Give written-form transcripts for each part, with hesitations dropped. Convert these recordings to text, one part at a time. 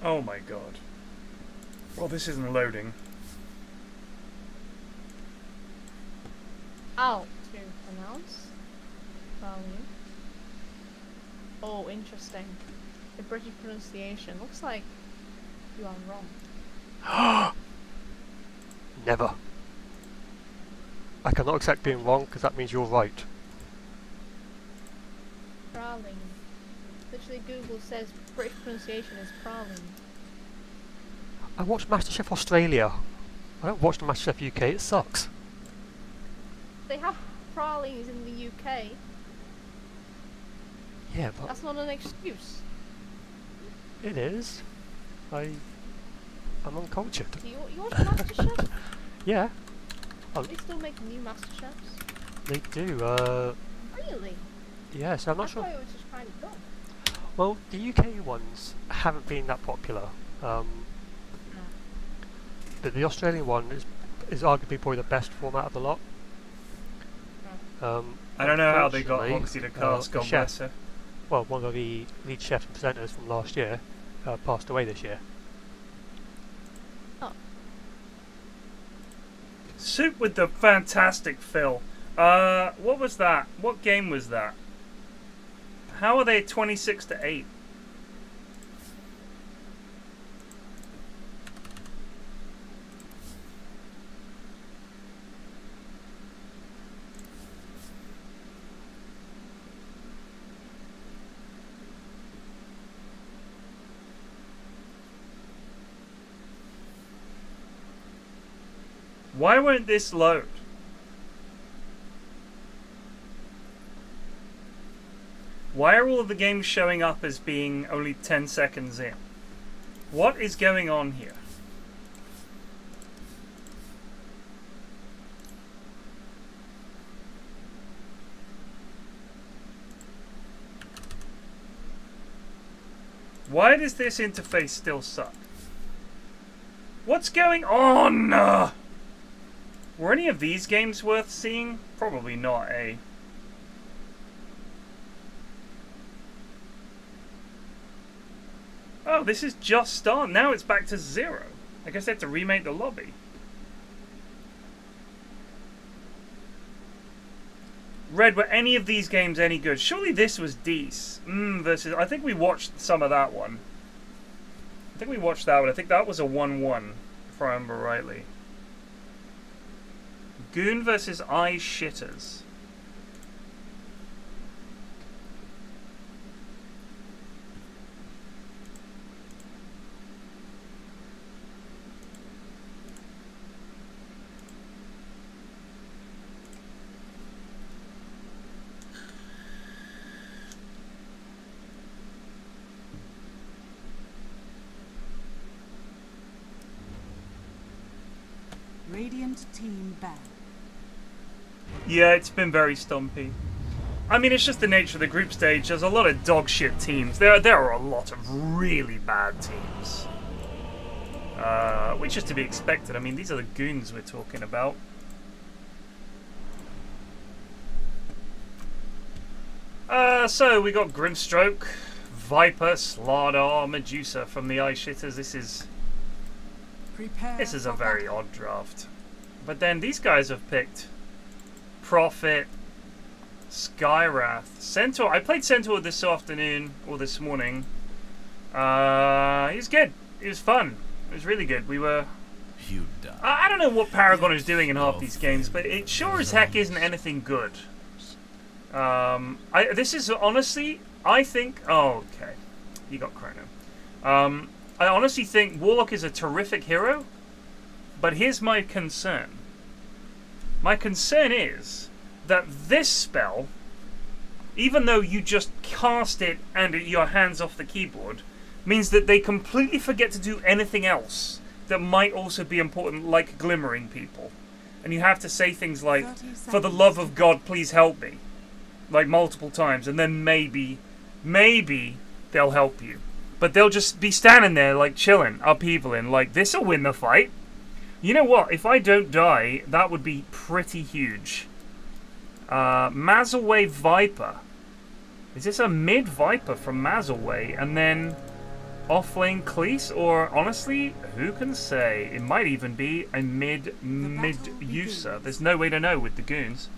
Oh my god. Well, this isn't loading. How to pronounce value? Oh, interesting. The British pronunciation looks like you are wrong. Never. I cannot accept being wrong because that means you're right. Prowling. Literally, Google says British pronunciation is prowling. I watched MasterChef Australia. I don't watch the MasterChef UK, it sucks. They have prowlings in the UK. Yeah, but... That's not an excuse. It is. I'm uncultured. You watch MasterChef? Yeah. Oh. They still make new MasterChefs? They do, Really? yeah, so I'm not sure. I thought it was just kind of done. Well, the UK ones haven't been that popular. But the Australian one is arguably probably the best format of the lot. I don't know how they got Hoxie to cast, God bless her. Well, one of the lead chefs and presenters from last year passed away this year. Oh. Soup with the fantastic Phil. What was that? What game was that? How are they 26-8? Why won't this load? Why are all of the games showing up as being only 10 seconds in? What is going on here? Why does this interface still suck? What's going on? Were any of these games worth seeing? Probably not, eh? Oh, this is just start. Now it's back to 0. I guess they have to remake the lobby. Red, were any of these games any good? Surely this was decent. Versus... I think we watched some of that one. I think we watched that one. I think that was a 1-1, if I remember rightly. Gune versus iShitters. Radiant team ban. Yeah, it's been very stumpy. I mean, it's just the nature of the group stage. There's a lot of dog shit teams. There are a lot of really bad teams. Which is to be expected. I mean, these are the goons we're talking about. So we got Grimstroke, Viper, Slardar, Medusa from the iShitters. This is a very odd draft. But then these guys have picked Prophet, Skyrath, Centaur. I played Centaur this afternoon, or this morning. He was good. It was fun. It was really good. We were... I don't know what Paragon is doing in half these games, but it sure as heck isn't anything good. This is honestly, I think... Oh, okay. You got Chrono. I honestly think Warlock is a terrific hero, but here's my concern. My concern is that this spell, even though you just cast it and your hands off the keyboard, means that they completely forget to do anything else that might also be important, like glimmering people. And you have to say things like, "For the love of God, please help me," like multiple times, and then maybe they'll help you. But they'll just be standing there, like, chilling, upheavaling, like, this'll win the fight. You know what? If I don't die, that would be pretty huge. Mazelway Viper. Is this a mid-Viper from Mazelway? And then Offlane Cleese, or honestly, who can say? It might even be a mid user. There's no way to know with the goons.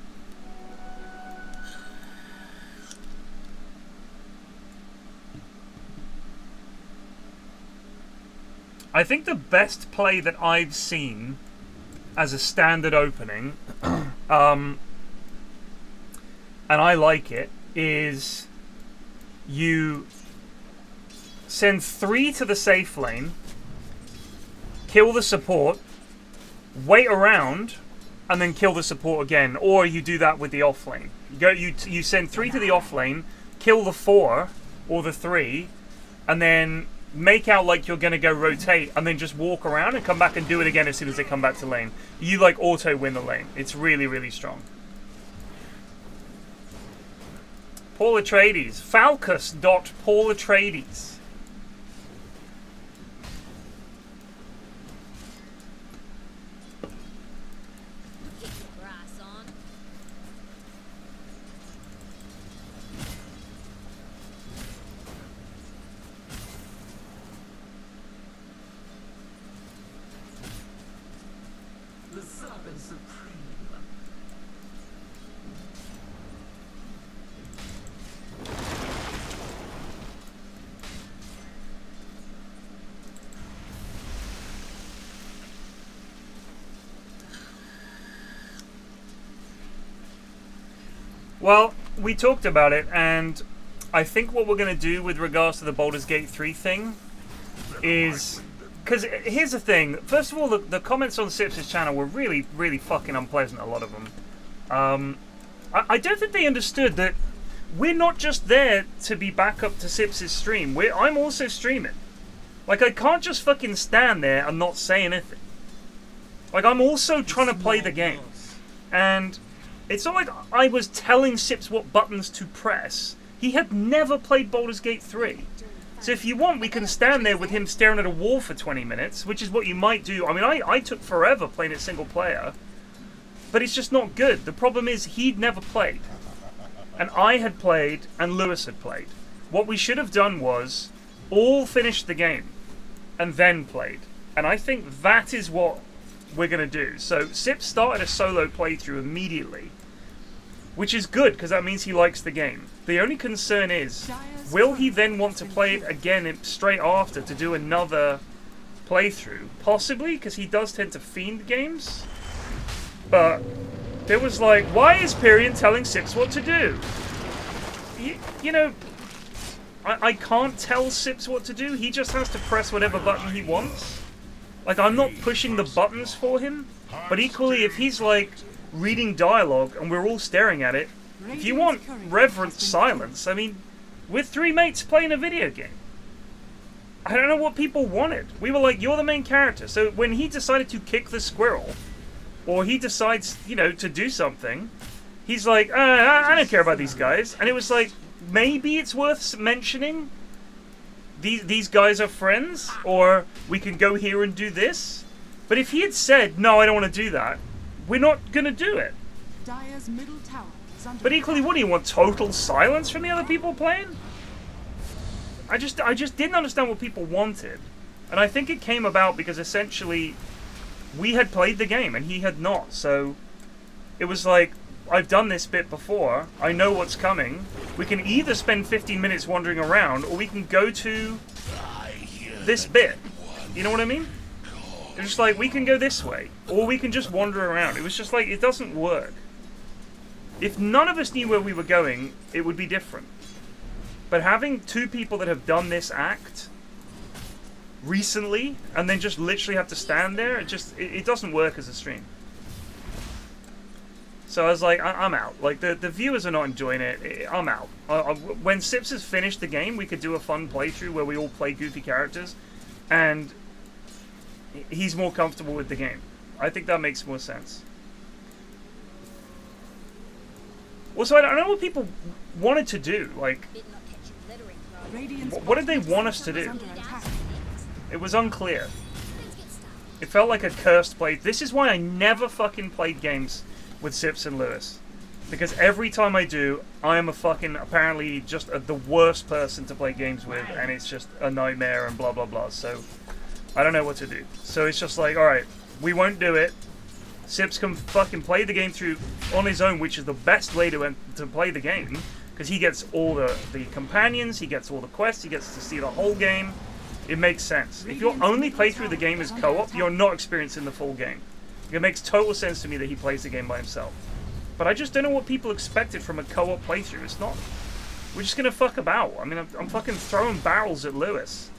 I think the best play that I've seen as a standard opening, and I like it, is you send 3 to the safe lane, kill the support, wait around, and then kill the support again. Or you do that with the off lane. You send 3 to the off lane, kill the 4 or the 3, and then make out like you're going to go rotate, and then just walk around and come back and do it again as soon as they come back to lane. You like auto win the lane. It's really, really strong. Paul Atreides. Falcus.Paul Atreides. Well, we talked about it, and I think what we're going to do with regards to the Baldur's Gate 3 thing is... Because here's the thing. First of all, the comments on Sips' channel were really, really fucking unpleasant, a lot of them. I don't think they understood that we're not just there to be back up to Sips' stream. I'm also streaming. Like, I can't just fucking stand there and not say anything. Like, I'm also trying to play the game. And it's not like I was telling Sips what buttons to press. He had never played Baldur's Gate 3. So if you want, we can stand there with him staring at a wall for 20 minutes, which is what you might do. I mean, I took forever playing it single player, but it's just not good. The problem is he'd never played. And I had played, and Lewis had played. What we should have done was all finish the game, and then played. And I think that is what we're going to do. So Sips started a solo playthrough immediately, which is good, because that means he likes the game. The only concern is, will he then want to play it again straight after to do another playthrough? Possibly, because he does tend to fiend games. But there was like, why is Pyrian telling Sips what to do? You know, I can't tell Sips what to do. He just has to press whatever button he wants. Like, I'm not pushing the buttons for him. But equally, if he's like reading dialogue and we're all staring at it, if you want reverent silence, I mean, we're 3 mates playing a video game. I don't know what people wanted. We were like, you're the main character. So when he decided to kick the squirrel, or he decides, you know, to do something, he's like, I don't care about these guys. And it was like, maybe it's worth mentioning these guys are friends, or we can go here and do this. But if he had said, no, I don't want to do that, we're not going to do it. Dire's middle tower is under But equally, what do you want? Total silence from the other people playing? I just didn't understand what people wanted. And I think it came about because essentially we had played the game and he had not. So it was like, I've done this bit before. I know what's coming. We can either spend 15 minutes wandering around, or we can go to this bit. You know what I mean? It's just like, we can go this way, or we can just wander around. It was just like, it doesn't work. If none of us knew where we were going, it would be different. But having 2 people that have done this act recently, and then just literally have to stand there, it doesn't work as a stream. So I was like, I'm out. Like, the viewers are not enjoying it. I'm out. When Sips has finished the game, we could do a fun playthrough where we all play goofy characters, and he's more comfortable with the game. I think that makes more sense. Also, I don't know what people wanted to do. Like, what did they want us to do? It was unclear. It felt like a cursed play. This is why I never fucking played games with Sips and Lewis. Because every time I do, I am a fucking, apparently, just the worst person to play games with, and it's just a nightmare and blah blah blah, so I don't know what to do. So it's just like, alright, we won't do it. Sips can fucking play the game through on his own, which is the best way to play the game, because he gets all the companions, he gets all the quests, he gets to see the whole game. It makes sense. If your only playthrough of the game is co-op, you're not experiencing the full game. It makes total sense to me that he plays the game by himself. But I just don't know what people expected from a co-op playthrough. It's not... We're just gonna fuck about. I mean, I'm fucking throwing barrels at Lewis.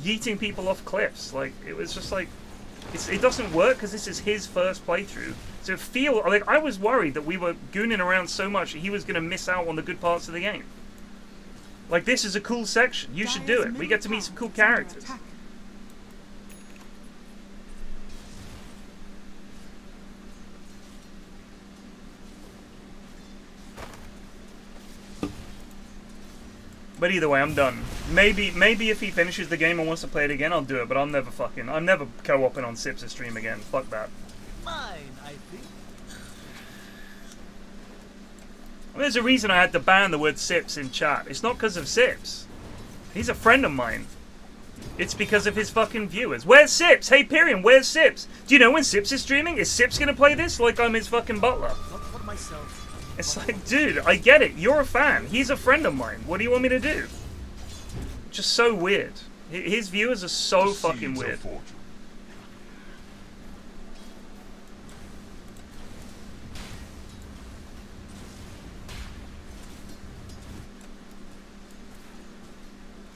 Yeeting people off cliffs. Like, it was just like... it doesn't work because this is his first playthrough. So like, I was worried that we were gooning around so much that he was gonna miss out on the good parts of the game. Like, this is a cool section. You should do it. We get to meet some cool characters. But either way, I'm done. Maybe if he finishes the game and wants to play it again, I'll do it. But I'm never co-oping on Sips' stream again. Fuck that. Mine, I think. I mean, there's a reason I had to ban the word Sips in chat. It's not because of Sips. He's a friend of mine. It's because of his fucking viewers. Where's Sips? Hey, Pyrian, where's Sips? Do you know when Sips is streaming? Is Sips gonna play this like I'm his fucking butler? Not for myself. It's like, dude, I get it. You're a fan. He's a friend of mine. What do you want me to do? Just so weird. His viewers are so fucking weird.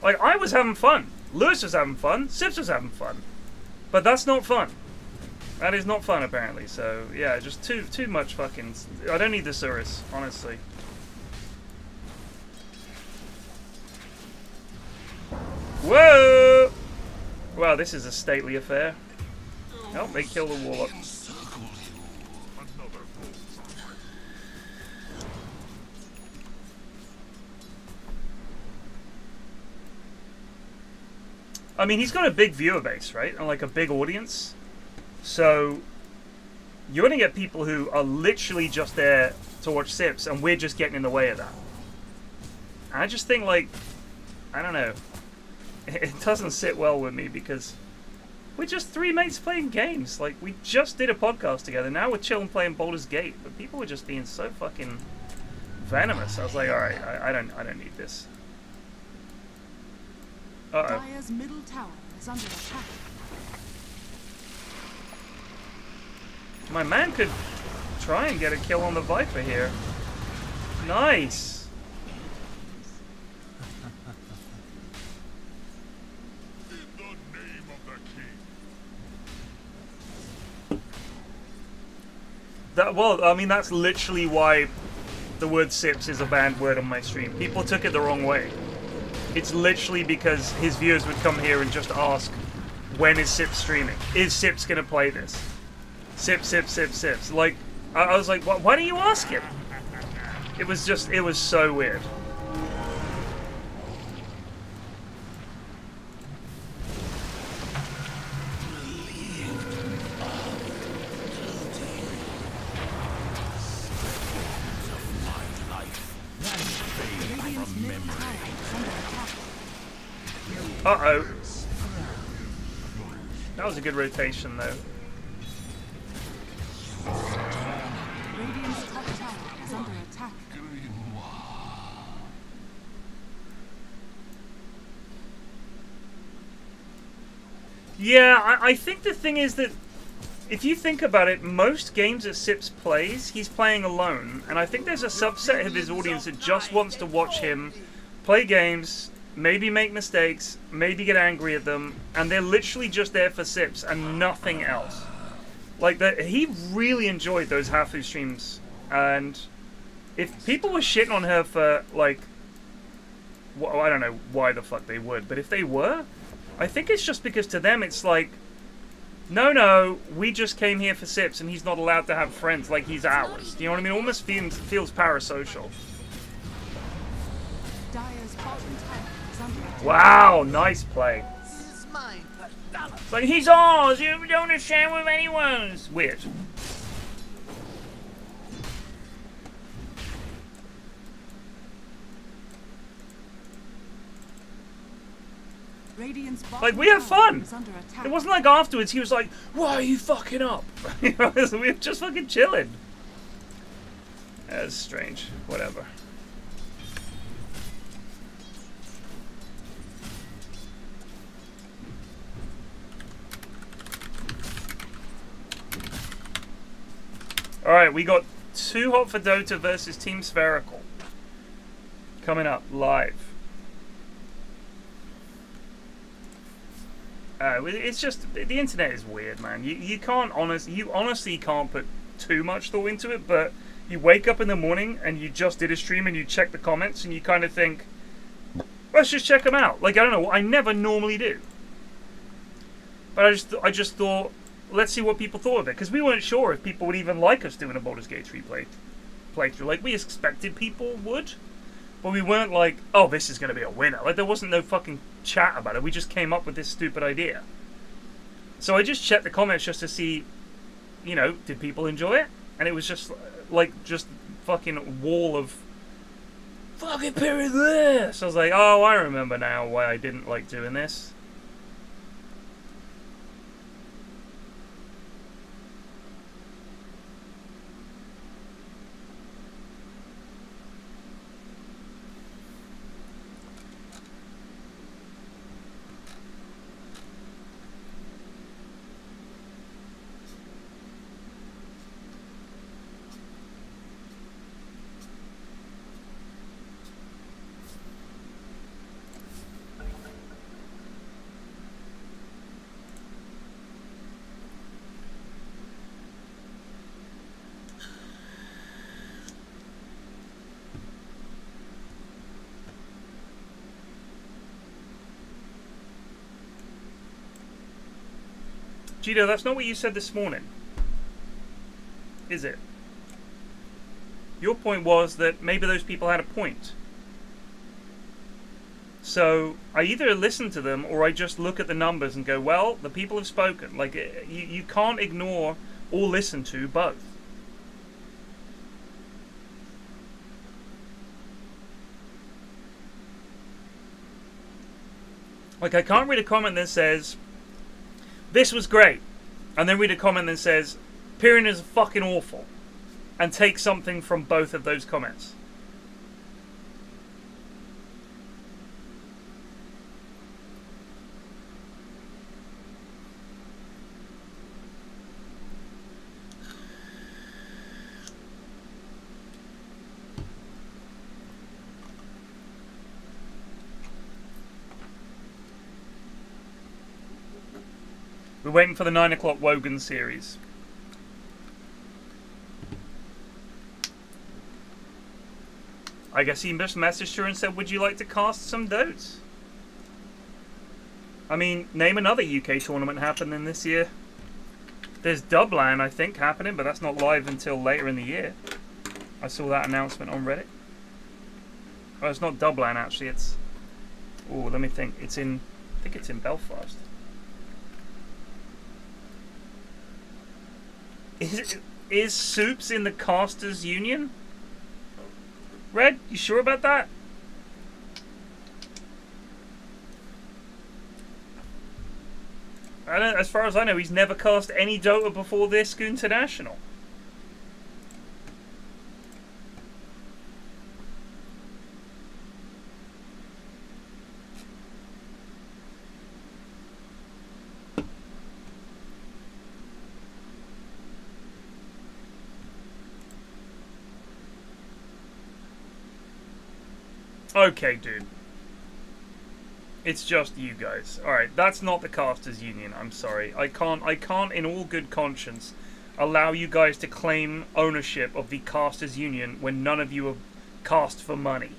Like, I was having fun. Lewis was having fun. Sips was having fun. But that's not fun. That is not fun, apparently. So, yeah, just too much fucking... I don't need the Surus, honestly. Whoa! Wow, this is a stately affair. Oh, they kill the warlock. I mean, he's got a big viewer base, right? And like a big audience. So, you're going to get people who are literally just there to watch Sips, and we're just getting in the way of that. And I just think, like, I don't know. It doesn't sit well with me because we're just three mates playing games. Like, we just did a podcast together. Now we're chilling playing Baldur's Gate. But people were just being so fucking venomous. I was like, alright, I don't need this. Uh-oh. Dire's middle tower is under attack. My man could try and get a kill on the Viper here. Nice. In the name of the king. Well, I mean, that's literally why the word Sips is a banned word on my stream. People took it the wrong way. It's literally because his viewers would come here and just ask, when is Sips streaming? Is Sips gonna play this? Sips, Sips, Sips, Sips. Like, I was like, why don't you ask him? It was so weird. Uh-oh. That was a good rotation, though. Radiant's top tower is under attack. Yeah, I think the thing is that if you think about it, most games that Sips plays, he's playing alone. And I think there's a subset of his audience that just wants to watch him play games, maybe make mistakes, maybe get angry at them, and they're literally just there for Sips and nothing else. Like, he really enjoyed those Hafu streams, and if people were shitting on her for, like, well, I don't know why the fuck they would, but if they were, I think it's just because to them it's like, no, we just came here for Sips and he's not allowed to have friends like he's ours. You know what I mean? Almost feels parasocial. Dire's bottom tower is under attack. Wow, nice play. It's mine, Badlads. It's like, he's ours, you don't want to share with anyone. It's weird. Radiant's Like, bottom we had tower fun. is under attack. It wasn't like afterwards he was like, "Why are you fucking up?" You know, we were just fucking chilling. That's strange. Whatever. Alright, we got Too Hot for Dota versus Team Spherical. Coming up live. It's just, the internet is weird, man. You honestly can't put too much thought into it, but you wake up in the morning and you just did a stream and you check the comments and you kind of think, let's just check them out. Like, I don't know, I never normally do. But I just thought, let's see what people thought of it, because we weren't sure if people would even like us doing a Baldur's Gate 3 playthrough. Like, we expected people would, but we weren't like, oh, this is going to be a winner. Like, there wasn't no fucking chat about it. We just came up with this stupid idea. So I just checked the comments just to see, you know, did people enjoy it? And it was just, like, just fucking wall of, fucking period this! I was like, oh, I remember now why I didn't like doing this. Gito, that's not what you said this morning, is it? Your point was that maybe those people had a point. So I either listen to them or I just look at the numbers and go, well, the people have spoken. Like, you can't ignore or listen to both. Like, I can't read a comment that says, this was great, and then read a comment that says, Pyrian is fucking awful, and take something from both of those comments. We're waiting for the 9 o'clock Wogan series. I guess he just messaged her and said, would you like to cast some Dotes? I mean, name another UK tournament happening this year. There's Dublin, I think, happening, but that's not live until later in the year. I saw that announcement on Reddit. Oh, it's not Dublin, actually. It's... oh, let me think. It's in... I think it's in Belfast. Is Soups in the Casters Union? Red, you sure about that? I don't, as far as I know, he's never cast any Dota before this Goonternational. Okay, dude. It's just you guys. Alright, that's not the Casters Union, I'm sorry. I can't in all good conscience allow you guys to claim ownership of the Casters Union when none of you have cast for money.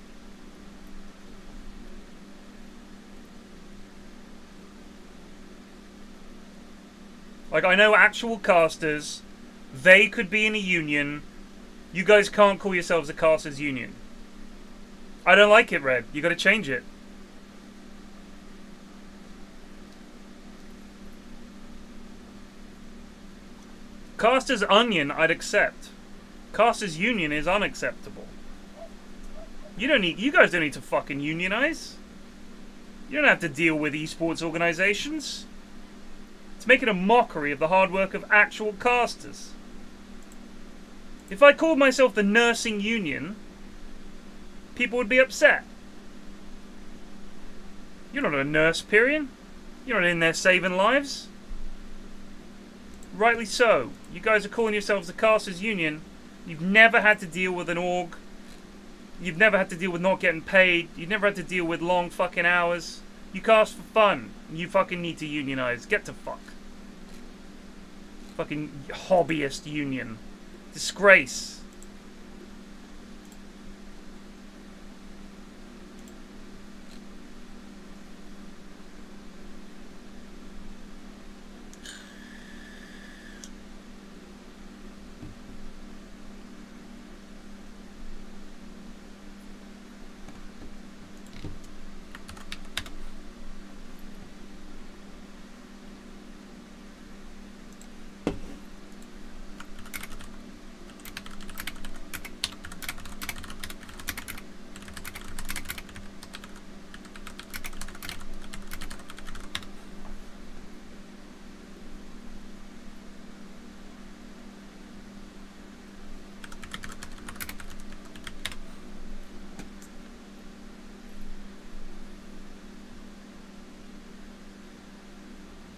Like, I know actual casters, they could be in a union. You guys can't call yourselves a Casters Union. I don't like it, Red. You gotta change it. Casters Onion, I'd accept. Casters Union is unacceptable. You guys don't need to fucking unionize. You don't have to deal with esports organizations. It's making a mockery of the hard work of actual casters. If I called myself the nursing union, people would be upset. You're not a nurse, Pyrian. You're not in there saving lives. Rightly so. You guys are calling yourselves the casters union. You've never had to deal with an org. You've never had to deal with not getting paid. You've never had to deal with long fucking hours. You cast for fun. You fucking need to unionize. Get to fuck. Fucking hobbyist union. Disgrace.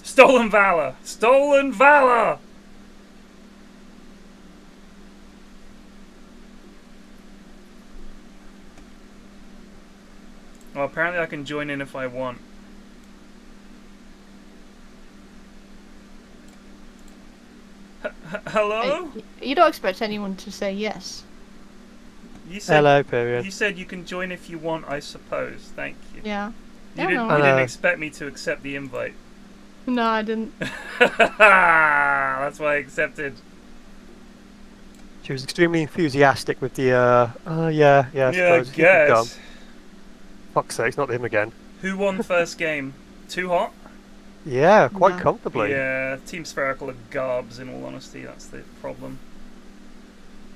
Stolen valor! Stolen valor! Well, apparently I can join in if I want. Hello? You don't expect anyone to say yes. You said, Hello, Pyrian. you said you can join if you want, I suppose. Thank you. Yeah. You didn't expect me to accept the invite. No, I didn't. That's why I accepted. She was extremely enthusiastic with the, yeah, I Yeah, I suppose. You can come. guess. Fuck's sake, it's not him again. Who won first game? Too hot? Yeah, quite No. comfortably. Yeah, Team Spherical are garbs, in all honesty. That's the problem.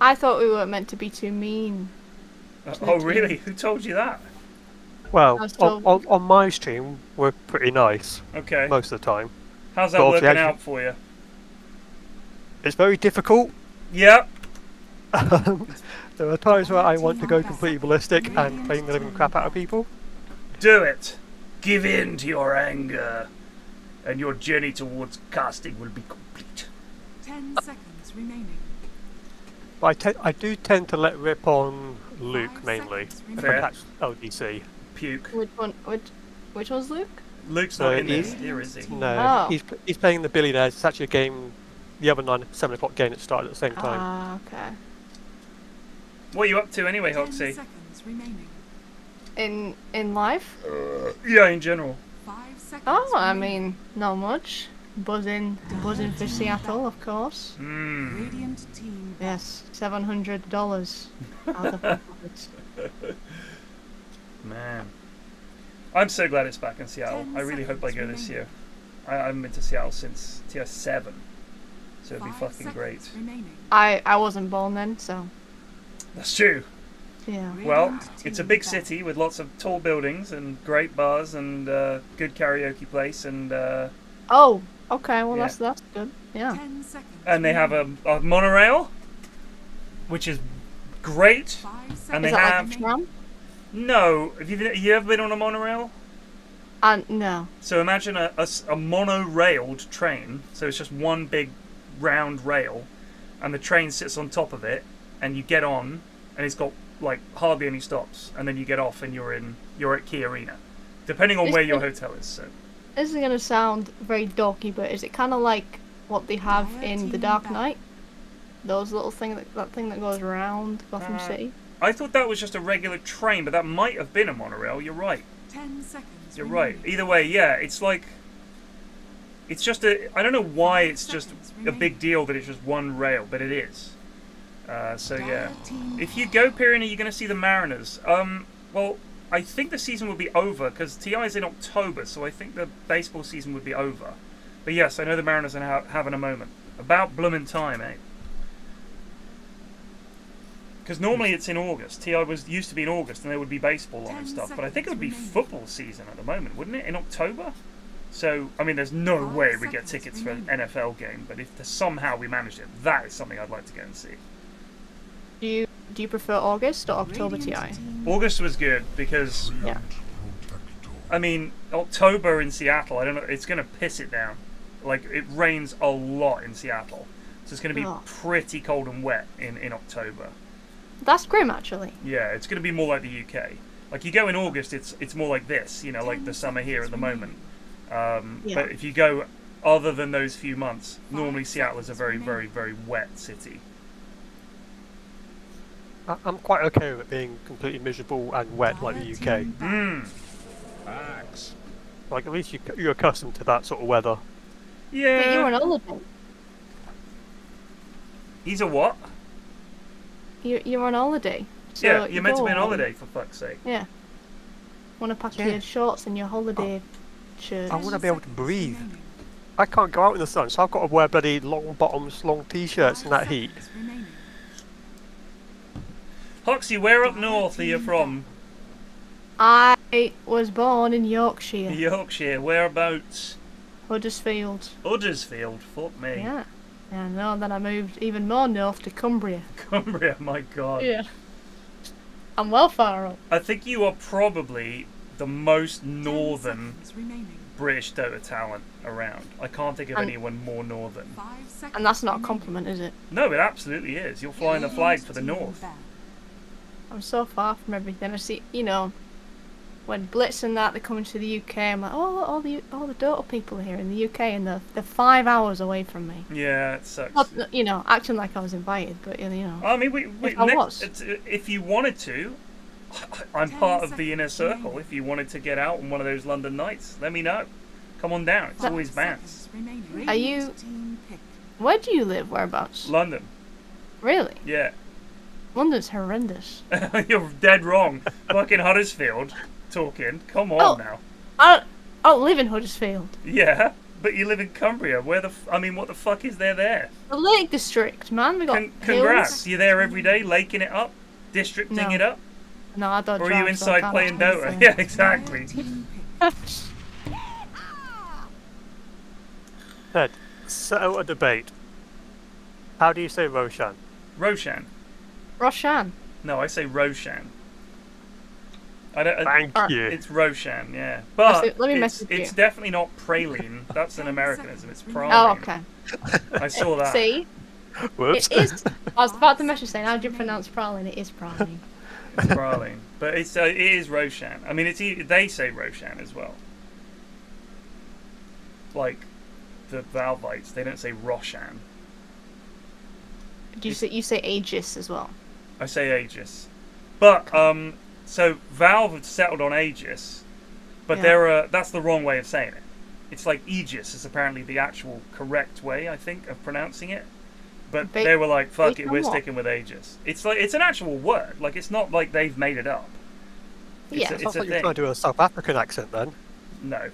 I thought we were meant to be too mean. Oh, really? Who told you that? Well, I was told- on my stream, we're pretty nice Okay. most of the time. How's that But obviously working actually- out for you? It's very difficult. Yep. There are times where I want to go completely ballistic and claim the living crap out of people. Do it. Give in to your anger, and your journey towards casting will be complete. 10 seconds remaining. But I do tend to let rip on Luke 5 mainly. seconds If Fair. I catch LDC. Puke. Which one? Which one's Luke? Luke's No, not in this, he's- here is he? No, Oh. he's playing the Billionaires. It's actually a game, the other 7 o'clock game that started at the same time. Ah, okay. What are you up to anyway, 10 Hoxie? seconds remaining. In life? Yeah, in general. 5 seconds. Oh, I remaining. mean, not much. Buzzing for Seattle, of course. Hmm. Radiant team. Yes, $700 out of my pockets. Man. I'm so glad it's back in Seattle. 10 I really hope I go seconds this year. remaining. I haven't been to Seattle since Tier 7. So it'd be 5 fucking great. seconds remaining. I wasn't born then, so That's true. yeah. Well, Radiant it's a team big back. city with lots of tall buildings and great bars and good karaoke place and Oh, okay. Well, Yeah. that's good. Yeah. 10 seconds. they have remaining. a monorail, which is great. 5 seconds. and they Is that have- like a tram? No, have you ever been on a monorail? No. So imagine a mono-railed train. So it's just one big round rail, and the train sits on top of it, and you get on, and it's got like hardly any stops, and then you get off, and you're at Key Arena, depending on Is where your it- hotel is. So This is gonna sound very dorky, but is it kind of like what they have in The Dark Knight? Those little that thing that goes around Gotham City. I thought that was just a regular train, but that might have been a monorail. You're right. 10 seconds. You're right. remaining. Either way, yeah, it's like it's just I don't know why it's just a big deal that it's just one rail, but it is. So yeah. Dire team If you go, Pyrian, are you going to see the Mariners? Well, I think the season will be over because TI is in October, so I think the baseball season would be over. But yes, I know the Mariners are having a moment. About bloomin' time, eh? Because normally it's in August. TI used to be in August, and there would be baseball on and stuff. But I think it would be football season at the moment, wouldn't it? In October. So I mean, there's no way we get tickets for an NFL game. But if somehow we managed it, that is something I'd like to go and see. Do you prefer August or October TI? August was good because Yeah. I mean, October in Seattle, I don't know, it's going to piss it down. Like, it rains a lot in Seattle. So it's going to be pretty cold and wet in October. That's grim, actually. Yeah, it's going to be more like the UK. Like, you go in August, it's more like this, you know, like the summer here at the moment. But if you go other than those few months, normally Seattle is a very, very, very wet city. I'm quite okay with it being completely miserable and wet like the UK. Facts. Like, at least you're accustomed to that sort of weather. Yeah. But you're on holiday. He's a what? You're on holiday. So yeah, you're meant to go be on away. holiday, for fuck's sake. Yeah. Want to pack your shorts and your holiday shirts. I want to be able to breathe. I can't go out in the sun, so I've got to wear bloody long bottoms, long t-shirts in that heat. Hoxie, where up north are you from? I was born in Yorkshire. Yorkshire, whereabouts? Huddersfield. Huddersfield, fuck me. Yeah. Yeah, no, then I moved even more north to Cumbria. Cumbria, my god. Yeah. I'm well far up. I think you are probably the most northern British Dota talent around. I can't think of anyone more northern. And that's not a compliment, is it? No, it absolutely is. You're flying the flag for the north. I'm so far from everything. I see, you know, when Blitz and that, they're coming to the UK, I'm like, oh, all the Dota people are here in the UK, and they're 5 hours away from me. Yeah, it sucks. Not, you know, acting like I was invited, but, you know. I mean, if you wanted to, I'm part of the inner circle. If you wanted to get out on one of those London nights, let me know. Come on down. It's always bands. Are you... Where do you live? Whereabouts? London. Really? Yeah. London's horrendous. You're dead wrong. Fucking Huddersfield talking. Come on now. I don't live in Huddersfield. Yeah, but you live in Cumbria. Where the I mean, what the fuck is there? The Lake District, man. We got Congrats. hills. You're there every day, laking it up, districting it up? No, I don't Or drive, are you so I inside can't playing actually Dota? say. Yeah, exactly. Ed, settle a debate. How do you say Roshan? Roshan. Roshan. No, I say Roshan. I don't. Thank you. It's Roshan, yeah. But Let me message it's you. definitely not praline. That's an Americanism. It's praline. Oh, okay. I saw that. See? Whoops. It is. I was about to message saying, how do you pronounce praline? It is praline. It's praline. But it is Roshan. I mean, they say Roshan as well. Like the Valvites, they don't say Roshan. Do you say Aegis as well? I say Aegis. But so Valve have settled on Aegis, but that's the wrong way of saying it. It's like Aegis is apparently the actual correct way, I think, of pronouncing it. But they were like, fuck it, we're sticking with Aegis. It's like it's an actual word. Like it's not like they've made it up. Yeah. It It's sounds a like you're thing. trying to do a South African accent then. No.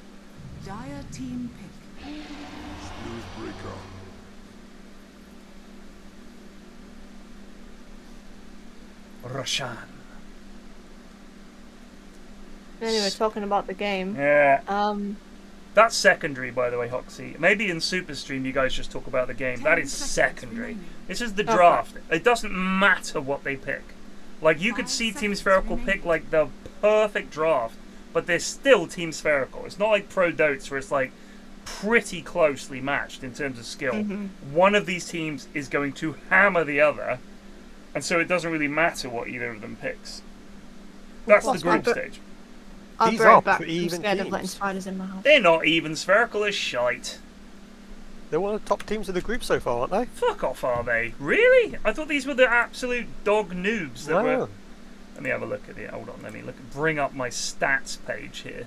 Dire team pick. Newsbreaker. Roshan. Anyway, talking about the game. Yeah. That's secondary, by the way, Hoxie. Maybe in Superstream you guys just talk about the game. That is secondary. This is the draft. It doesn't matter what they pick. Like, you could see Team Spherical pick, like, the perfect draft, but they're still Team Spherical. It's not like Pro Dotes where it's, like, pretty closely matched in terms of skill. One of these teams is going to hammer the other, and so it doesn't really matter what either of them picks. That's the group stage. I'll These be right are back. pretty I'm even scared of letting teams. spiders in my house. They're not even. Spherical as shite. They're one of the top teams of the group so far, aren't they? Fuck off, are they? Really? I thought these were the absolute dog noobs that were... No. Let me have a look at it. Hold on, let me bring up my stats page here.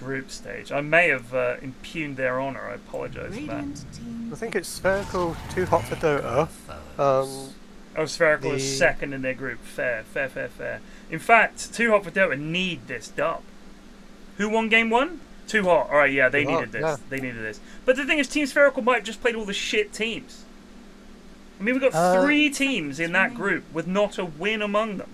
Group stage. I may have impugned their honour. I apologise for that. Radiant team I think it's Spherical, Too Hot for Dota. Oh, Spherical is second in their group. Fair. In fact, Too Hot for Dota need this dub. Who won game one? Too Hot. Alright, yeah, they Too Hot, needed this. yeah. They needed this. But the thing is, Team Spherical might have just played all the shit teams. I mean, we've got 3 teams in that group with not a win among them.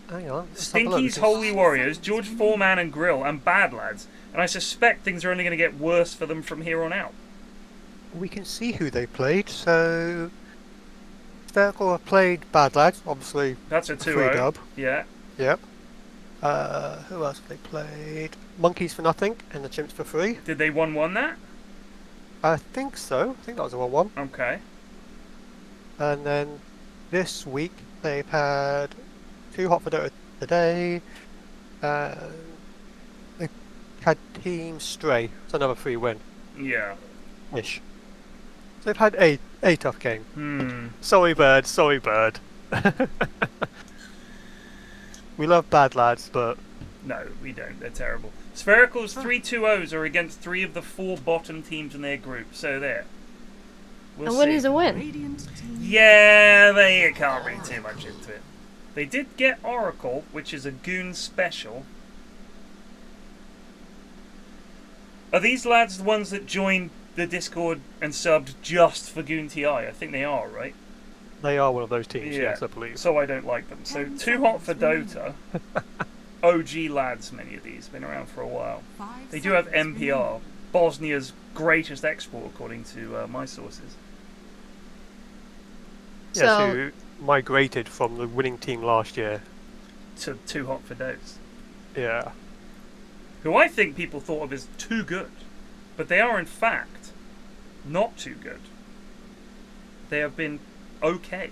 Hang on. let's have a look, Stinky's because- Holy Warriors, George Foreman and Grill, and Badlads. And I suspect things are only going to get worse for them from here on out. We can see who they played. So, Spherical have played Badlads, obviously. That's a Free 2-0. dub. Yeah. Yep. Who else have they played? Monkeys for nothing and the Chimps for free. Did they 1-1 that? I think so. I think that was a 1-1. Okay. And then this week they've had 2 Hot for Dota today. They had Team Stray. It's another free win. Yeah. Ish. So they've had a tough game. Sorry, bird. Sorry, bird. We love Badlads, but No, we don't. They're terrible. Spherical's 3-2-0s are against 3 of the 4 bottom teams in their group. So there. We'll A win see. is a win. Radiant team. Yeah, they can't read too much into it. They did get Oracle, which is a Goon special. Are these lads the ones that joined the Discord and subbed just for GTi? I think they are, right? they are one of those teams, Yeah. yes, I believe. So I don't like them. So 2 Hot for Dota. OG lads, many of these. Been around for a while. 5 They do have seconds MPR. remaining. Bosnia's greatest export, according to my sources. Yeah, So- who migrated from the winning team last year. To 2 Hot for Dotes. Yeah. Who I think people thought of as too good. But they are, in fact, not too good. They have been okay.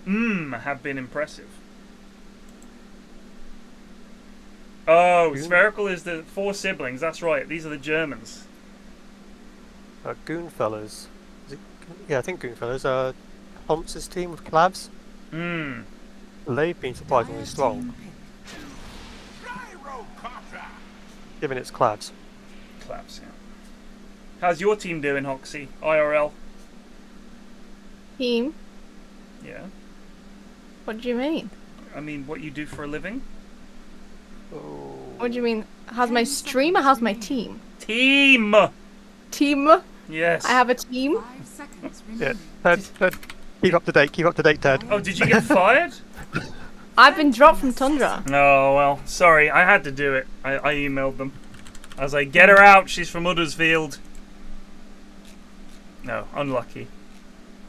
Have been impressive. Oh, Goon? Spherical is the 4 siblings. That's right. These are the Germans. Goon fellas. Is it, yeah, I think Goon fellas. Hunts' team with Clavs. They've been surprisingly Dire strong, team pick. Gyrocopter! given it's Clavs. Claps, yeah. How's your team doing, Hoxie? IRL? Team? Yeah. What do you mean? I mean, what you do for a living? Oh. What do you mean? How's my stream or how's my team? Team! Team? Yes. I have a team? 5 seconds Yeah, remaining. Ted, keep up to date, Ted. Oh, did you get fired? I've been dropped from Tundra. Oh, well, sorry. I had to do it. I emailed them. I was like, get her out. She's from Uddersfield. No, unlucky.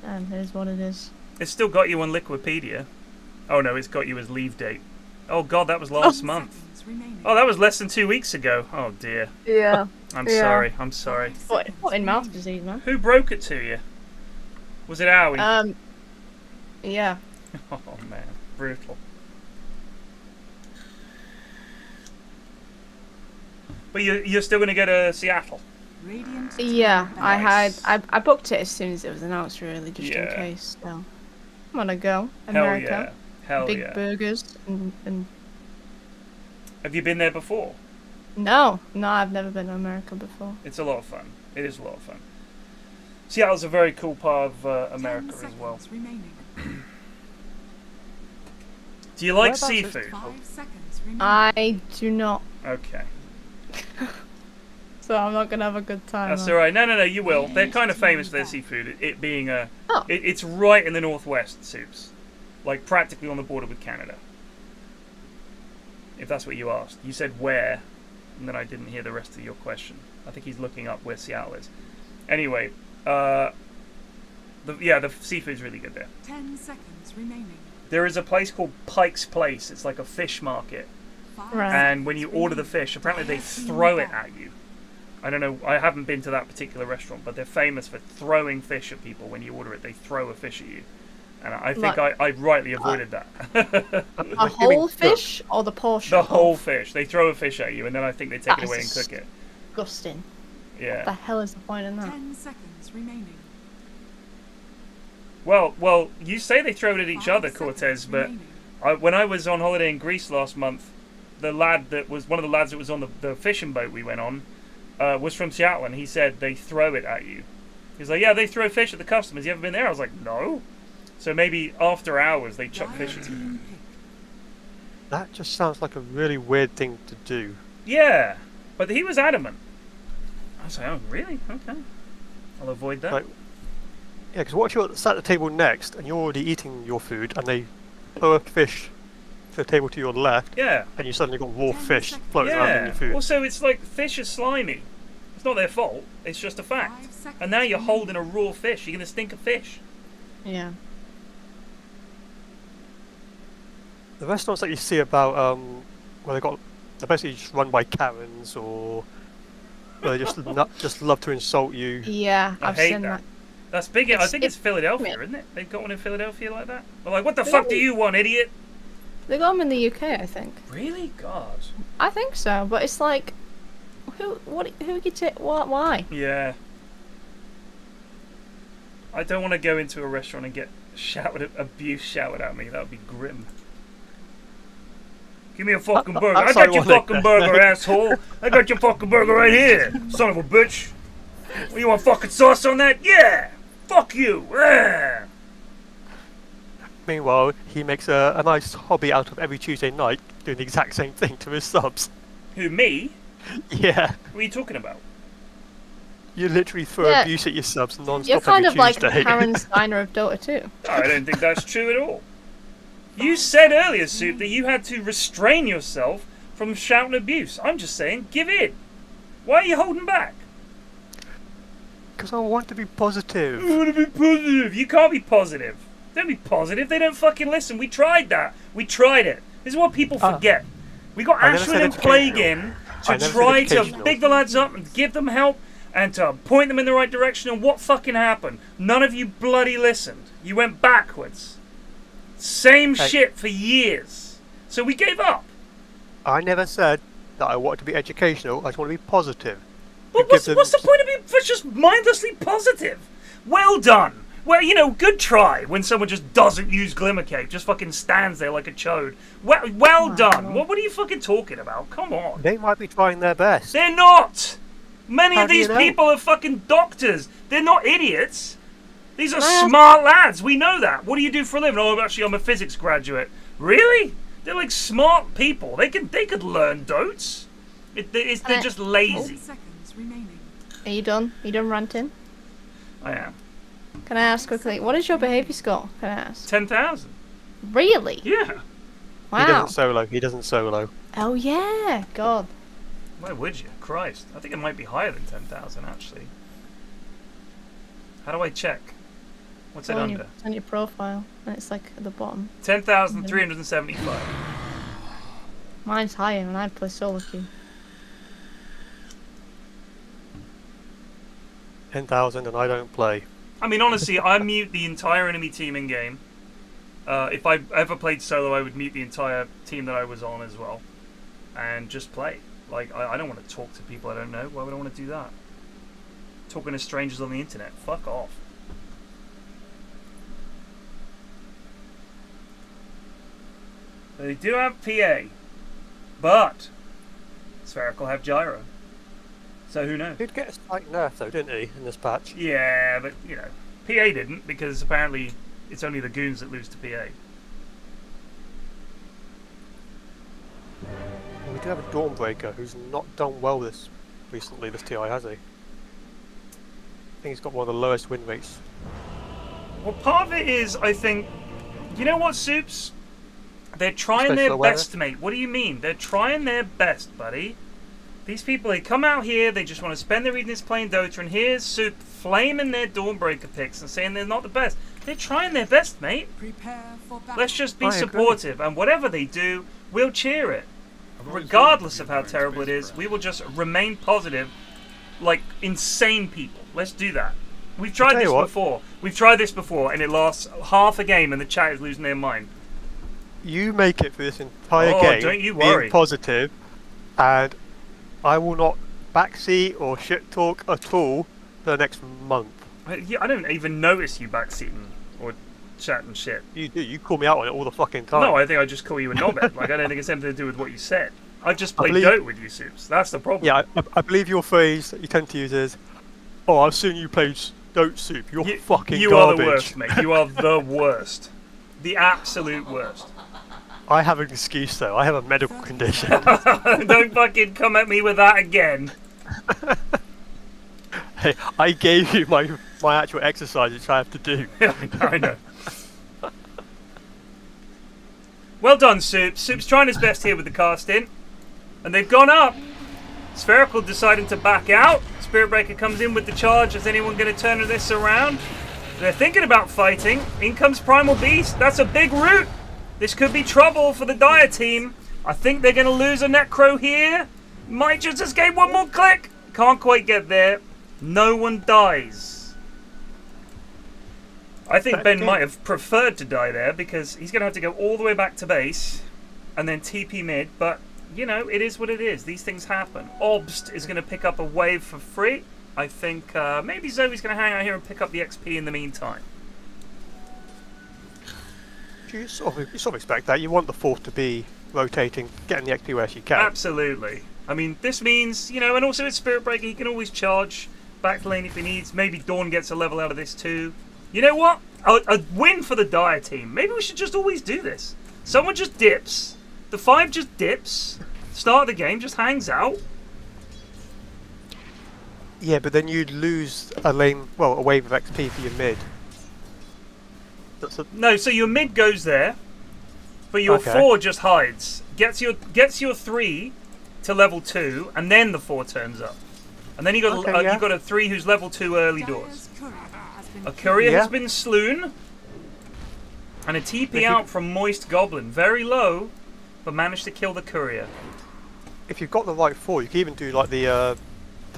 And it is what it is. It's still got you on Liquipedia. Oh, no, it's got you as leave date. Oh, God, that was last month. Seconds remaining. Oh, that was less than 2 weeks ago. Oh, dear. Yeah. I'm Yeah. sorry. I'm sorry. What in mouse disease, man? Who broke it to you? Was it Owie? Yeah. Oh, man. Brutal. But you're still going to go to Seattle? Radiant team Yeah, Nice. I booked it as soon as it was announced, really, just Yeah. in case. So I'm gonna go. Hell America. yeah. Hell Big yeah. burgers and Have you been there before? no, I've never been to America before. It's a lot of fun. It is a lot of fun. Seattle's a very cool part of 10 America as well. seconds remaining. Do you like Whereabouts is- seafood? 5 seconds remaining. I do not, Okay. so I'm not gonna have a good time. That's though. alright. No, you will. They're kind of famous for their seafood. It being a... Oh. It's right in the northwest, Soups. Like, practically on the border with Canada. If that's what you asked. You said where, and then I didn't hear the rest of your question. I think he's looking up where Seattle is. Anyway, the seafood's really good there. 10 seconds remaining. There is a place called Pike's Place. It's like a fish market. 5 Right. And when you order the fish, apparently they throw it at you. I don't know, I haven't been to that particular restaurant, but they're famous for throwing fish at people. When you order it, they throw a fish at you. And I think Like- I rightly avoided that. A whole fish or the portion? The whole fish. They throw a fish at you, and then I think they take it That away and is cook it. Disgusting. What the Yeah. hell is the point in that? 10 seconds remaining. Well, you say they throw it at each 5 other, seconds Cortez, but remaining. when I was on holiday in Greece last month, the lad that was one of the lads that was on the fishing boat we went on was from Seattle, and he said they throw it at you. He's like, yeah, they throw fish at the customers. You ever been there? I was like, no. So maybe after hours they chuck Dire fish at you. team pick. That just sounds like a really weird thing to do. Yeah, but he was adamant. I was like, oh, really? Okay. I'll avoid that. Like, Yeah, because what if you're sat at the table next and you're already eating your food and they throw a fish to the table to your left Yeah. and you suddenly got raw 10 fish seconds. floating around in Yeah. your food. Also, it's like fish are slimy. It's not their fault. It's just a fact. 5 seconds And now you're remaining. holding a raw fish. You're gonna stink of fish. Yeah. The restaurants that you see about where they're basically just run by Karens or where they just love to insult you. Yeah, I I've hate seen that. that. That's big. I think it's Philadelphia, yeah. isn't it? They've got one in Philadelphia like that. They're like, what the fuck do you want, idiot? They got them in the UK, I think. Really? God. I think so, but it's like, who gets it? What? Why? Yeah. I don't want to go into a restaurant and get abuse shouted at me. That would be grim. Give me a fucking burger. I that's got your ironic, fucking burger, asshole. I got your fucking burger right here, son of a bitch. What, you want fucking sauce on that? Yeah. Fuck you. Yeah. Meanwhile, he makes a nice hobby out of every Tuesday night doing the exact same thing to his subs. Who, me? Yeah, What are you talking about? you literally throw Yeah. abuse at your subs non-stop You're kind every of like Tuesday. Karen Steiner of Dota 2. I don't think that's true at all. You said earlier, Soup, that you had to restrain yourself from shouting abuse. I'm just saying, give in. Why are you holding back? Because I want to be positive. I want to be positive. You can't be positive. Don't be positive. They don't fucking listen. We tried that. We tried it. This is what people forget. We got I never Ashwin said and Plague educational. in I to never said try to educational. big the lads up and give them help and to point them in the right direction. And what fucking happened? None of you bloody listened. You went backwards. Same Hey. shit for years. So we gave up. I never said that I want to be educational. I just want to be positive. But You what's give the them- point of being just mindlessly positive? Well done. Well, you know, good try when someone just doesn't use Glimmer Cape, just fucking stands there like a chode. Well done. What are you fucking talking about? Come on. They might be trying their best. They're not. Many How of do you these know? people are fucking doctors. They're not idiots. These are Well- smart lads. We know that. What do you do for a living? Oh, actually, I'm a physics graduate. Really? They're like smart people. They could learn dotes. They're just 10 lazy. seconds remaining. Are you done? Are you done ranting? I am. Can I ask quickly, what is your behaviour score? Can I ask? 10,000. Really? Yeah. He Wow. doesn't solo. He doesn't solo. Oh yeah. God. Why would you? Christ. I think it might be higher than 10,000, actually. How do I check? What's it It's under? on your profile, and it's like at the bottom. 10,375. Mine's higher, and I play solo queue. 10,000 and I don't play. I mean, honestly, I mute the entire enemy team in game. If I ever played solo, I would mute the entire team that I was on as well, and just play. Like, I don't want to talk to people I don't know. Why would I want to do that? Talking to strangers on the internet. Fuck off. They do have PA, but Spherical have Gyro. So who knows? He did get a slight nerf though, didn't he, in this patch? Yeah, but, you know, PA didn't, because apparently it's only the goons that lose to PA. We do have a Dawnbreaker who's not done well this TI, has he? I think he's got one of the lowest win rates. Well, part of it is, I think, you know what, Soups? They're trying Special their awareness? best, mate. What do you mean? They're trying their best, buddy. These people, they come out here, they just want to spend their evenings playing Dota, and here's Soup flaming their Dawnbreaker picks and saying they're not the best. They're trying their best, mate. Prepare for battle. Let's just be I agree. supportive, and whatever they do, we'll cheer it. Regardless of how terrible it is, we will just remain positive, like insane people. Let's do that. We've tried tell you this what. before. We've tried this before, and it lasts half a game, and the chat is losing their mind. You make it for this entire Oh, game don't you worry. being positive, and I will not backseat or shit talk at all for the next month. I don't even notice you backseating or chatting shit. You do. You call me out on it all the fucking time. No, I think I just call you a knobhead. Like, I don't think it's anything to do with what you said. I've just played believe- Dota with you, Soups. That's the problem. Yeah, I believe your phrase that you tend to use is, "Oh, I've seen you play Dote Soup. You're fucking you garbage." are the worst, mate. You are the worst. The absolute worst. I have an excuse though. I have a medical condition. Don't fucking come at me with that again. Hey, I gave you my my actual exercise which I have to do. I know. Well done, Soup. Soup's trying his best here with the casting. And they've gone up. Spherical deciding to back out. Spirit Breaker comes in with the charge. Is anyone going to turn this around? They're thinking about fighting. In comes Primal Beast. That's a big root. This could be trouble for the Dire team. I think they're going to lose a Necro here. Might just escape one more click. Can't quite get there. No one dies. I think Ben might have preferred to die there because he's going to have to go all the way back to base and then TP mid. But, you know, it is what it is. These things happen. Obst is going to pick up a wave for free. I think maybe Zoe's going to hang out here and pick up the XP in the meantime. You sort of expect that. You want the force to be rotating, getting the XP where she can. Absolutely. I mean, this means, you know, and also it's Spirit Breaker, he can always charge back lane if he needs. Maybe Dawn gets a level out of this too. You know what? A win for the Dire team. Maybe we should just always do this. Someone just dips. The 5 just dips. Start of the game, just hangs out. Yeah, but then you'd lose a lane, well, a wave of XP for your mid. No, so your mid goes there, but your 4 just hides. Gets your 3 to level 2, and then the 4 turns up. And then you got you got a 3 who's level 2 early doors. A courier has been slewn, and a TP out from Moist Goblin, very low, but managed to kill the courier. If you've got the right 4, you can even do like the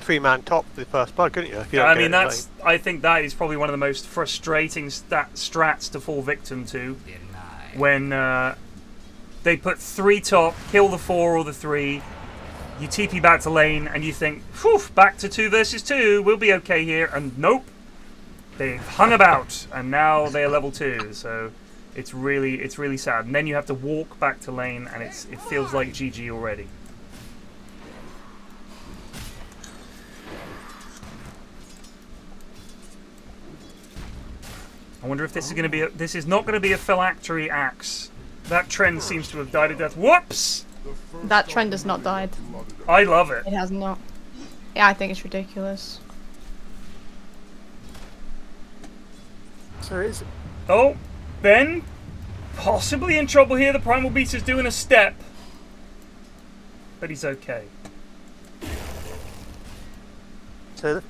3-man top for the first bug, couldn't you? If you I mean, that's. I think that is probably one of the most frustrating strats to fall victim to. When they put 3 top, kill the 4 or the 3, you TP back to lane, and you think, "Phew, back to 2 versus 2, we'll be okay here." And nope, they've hung about, and now they are level 2. So it's really sad. And then you have to walk back to lane, and it feels like GG already. I wonder if this is going to be this is not going to be a phylactery axe. That trend seems to have died a death. Whoops! That trend has not died. I love it. It has not. Yeah, I think it's ridiculous. So is it? Oh, Ben, possibly in trouble here. The Primal Beast is doing a step, but he's okay. So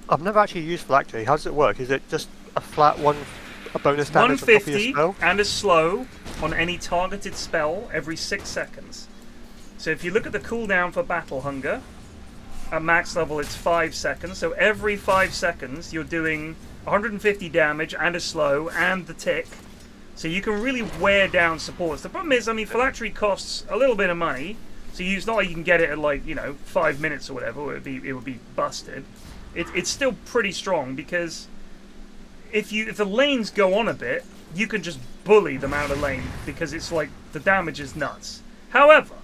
I've never actually used phylactery. How does it work? Is it just a flat a bonus damage on top of your 150 spell? and a slow on any targeted spell every 6 seconds. So if you look at the cooldown for Battle Hunger, at max level it's 5 seconds. So every 5 seconds you're doing 150 damage and a slow and the tick. So you can really wear down supports. The problem is, I mean, phylactery costs a little bit of money. So it's not like you can get it at, like, you know, 5 minutes or whatever, or it would be busted. It's still pretty strong because if the lanes go on a bit, you can just bully them out of lane because it's like the damage is nuts. However,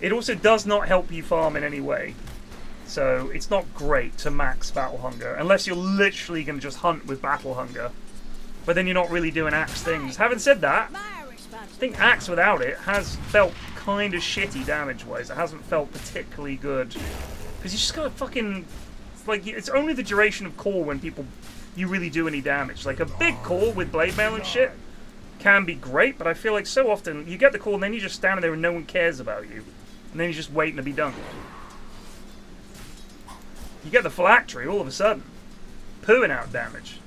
it also does not help you farm in any way. So it's not great to max Battle Hunger unless you're literally going to just hunt with Battle Hunger. But then you're not really doing axe things. Having said that, I think axe without it has felt kind of shitty damage-wise. It hasn't felt particularly good because you just got to fucking, like, it's only the duration of core when you really do any damage. Like a big core with blade mail and shit can be great, but I feel like so often you get the core and then you just stand there and no one cares about you, and then you're just waiting to be done. You get the phylactery all of a sudden, pooing out damage.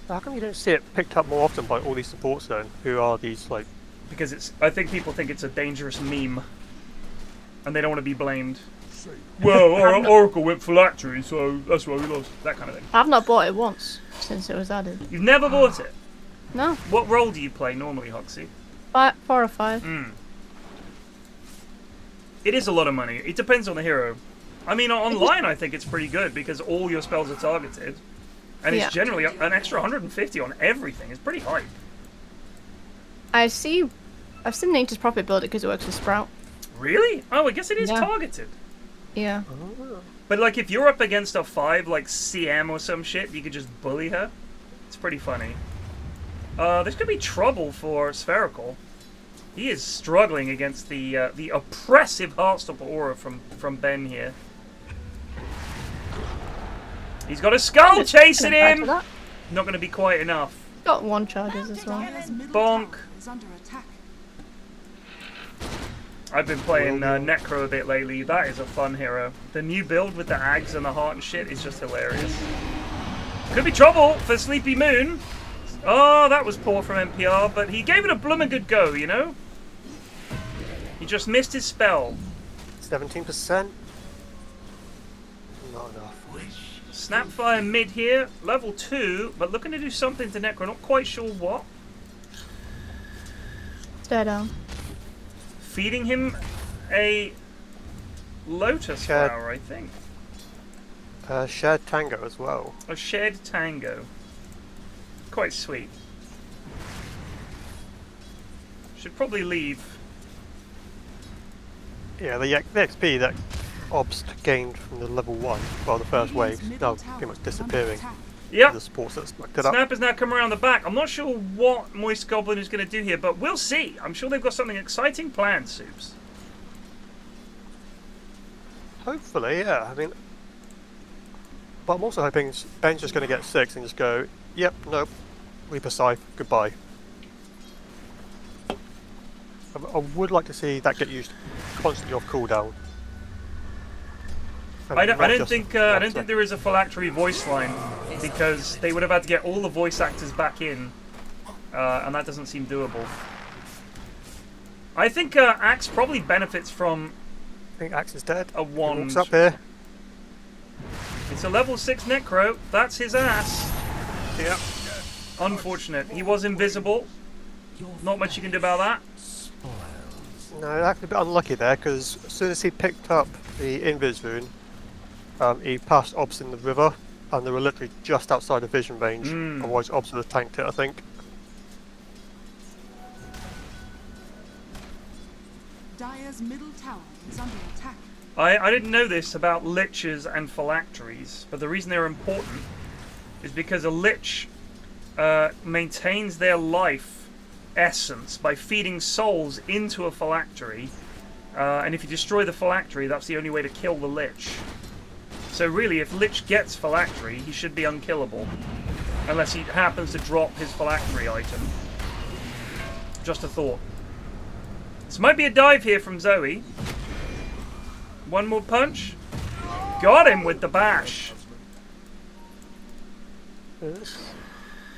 How come you don't see it picked up more often by all these supports then? Who are these, like? Because I think people think it's a dangerous meme, and they don't want to be blamed. Well, our Oracle went phylactery, so that's why we lost. That kind of thing. I've not bought it once since it was added. You've never bought it? No. What role do you play normally, Hoxie? 4 or 5. It is a lot of money. It depends on the hero. I mean, online I think it's pretty good because all your spells are targeted. And it's generally an extra 150 on everything. It's pretty hype. I've seen Nature's Prophet build it because it works with Sprout. Really? Oh, I guess it is targeted. Yeah. But like if you're up against a 5 like CM or some shit, you could just bully her. It's pretty funny. This could be trouble for Spherical. He is struggling against the oppressive Heartstopper aura from Ben here. He's got a skull chasing Couldn't him! add to Not going to be quite enough. that. Got 1 charges as well. Dire's middle Bonk. tower is under attack. I've been playing Necro a bit lately. That is a fun hero. The new build with the Ags and the heart and shit is just hilarious. Could be trouble for Sleepy Moon. Oh, that was poor from NPR, but he gave it a blooming good go, you know? He just missed his spell. 17%. Not enough. Snapfire mid here, level 2, but looking to do something to Necro, not quite sure what. Stare down. Feeding him a lotus Shared. flower, I think. Shared Tango as well. A shared tango. Quite sweet. Should probably leave. Yeah, the XP that Obst gained from the level 1, well, the first wave, is now pretty much disappearing. Yep. The sports that's fucked it up. Snap has now come around the back. I'm not sure what Moist Goblin is going to do here, but we'll see. I'm sure they've got something exciting planned, Soups. Hopefully, yeah. I mean, but I'm also hoping Ben's just going to get 6 and just go, yep, nope, Reaper Scythe, goodbye. I would like to see that get used constantly off cooldown. I don't think there is a phylactery voice line, because they would have had to get all the voice actors back in, and that doesn't seem doable. I think Axe probably benefits from I think Axe is dead. a wand. He walks up here. It's a level 6 Necro. That's his ass. Yep. Unfortunate. He was invisible. Not much you can do about that. No, that's a bit unlucky there, because as soon as he picked up the Invis rune, he passed Obs in the river, and they were literally just outside of vision range. Otherwise, Obs would have tanked it, I think. Dire's middle tower is under attack. I didn't know this about liches and phylacteries, but the reason they're important is because a lich maintains their life essence by feeding souls into a phylactery, and if you destroy the phylactery, that's the only way to kill the lich. So really, if lich gets phylactery, he should be unkillable, unless he happens to drop his phylactery item. Just a thought. This might be a dive here from Zoe. One more punch. Got him with the bash. It's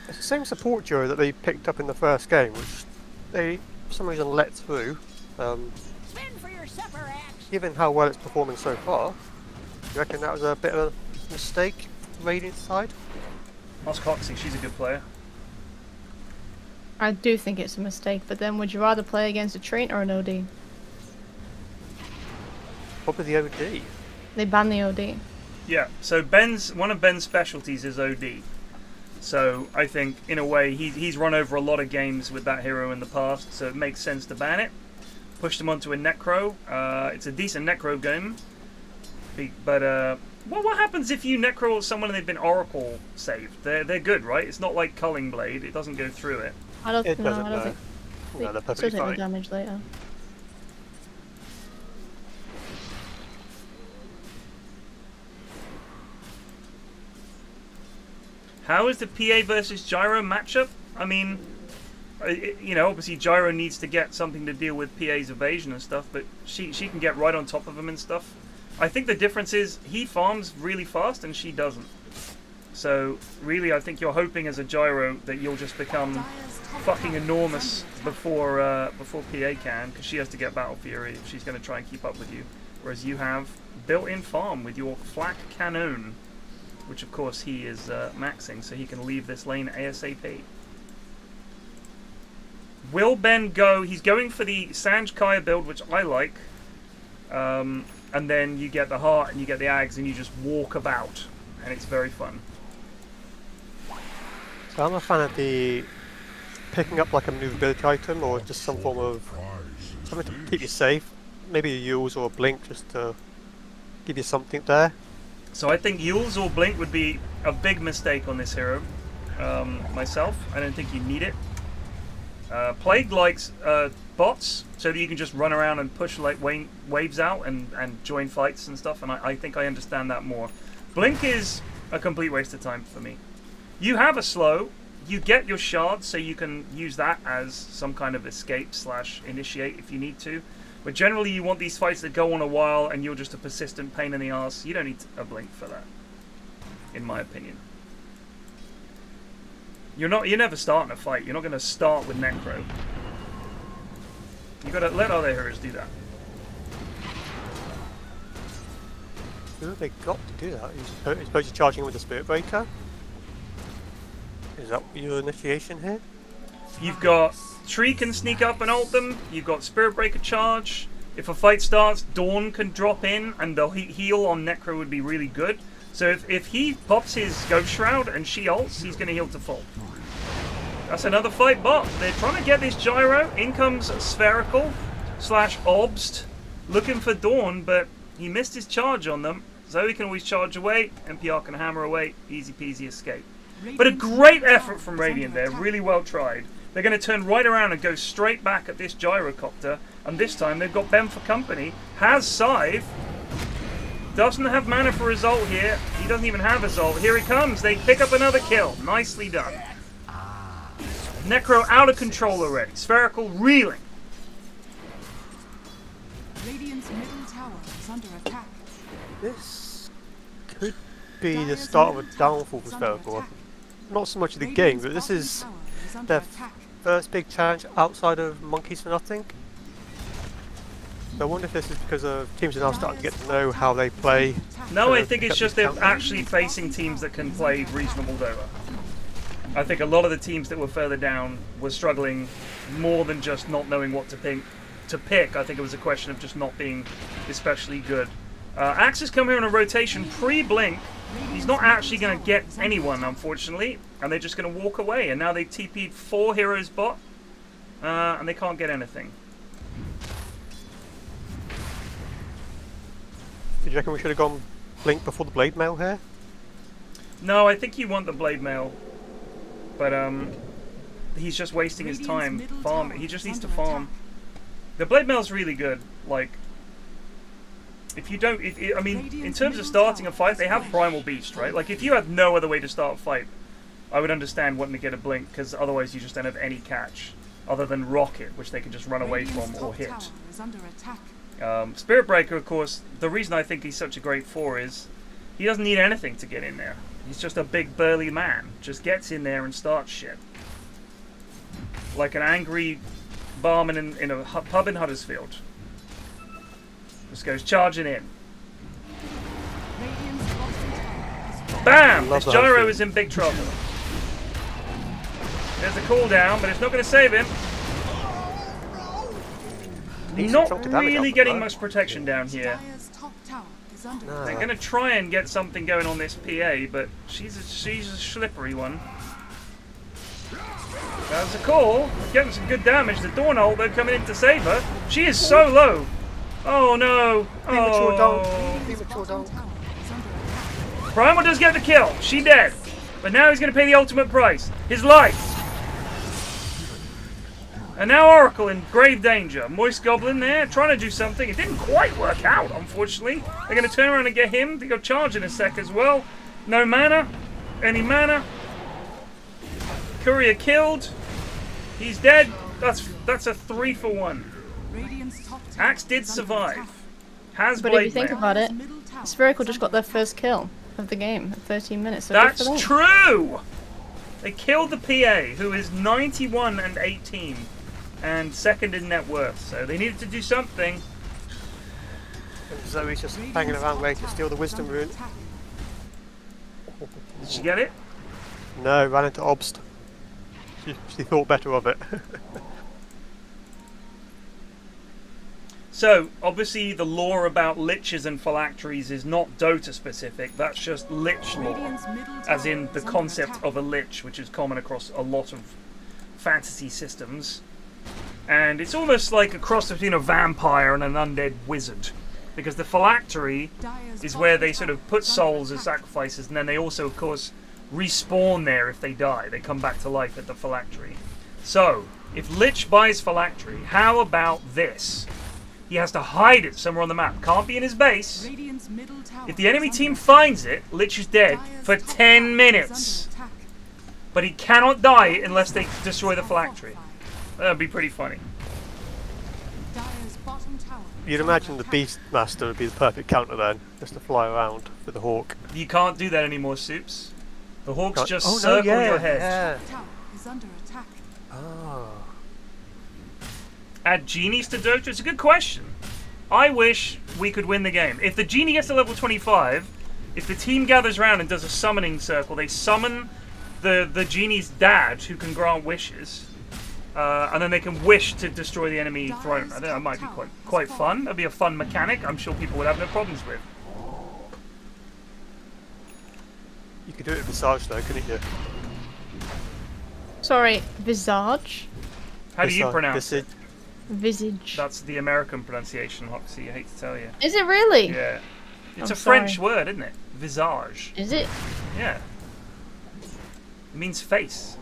the same support duo that they picked up in the first game, which they, for some reason, let through. Given how well it's performing so far, you reckon that was a bit of a mistake from Radiant's side? Ask Hoxie, she's a good player. I do think it's a mistake, but then would you rather play against a Treant or an OD? Probably the OD. They banned the OD. Yeah, so one of Ben's specialties is OD. So I think, in a way, he's run over a lot of games with that hero in the past, so it makes sense to ban it. Pushed him onto a Necro. It's a decent Necro game. But, well, what happens if you Necro someone and they've been Oracle saved? They're good, right? It's not like Culling Blade. It doesn't go through it. I don't think No, they they're perfectly still take the fine. damage later. How is the PA versus Gyro matchup? I mean, you know, obviously Gyro needs to get something to deal with PA's evasion and stuff, but she can get right on top of him and stuff. I think the difference is he farms really fast and she doesn't. So really, I think you're hoping as a Gyro that you'll just become fucking enormous before PA can, because she has to get Battle Fury if she's going to try and keep up with you. Whereas you have built-in farm with your Flak Cannon, which of course he is maxing, so he can leave this lane ASAP. Will Ben go? He's going for the Sanj Kaya build, which I like. And then you get the heart and you get the Ags and you just walk about. And it's very fun. So I'm a fan of the picking up like a movability item or just some form of something to keep you safe. Maybe a Yules or a Blink just to give you something there. So I think Yules or Blink would be a big mistake on this hero. Myself, I don't think you need it. Plague likes bots, so that you can just run around and push like waves out and join fights and stuff, and I think I understand that more. Blink is a complete waste of time for me. You have a slow. You get your shards, so you can use that as some kind of escape / initiate if you need to. But generally, you want these fights that go on a while, and you're just a persistent pain in the ass. You don't need a blink for that, in my opinion. You're never starting a fight. You're not going to start with Necro. You got to let other heroes do that. Who have they got to do that? You're supposed to charge him with the Spirit Breaker? Is that your initiation here? You've got Tree can sneak up and ult them. You've got Spirit Breaker charge. If a fight starts, Dawn can drop in, and the heal on Necro would be really good. So if he pops his Ghost Shroud and she ults, he's going to heal to full. That's another fight bot. They're trying to get this gyro. In comes Spherical / Obst, looking for Dawn, but he missed his charge on them. Zoe can always charge away, NPR can hammer away, easy peasy escape. But a great effort from Radiant there, really well tried. They're going to turn right around and go straight back at this gyrocopter, and this time they've got Ben for company, has Scythe, doesn't have mana for Result here, he doesn't even have Result, here he comes, they pick up another kill, nicely done. Necro out of control already, Spherical reeling. Radiant's middle tower is under attack. This could be the start of a downfall for Spherical. Not so much of the game, but this is their first big challenge outside of Monkeys for Nothing. So I wonder if this is because of teams are now starting to get to know how they play. No, I think it's just they're actually facing teams that can play reasonable Dota. I think a lot of the teams that were further down were struggling more than just not knowing what to pick. I think it was a question of just not being especially good. Axe has come here on a rotation pre-blink. He's not actually going to get anyone, unfortunately, and they're just going to walk away. And now they've TP'd 4 heroes bot, and they can't get anything. Did you reckon we should have gone blink before the blade mail here? No, I think you want the blade mail, but he's just wasting his time. Farm. He just needs to farm. The blade mail's really good. Like, if you don't, I mean, in terms of starting a fight, they have Primal Beast, right? Like, if you had no other way to start a fight, I would understand wanting to get a blink, because otherwise you just don't have any catch other than Rocket, which they can just run away from or hit. Spirit Breaker, of course, the reason I think he's such a great 4 is he doesn't need anything to get in there. He's just a big burly man. Just gets in there and starts shit. Like an angry barman in a pub in Huddersfield. Just goes charging in. Bam! This gyro is in big trouble. There's a cooldown, but it's not going to save him. Not really getting much protection down here. No. They're going to try and get something going on this PA, but she's a slippery one. That's a call. Getting some good damage. The Dawn ult, they're coming in to save her. She is so low. Oh no. Oh. Primal does get the kill. She dead. But now he's going to pay the ultimate price. His life. And now Oracle in grave danger. Moist Goblin there, trying to do something. It didn't quite work out, unfortunately. They're going to turn around and get him. They got charge in a sec as well. No mana. Any mana. Courier killed. He's dead. That's a 3 for 1. Axe did survive. Has but Blade if you think Mail. about it, Spherical just got their first kill of the game at 13 minutes. So That's good for them. true! They killed the PA, who is 91 and 18. And second in net worth, so they needed to do something. And Zoe's just hanging around ready to steal the Wisdom Rune. Did she get it? No, ran into Obst. She thought better of it. So, obviously the lore about liches and phylacteries is not Dota specific, that's just lich lore. As in the concept of a lich, which is common across a lot of fantasy systems. And it's almost like a cross between a vampire and an undead wizard. Because the phylactery is where they sort of put souls as sacrifices, and then they also, of course, respawn there if they die. They come back to life at the phylactery. So, if Lich buys phylactery, how about this? He has to hide it somewhere on the map. Can't be in his base. Radiant's middle tower If the enemy is team under finds it, Lich is dead Dire's for top 10 tower minutes. is under attack. But he cannot die unless they destroy the phylactery. That'd be pretty funny. Dire's bottom tower is You'd under imagine the attack. Beastmaster would be the perfect counter then, just to fly around with the Hawk. You can't do that anymore, Soups. The Hawks Can't- just oh, no, circle yeah, your head. yeah. Tower is under attack. Oh. Add genies to Dota? It's a good question. I wish we could win the game. If the genie gets to level 25, if the team gathers around and does a summoning circle, they summon the genie's dad, who can grant wishes, and then they can wish to destroy the enemy throne. I think that might be quite fun. That'd be a fun mechanic. I'm sure people would have no problems with. You could do it with Visage though, couldn't you? Sorry, visage? How do you Visage- pronounce it? Visage. That's the American pronunciation, Hoxie. I hate to tell you. Is it really? Yeah. It's I'm a French sorry. word, isn't it? Visage. Is it? Yeah. It means face.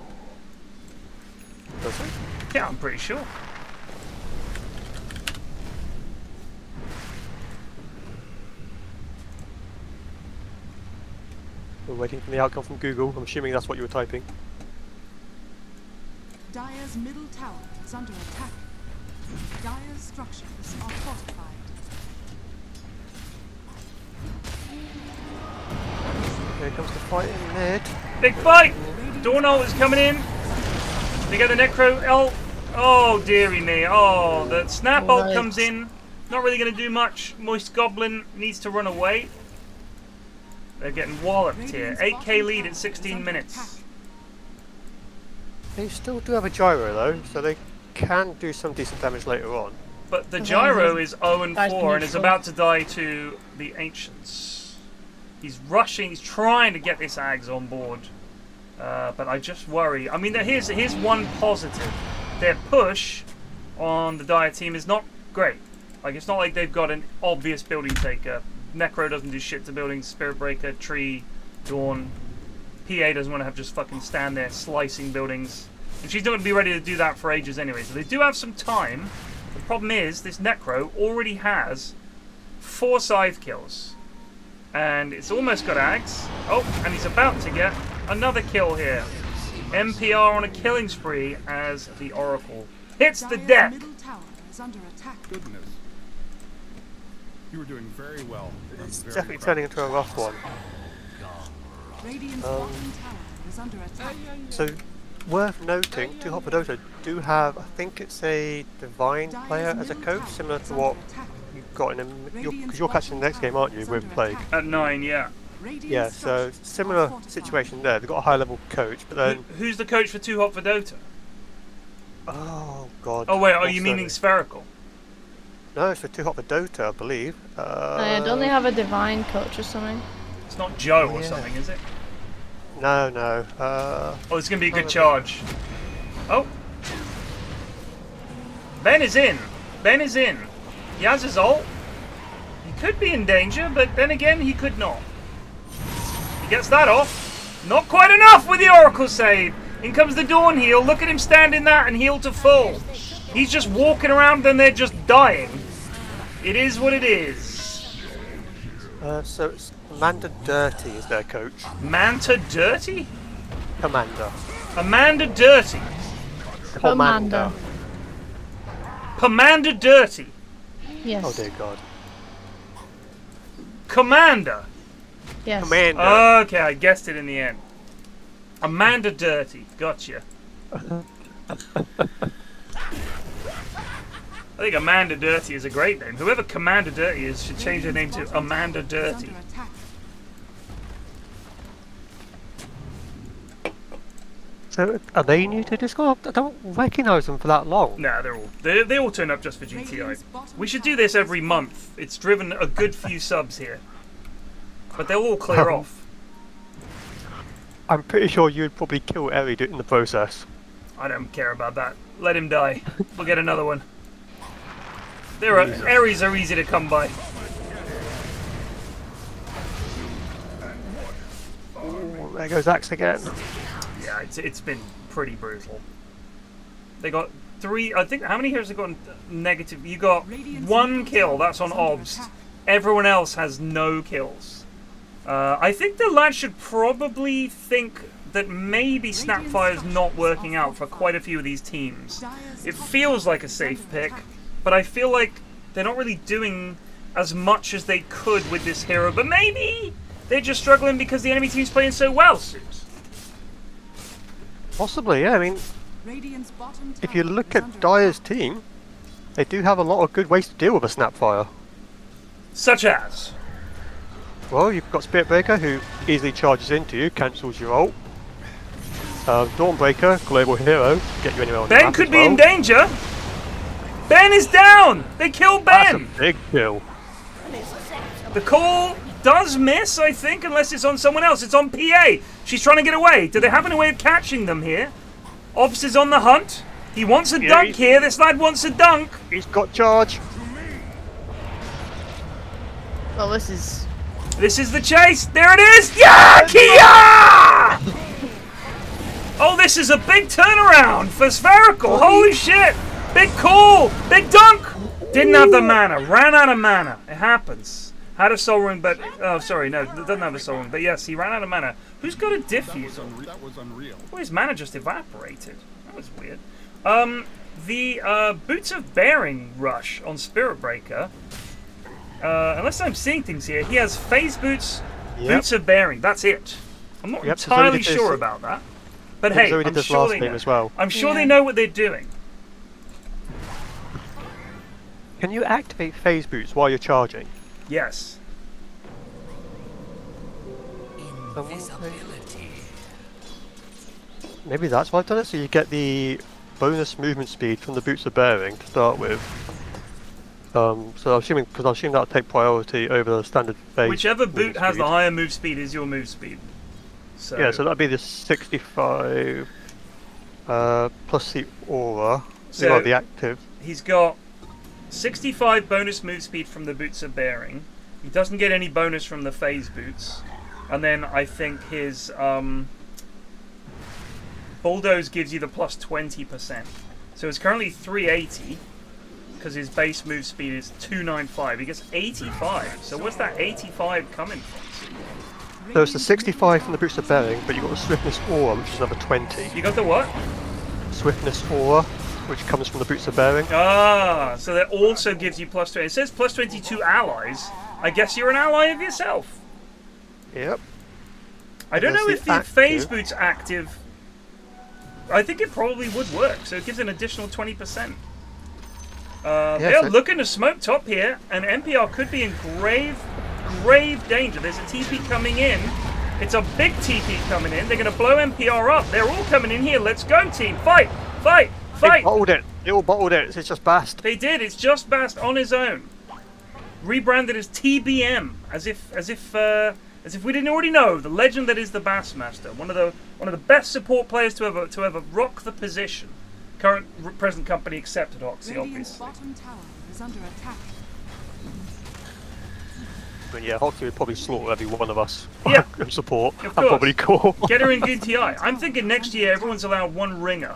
Does it? Yeah, I'm pretty sure. We're waiting for the outcome from Google. I'm assuming that's what you were typing. Dire's middle tower is under attack. Dire's structures are fortified. Here comes the fight in mid. Big fight! Dornall is coming in. They get the Necro L. Oh, dearie me. Oh, the Snap Bolt Right. comes in. Not really going to do much. Moist Goblin needs to run away. They're getting walloped here. 8k lead at 16 minutes. They still do have a gyro though, so they can do some decent damage later on. But the Gyro is 0 and Guy's 4 and is neutral. about to die to the Ancients. He's rushing, he's trying to get this Ags on board. But I just worry. I mean, here's one positive. Their push on the Dire team is not great. Like, it's not like they've got an obvious building taker. Necro doesn't do shit to buildings. Spirit Breaker, Tree, Dawn. PA doesn't want to have just fucking stand there slicing buildings. And she's not going to be ready to do that for ages anyway. So they do have some time. The problem is, this Necro already has 4 scythe kills. And it's almost got Ags. Oh, and he's about to get another kill here. MPR on a killing spree as the Oracle hits the Dire's deck. middle tower is under attack. Goodness. You were doing very well. I'm It's very definitely proud. turning into a rough one. Radiant's bottom tower is under attack. So, worth noting, Too Hot for Dota do have, I think it's a Divine player as a coach, similar to what you've got in a... Because you're catching the next game, aren't you, with Plague? At 9, yeah. Yeah, so similar situation there. They've got a high level coach, but then... Who's the coach for Too Hot for Dota? Oh, God. Oh wait, are what's you their meaning name? Spherical? No, it's for Too Hot for Dota, I believe. Don't they have a divine coach or something? It's not Joe or Yeah. something, is it? No, no. Oh, it's going to be a good Probably. charge. Oh. Ben is in. Ben is in. He has his ult. He could be in danger, but then again, he could not. He gets that off. Not quite enough with the Oracle save. In comes the Dawn heal. Look at him stand in that and heal to full. He's just walking around and they're just dying. It is what it is. So it's Amanda Dirty is their coach. Manta Dirty? Commander. Amanda Dirty. Commander. Commander Dirty. Yes. Oh dear God. Commander. Yes. Commander. Okay, I guessed it in the end. Amanda Dirty. Gotcha. I think Amanda Dirty is a great name. Whoever Commander Dirty is should change their name to Amanda Dirty. Under attack. So are they new to Discord? I don't recognise them for that long. Nah, they all turn up just for GTI. We should do this every month. It's driven a good few subs here. But they'll all clear off. I'm pretty sure you'd probably kill Eri in the process. I don't care about that. Let him die. We'll get another one. Ares are easy to come by. Oh, there goes Axe again. Yeah, it's been pretty brutal. They got 3. I think how many heroes have got negative? You got 1 kill. That's on obs. Everyone else has no kills. I think the lads should probably think that maybe Snapfire's not working out for quite a few of these teams. It feels like a safe pick, but I feel like they're not really doing as much as they could with this hero. But maybe they're just struggling because the enemy team's playing so well, Suits. Possibly, yeah. I mean, if you look at Dire's team, they do have a lot of good ways to deal with a Snapfire. Such as? Well, you've got Spiritbreaker, who easily charges into you, cancels your ult. Dawnbreaker, global hero, get you anywhere on the Ben map could as be well. in danger! Ben is down! They killed Ben! That's a big kill. The call does miss, I think, unless it's on someone else. It's on PA. She's trying to get away. Do they have any way of catching them here? Ops is on the hunt. He wants a dunk here. This lad wants a dunk. He's got charge. Well, this is... This is the chase. There it is. Yeah, Kia! Oh, this is a big turnaround for Spherical. Holy shit. Big call. Big dunk. Didn't have the mana. Ran out of mana. It happens. Had a soul ring, but... Oh, sorry. No, doesn't have a soul ring. But yes, he ran out of mana. Who's got a diffuse on? That was unreal. Oh, his mana just evaporated. That was weird. The Boots of Bearing rush on Spiritbreaker. Unless I'm seeing things here, he has Phase Boots, Boots of Bearing. That's it. I'm not entirely sure about that. But hey, I'm sure they know. As well. I'm sure they know what they're doing. Can you activate Phase Boots while you're charging? Yes. Maybe that's why I've done it, so you get the bonus movement speed from the Boots of Bearing to start with. So I'm assuming, because I assume that'll take priority over the standard phase. Whichever boot has the higher move speed is your move speed. So yeah, so that'd be the 65 plus the aura. So the active. He's got 65 bonus move speed from the Boots of Bearing. He doesn't get any bonus from the phase boots. And then I think his Bulldoze gives you the plus 20%. So it's currently 380 because his base move speed is 295. He gets 85. So what's that 85 coming from? So it's the 65 from the Boots of Bearing, but you've got the Swiftness Aura, which is another 20. You got the what? Swiftness Aura, which comes from the Boots of Bearing. Ah, so that also gives you plus 20. It says plus 22 allies. I guess you're an ally of yourself. Yep. I don't know if the phase boot's active. I think it probably would work, so it gives an additional 20%. They're looking to smoke top here, and NPR could be in grave danger. There's a TP coming in. It's a big TP coming in. They're going to blow NPR up. They're all coming in here. Let's go, team. Fight! Fight! Fight! They bottled it. They all bottled it. It's just Bast. They did. It's just Bast on his own. Rebranded as TBM, as if we didn't already know. The legend that is the Bassmaster, one of the best support players to ever rock the position. Present company accepted, Hoxie, obviously. Bottom tower is under attack. But yeah, Hoxie would probably slaughter every one of us. Yeah. In support. Of And course. probably core. Get her in GTi. I'm thinking next year everyone's allowed one ringer.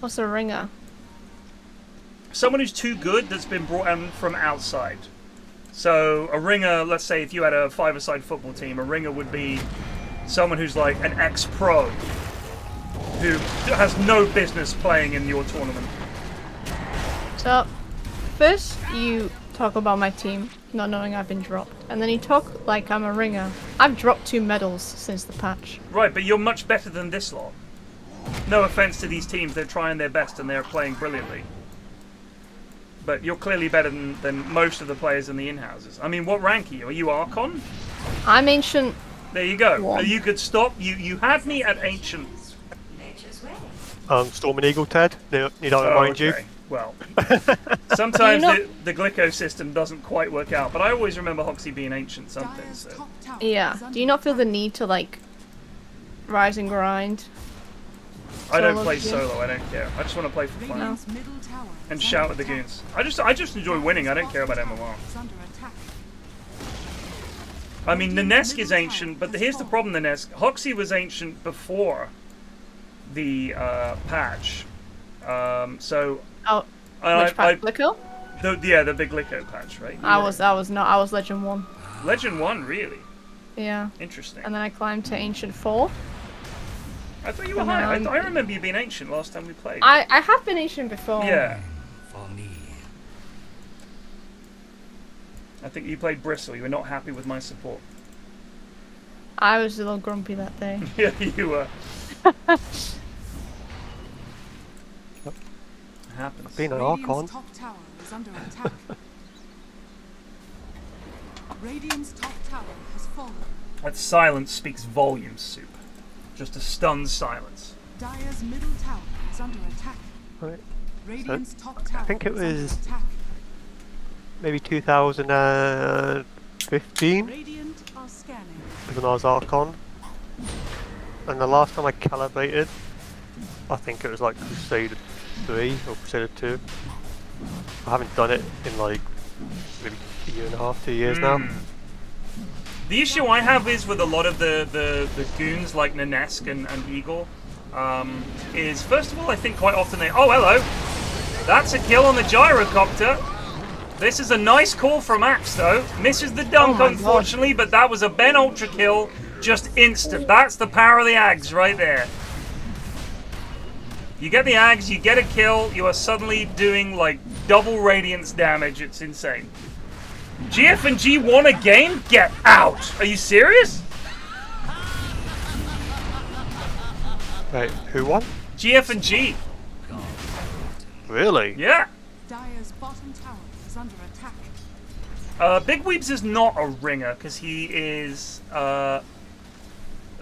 What's a ringer? Someone who's too good that's been brought in from outside. So a ringer, let's say if you had a five-a-side football team, a ringer would be someone who's like an ex-pro who has no business playing in your tournament. So, first you talk about my team, not knowing I've been dropped, and then you talk like I'm a ringer. I've dropped 2 medals since the patch. Right, but you're much better than this lot. No offense to these teams, they're trying their best and they're playing brilliantly. But you're clearly better than most of the players in the in-houses. I mean, what rank are you? Are you Archon? I'm Ancient. There you go. One. You could stop. You had me at Ancient. Storm and Eagle, Ted. Need I remind you? Well, sometimes the Glicko system doesn't quite work out, but I always remember Hoxie being Ancient something. So. Yeah. Do you not feel the need to like rise and grind? I don't play solo. I don't care. I just want to play for fun and shout at the goons. I just enjoy winning. I don't care about MMR. I mean, Nanesk is Ancient, but here's the problem, Nanesk. Hoxie was Ancient before the patch. So Oh, I, which patch? Lico? the big Lico patch, right? I was not. I was Legend 1. Legend 1, really? Yeah. Interesting. And then I climbed to Ancient 4. I thought you were high. I remember you being ancient last time we played. I have been Ancient before. Yeah. For me. I think you played Bristle. You were not happy with my support. I was a little grumpy that day. Yeah, you were. Happens. Being an Radiant's Archon. top tower is under attack. Radiant's top tower has fallen. That silence speaks volumes, Soup. Just a stunned silence. Dire's middle tower is under attack. Right. Radiant's top tower think it is under was- attack. Maybe 2015 Radiant are scanning. when I was Archon. And the last time I calibrated, I think it was like Crusader 3 or Crusader 2. I haven't done it in like maybe a year and a half, 2 years now. The issue I have is with a lot of the goons like Nanesk and Eagle, is first of all I think quite often they... Oh, hello! That's a kill on the gyrocopter! This is a nice call from Axe though. Misses the dunk unfortunately, but that was a Ben Ultra kill, just instant. That's the power of the Ags right there. You get the Ags, you get a kill, you are suddenly doing like double radiance damage, it's insane. GF and G won a game? Get out! Are you serious? Right, who won? GF and G. Really? Yeah. Dire's bottom tower is under attack. Big Weebs is not a ringer because he is, let's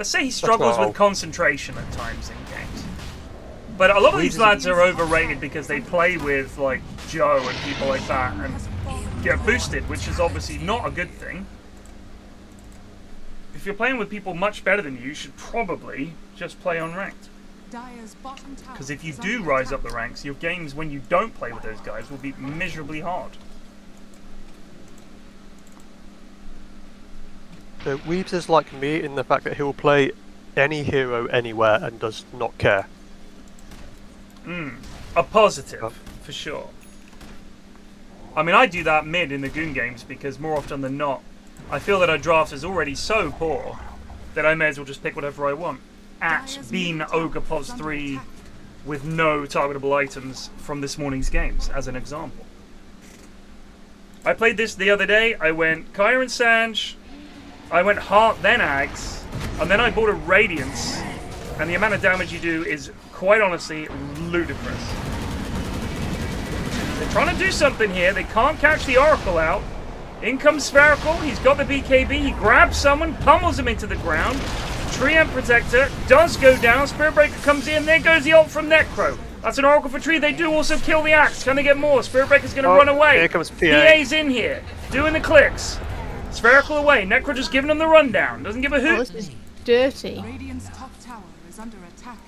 say he struggles with concentration at times in games. But a lot of these lads are overrated because they play with like Joe and people like that and get boosted, which is obviously not a good thing. If you're playing with people much better than you should probably just play on ranked. Dire's bottom tower Because if you is do under rise up attack. the ranks, your games when you don't play with those guys will be miserably hard. So Weebs is like me in the fact that he'll play any hero anywhere and does not care. A positive, for sure. I mean, I do that mid in the Goon games because more often than not, I feel that our draft is already so poor that I may as well just pick whatever I want. At Bean Ogre Pos 3 with no targetable items from this morning's games, as an example. I played this the other day. I went Kyra and Sanj, I went Heart, then Ags, and then I bought a Radiance, and the amount of damage you do is, quite honestly, ludicrous. They're trying to do something here. They can't catch the Oracle out. In comes Spherical. He's got the BKB. He grabs someone, pummels him into the ground. Tree and Protector does go down. Spirit Breaker comes in. There goes the ult from Necro. That's an Oracle for Tree. They do also kill the Axe. Can they get more? Spirit Breaker's going to run away. Here comes PA. PA's in here, doing the clicks. Spherical away. Necro just giving them the rundown. Doesn't give a Oh, hoot. this is dirty. Radiant's top tower is under attack.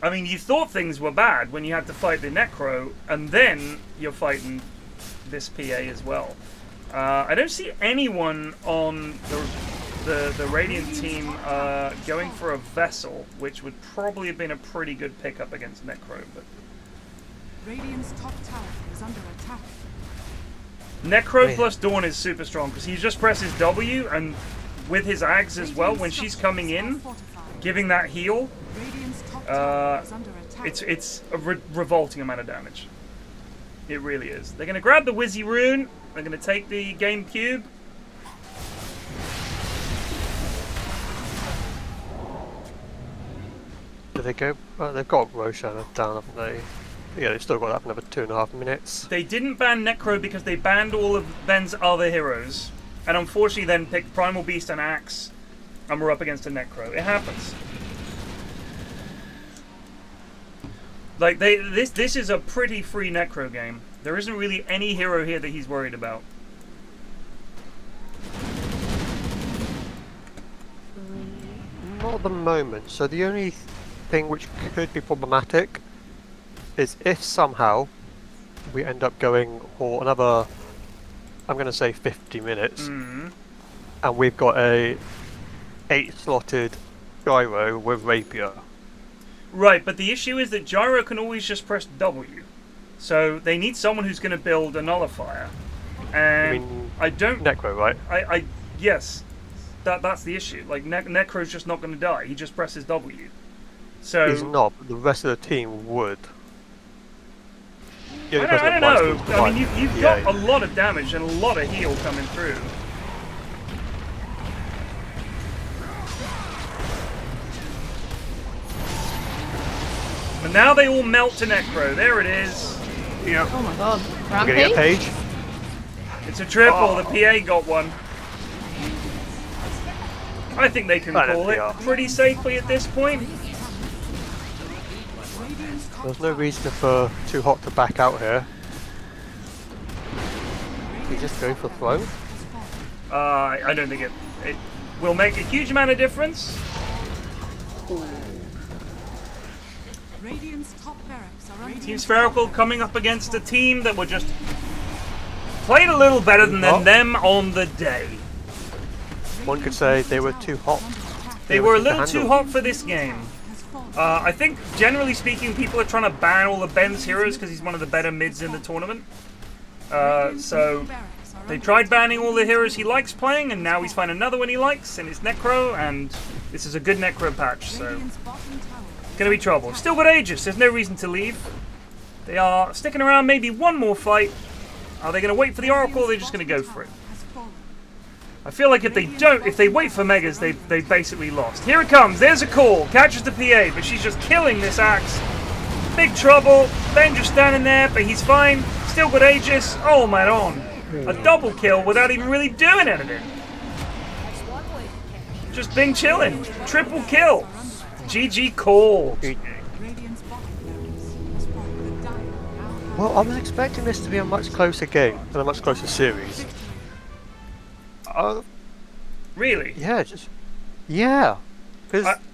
I mean, you thought things were bad when you had to fight the Necro, and then you're fighting this PA as well. I don't see anyone on the Radiant team going for a Vessel, which would probably have been a pretty good pickup against Necro. But Radiant's top tower is under attack. Necro plus Dawn is super strong because he just presses W, and with his Ags as well, when she's coming in, giving that heal, Radiant's top tower is under attack. it's a revolting amount of damage. It really is. They're going to grab the Wizzy Rune. They're going to take the GameCube. Do they go? They've got Roshan down, haven't they? Yeah, they've still got that for another 2.5 minutes. They didn't ban Necro because they banned all of Ben's other heroes. And unfortunately then picked Primal Beast and Axe. And we're up against a Necro. It happens. Like, this is a pretty free Necro game. There isn't really any hero here that he's worried about. Not at the moment. So the only thing which could be problematic is if somehow we end up going for another, I'm going to say 50 minutes, and we've got a 8-slotted Gyro with Rapier. Right, but the issue is that Gyro can always just press W. So they need someone who's going to build a nullifier. And I mean, I don't... Necro, right? Yes. That's the issue. Like, Necro's just not going to die. He just presses W. So... He's not, but the rest of the team would. I don't know. I mean, you've got a lot of damage and a lot of heal coming through. And now they all melt to Necro. There it is. Yep. Oh my god. We're gonna get Page. It's a triple. The PA got one. I think they can call it pretty safely at this point. There's no reason for Too Hot to back out here. He just go for throw? I don't think it will make a huge amount of difference. Radiant's top barracks are under Team Spherical coming up against a team that were just played a little better than them on the day. One could say they were too hot. They were a little too hot for this game. I think, generally speaking, people are trying to ban all of Ben's heroes because he's one of the better mids in the tournament. So they tried banning all the heroes he likes playing, and now he's found another one he likes, and it's Necro, and this is a good Necro patch, so it's going to be trouble. Still got Aegis, there's no reason to leave. They are sticking around maybe one more fight. Are they going to wait for the Oracle, or are they just going to go for it? I feel like if they wait for Megas, they've basically lost. Here it comes, there's a call, catches the PA, but she's just killing this Axe. Big trouble, Ben just standing there, but he's fine. Still got Aegis, oh my god. A double kill without even really doing anything. Just being chilling, triple kill. GG call. Well, I was expecting this to be a much closer game and a much closer series. Really? Yeah, yeah.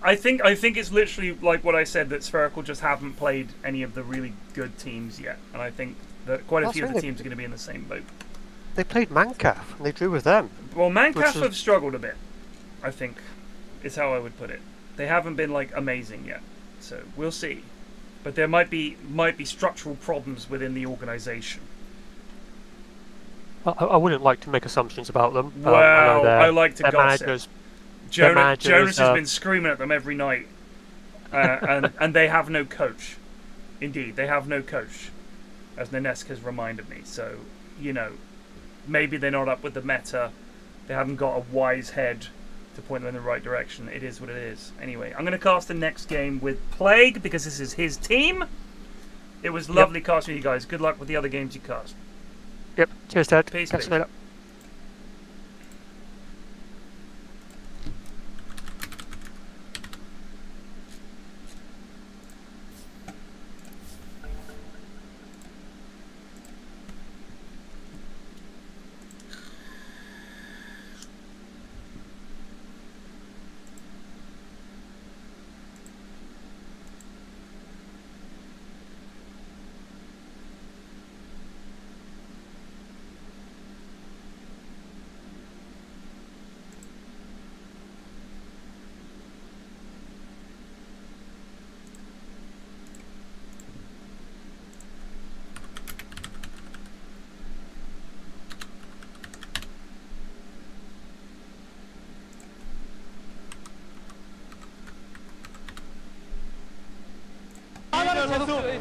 I think it's literally like what I said, that Spherical just haven't played any of the really good teams yet, and I think that quite a few of the teams are going to be in the same boat. They played Mancaf and they drew with them. Well, Mancaf have struggled a bit, I think, is how I would put it. They haven't been like amazing yet, so we'll see. But there might be structural problems within the organisation. I wouldn't like to make assumptions about them. Well, I like to gossip. Jonas has has been screaming at them every night, and they have no coach. Indeed, they have no coach, as Nenesk has reminded me. So, you know, maybe they're not up with the meta. They haven't got a wise head to point them in the right direction. It is what it is. Anyway, I'm going to cast the next game with Plague, because this is his team. It was lovely casting you guys. Good luck with the other games you cast. Yep. Cheers, Ted. Peace. Catch you later.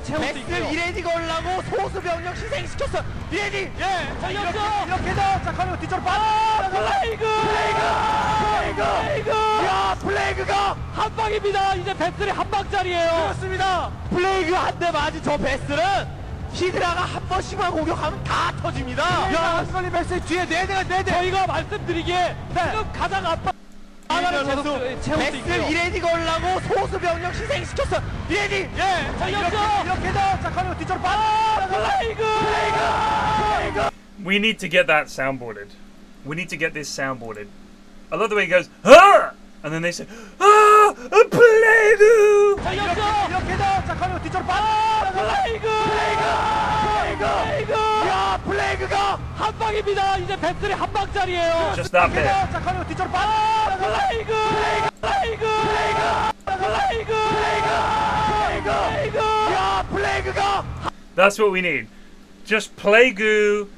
베스를 이레디가 올라고 소수 병력 희생시켰어. 이레디. 예. 자 이렇게 해서 자 가면 뒤쪽으로 빠져. 플레이그. 야 플레이그가 한 방입니다. 이제 베스는 한 방짜리예요. 그렇습니다. 플레이그 한 대 맞은 저 베스는 히드라가 한 번씩만 공격하면 다 터집니다. 야 아스칼리 베스 뒤에 네 대. 저희가 말씀드리기에 지금 가장 아파. 베스를 이레디가 올라고 소수 병력 희생시켰어. 이레디. 예. 자 이렇게 해서 자 가면 뒤쪽으로 빠져. 플레이그. We need to get that soundboarded. We need to get this soundboarded. I love the way he goes, ah! And then they say, ah! A Plague! 자 이렇게 해서 자 가면 뒤쪽으로 빠져. 플레이그. 야 플레이그가 한 방에 방입니다. 이제 배슬이 한 방짜리예요. Just that bit. 자, 그리고 뒤쪽으로 빠. 플레이그. 야, 플레이그가. That's what we need. Just PLAGUGA,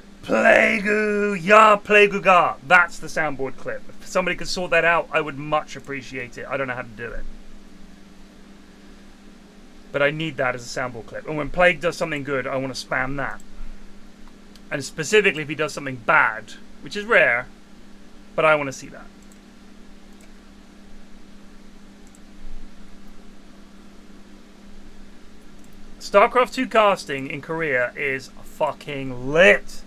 ya PLAGUGA. That's the soundboard clip. If somebody could sort that out, I would much appreciate it. I don't know how to do it. But I need that as a soundboard clip. And when Plague does something good, I want to spam that. And specifically if he does something bad, which is rare, but I want to see that. StarCraft 2 casting in Korea is fucking lit.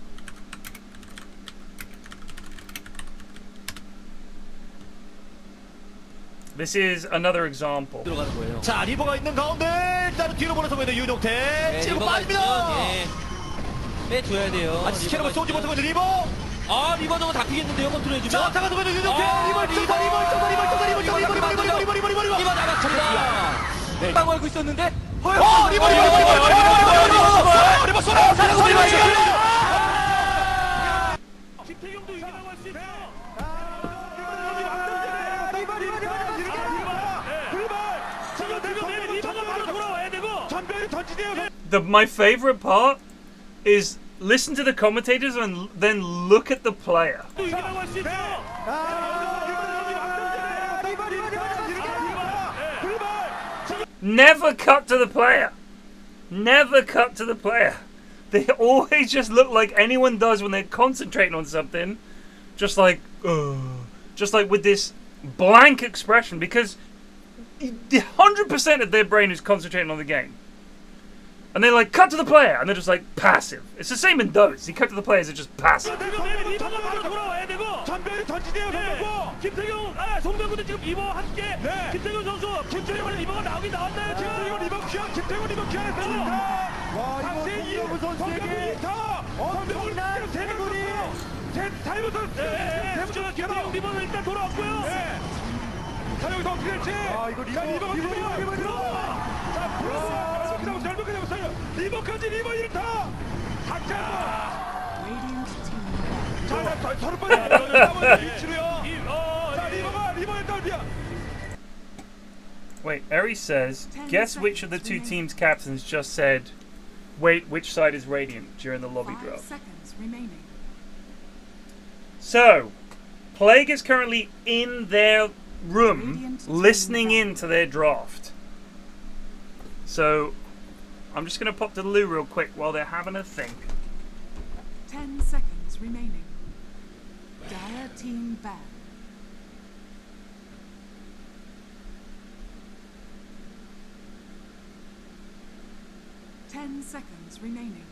This is another example. 들어가는 거예요. 자, 리버가 있는 가운데 일단은 뒤로 보내서 있는 윤용태 치고 빠집니다. 빼줘야 돼요. 아직 스캐너가 쏘지 못하고 있는 리버. 아, 리버 저거 다 피겠는데요, 컨트롤해주면. 자, 다가서 있는 윤용태 리버 나갔습니다. 네. 빵 걸고 있었는데. 리버 쏘라. 김태경도 이기라고 할 수 있어요. My favorite part is listen to the commentators and then look at the player. Never cut to the player. Never cut to the player. They always just look like anyone does when they're concentrating on something. Just like with this blank expression, because 100% of their brain is concentrating on the game. And they're like, cut to the player, and they're just like, passive. It's the same in Dota. You cut to the players, they're just passive. 리버까지 리버 1타 각자 서로 빨리 리버 일단 Wait, Eri says, guess which of the two teams' captains just said, wait, which side is Radiant during the lobby 5 draft? seconds remaining. So, Plague is currently in their room listening in to their draft. So, I'm just going to pop to the loo real quick while they're having a think. 10 seconds remaining. Dire team ban. Ten seconds remaining.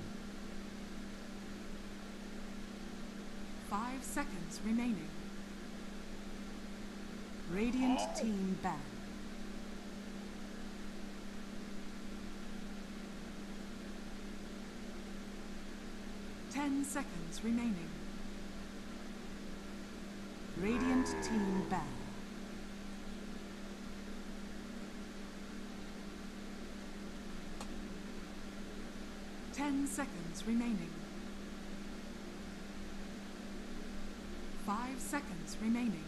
5 seconds remaining. Radiant team ban. Ten seconds remaining. Radiant team ban. Ten seconds remaining. 5 seconds remaining.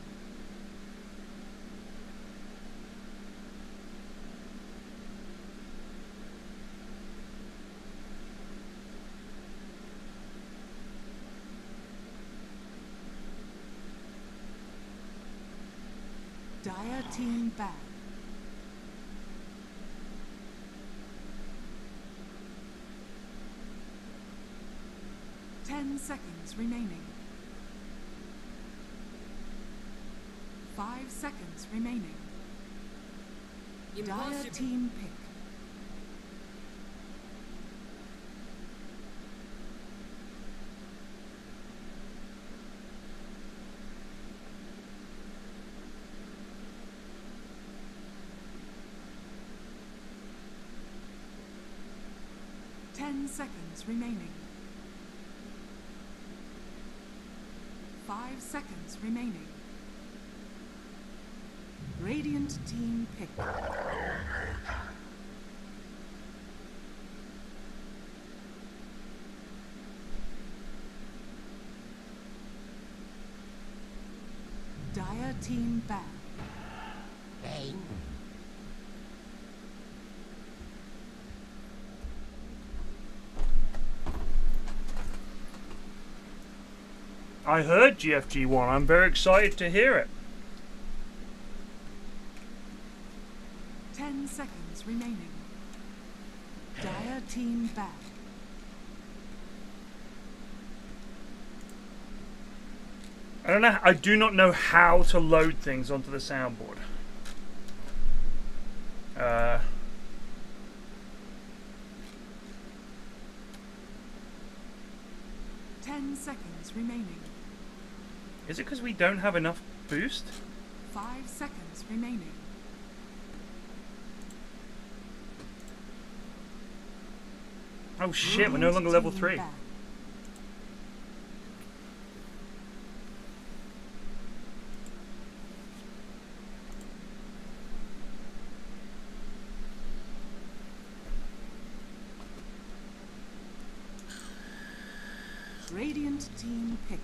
Dire team ban. Ten seconds remaining. 5 seconds remaining. Dire team pick. Ten seconds remaining. 5 seconds remaining. Radiant team pick. team ban. I heard GFG1. I'm very excited to hear it. 10 seconds remaining. Dire team ban. I don't know. I do not know how to load things onto the soundboard. 10 seconds remaining. Is it because we don't have enough boost? 5 seconds remaining. Oh shit, we're no longer level 3. Ban. Radiant team pick.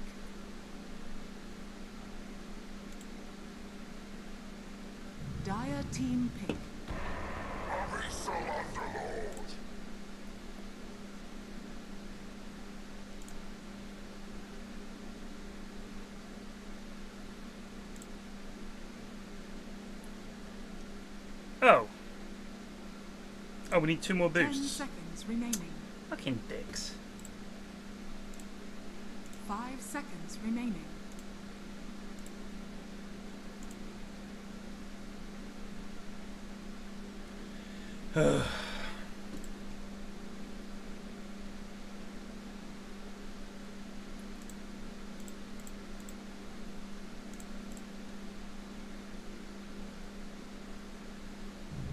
Dire team pick. Oh. Oh, we need 2 more 10 boosts. seconds remaining. Fucking dicks. 5 seconds remaining.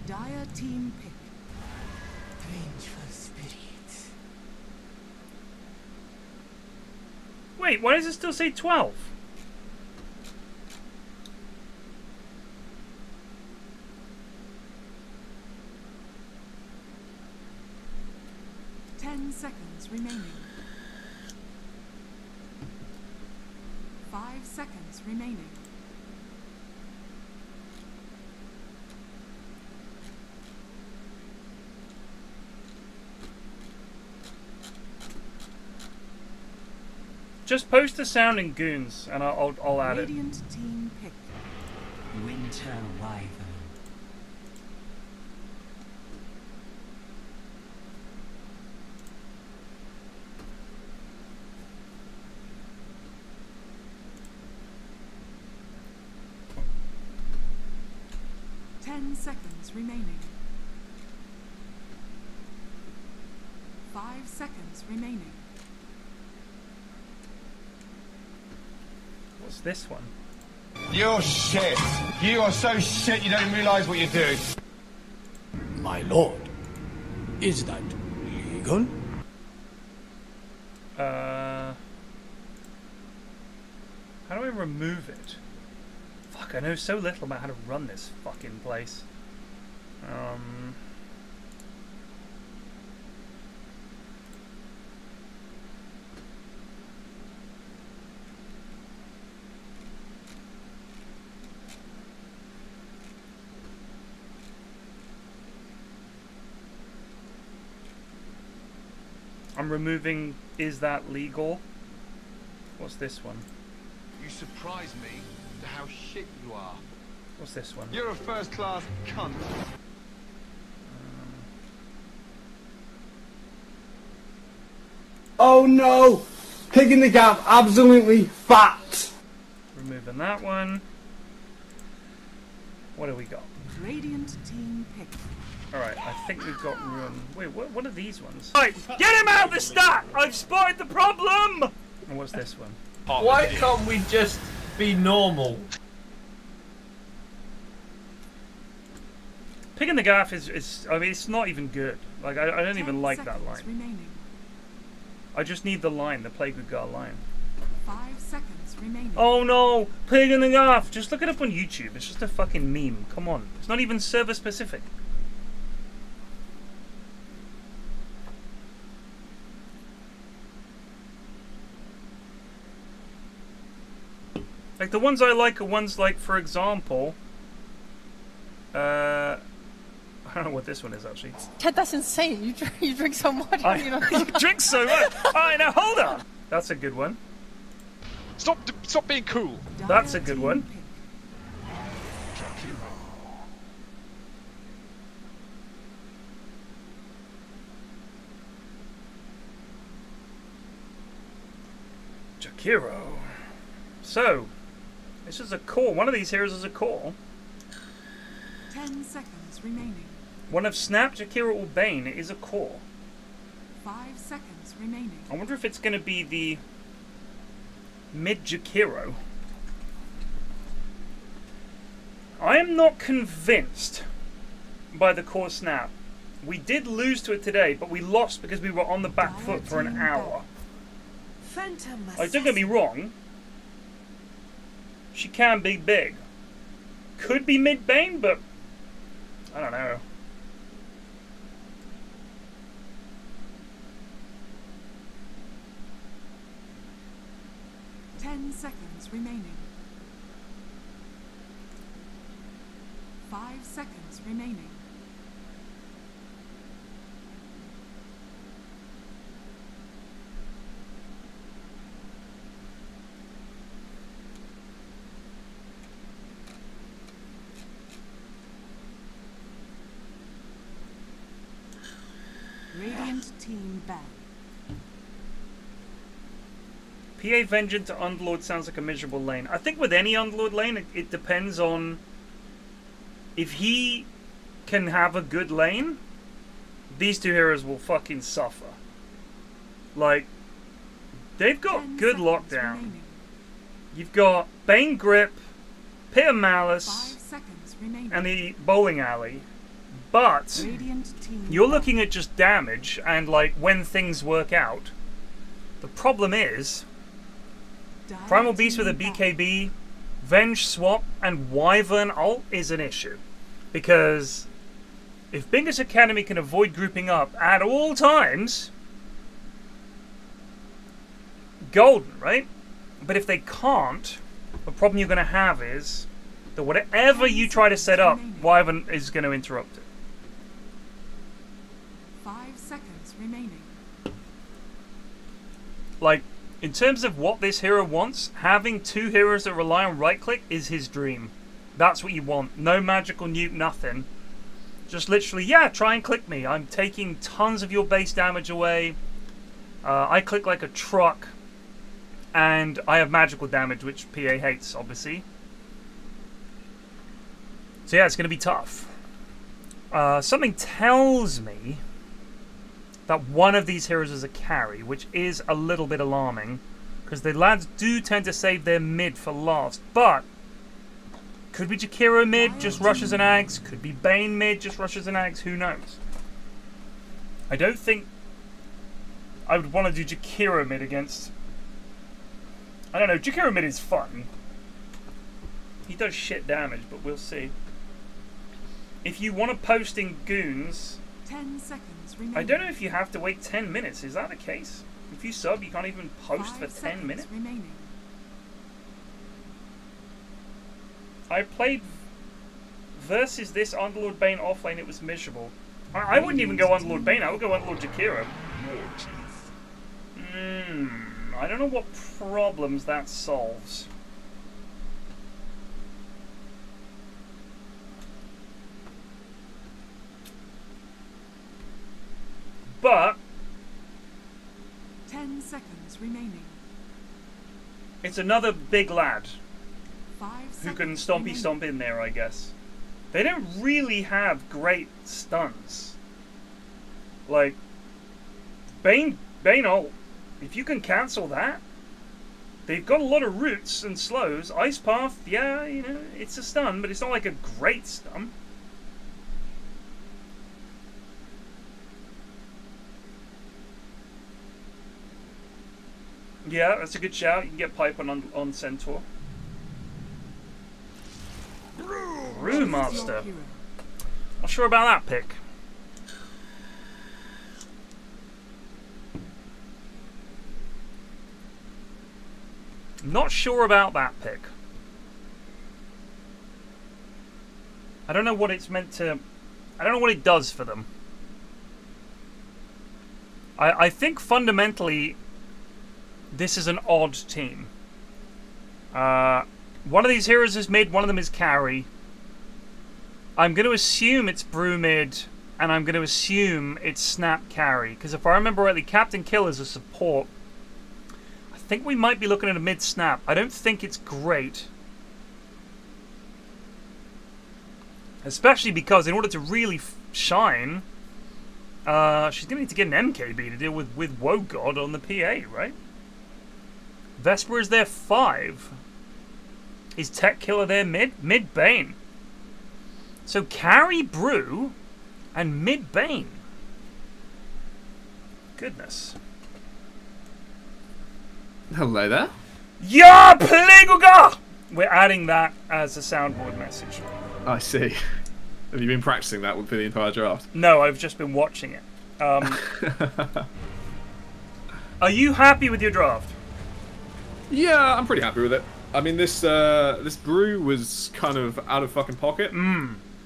Dire team pick. Vengeful spirits. Wait, why does it still say 12? Seconds remaining. 5 seconds remaining. Just post the sound in Goons and I'll add it. Radiant team pick. Winter Wyvern. Seconds remaining. 5 seconds remaining. What's this one? You're shit. You are so shit you don't realise what you're doing. My lord, is that legal? How do I remove it? Fuck, I know so little about how to run this fucking place. I'm removing, is that legal? What's this one? You surprise me to how shit you are. What's this one? You're a first-class cunt. Oh no! Pig in the gap, absolutely fat! Removing that one. What do we got? Radiant team pick. Alright, I think we've got room. Wait, what are these ones? Right, get him out of the stat! I've spotted the problem! And what's this one? Why can't we just be normal? Pig in the gaff is I mean, it's not even good. Like, I don't even like that line. Remaining. I just need the line, the PLAGUGA line. 5 seconds remaining. Oh no! Pig in the gaff! Just look it up on YouTube. It's just a fucking meme. Come on. It's not even server specific. Like, the ones I like are ones like, for example... I don't know what this one is, actually. Ted, that's insane. You drink so much. You drink so much! Alright, now hold on! That's a good one. Stop being cool. That's a good one. Jakiro. So, this is a core. One of these heroes is a core. 10 seconds remaining. One of Snap, Jakiro, or Bane is a core. 5 seconds remaining. I wonder if it's going to be the mid Jakiro. I am not convinced by the core Snap. We did lose to it today, but we lost because we were on the back foot for an hour. Like, don't get me wrong. She can be big. Could be mid Bane, but I don't know. Ten seconds remaining. 5 seconds remaining. Radiant team back. PA Vengeance to Underlord sounds like a miserable lane. I think with any Underlord lane, it depends on if he can have a good lane. These two heroes will fucking suffer. Like, they've got good lockdown. Remaining. You've got Bane Grip, Pit of Malice, and the Bowling Alley. But you're looking at just damage and like when things work out. The problem is Primal Beast with a BKB, Venge Swap, and Wyvern ult is an issue. Because if Bingus Academy can avoid grouping up at all times, golden, right? But if they can't, the problem you're going to have is that whatever you try to set up, Wyvern is going to interrupt it. 5 seconds remaining. Like, in terms of what this hero wants, having two heroes that rely on right-click is his dream. That's what you want. No magical nuke, nothing. Just literally, yeah, try and click me. I'm taking tons of your base damage away. I click like a truck. And I have magical damage, which PA hates, obviously. So yeah, it's going to be tough. Something tells me that one of these heroes is a carry, which is a little bit alarming, because the lads do tend to save their mid for last. But could be Jakiro mid, just rushes and ags. Could be Bane mid, just rushes and ags. Who knows? I don't think I would want to do Jakiro mid against... I don't know, Jakiro mid is fun. He does shit damage, but we'll see. If you want to post in goons... 10 seconds remaining. I don't know if you have to wait 10 minutes. Is that the case? If you sub, you can't even post for 10 minutes? Remaining. I played versus this Underlord Bane offlane. It was miserable. I wouldn't even go Underlord Bane. I would go Underlord Jakiro. I don't know what problems that solves. But 10 seconds remaining. It's another big lad 5 who can seconds stompy remaining. stomp in there, I guess. They don't really have great stunts. Like Bane ult. If you can cancel that, they've got a lot of roots and slows. Ice Path, yeah, you know, it's a stun, but it's not like a great stun. Yeah, that's a good shout. You can get pipe on Centaur. Brewmaster. Not sure about that pick. Not sure about that pick. I don't know what it's meant to... I don't know what it does for them. I think fundamentally this is an odd team. One of these heroes is mid, one of them is carry. I'm going to assume it's brew mid, and I'm going to assume it's snap carry. Because if I remember rightly, Captain Kill is a support. I think we might be looking at a mid snap. I don't think it's great. Especially because in order to really shine, she's going to need to get an MKB to deal with Wogan on the PA, right? Vesper is their 5. Is Tech Killer their mid? Mid Bane. So carry Brew and mid Bane. Goodness. Hello there. Yeah, PLAGUGA! We're adding that as a soundboard message. I see. Have you been practicing that for the entire draft? No, I've just been watching it. Are you happy with your draft? Yeah, I'm pretty happy with it. I mean, this brew was kind of out of fucking pocket.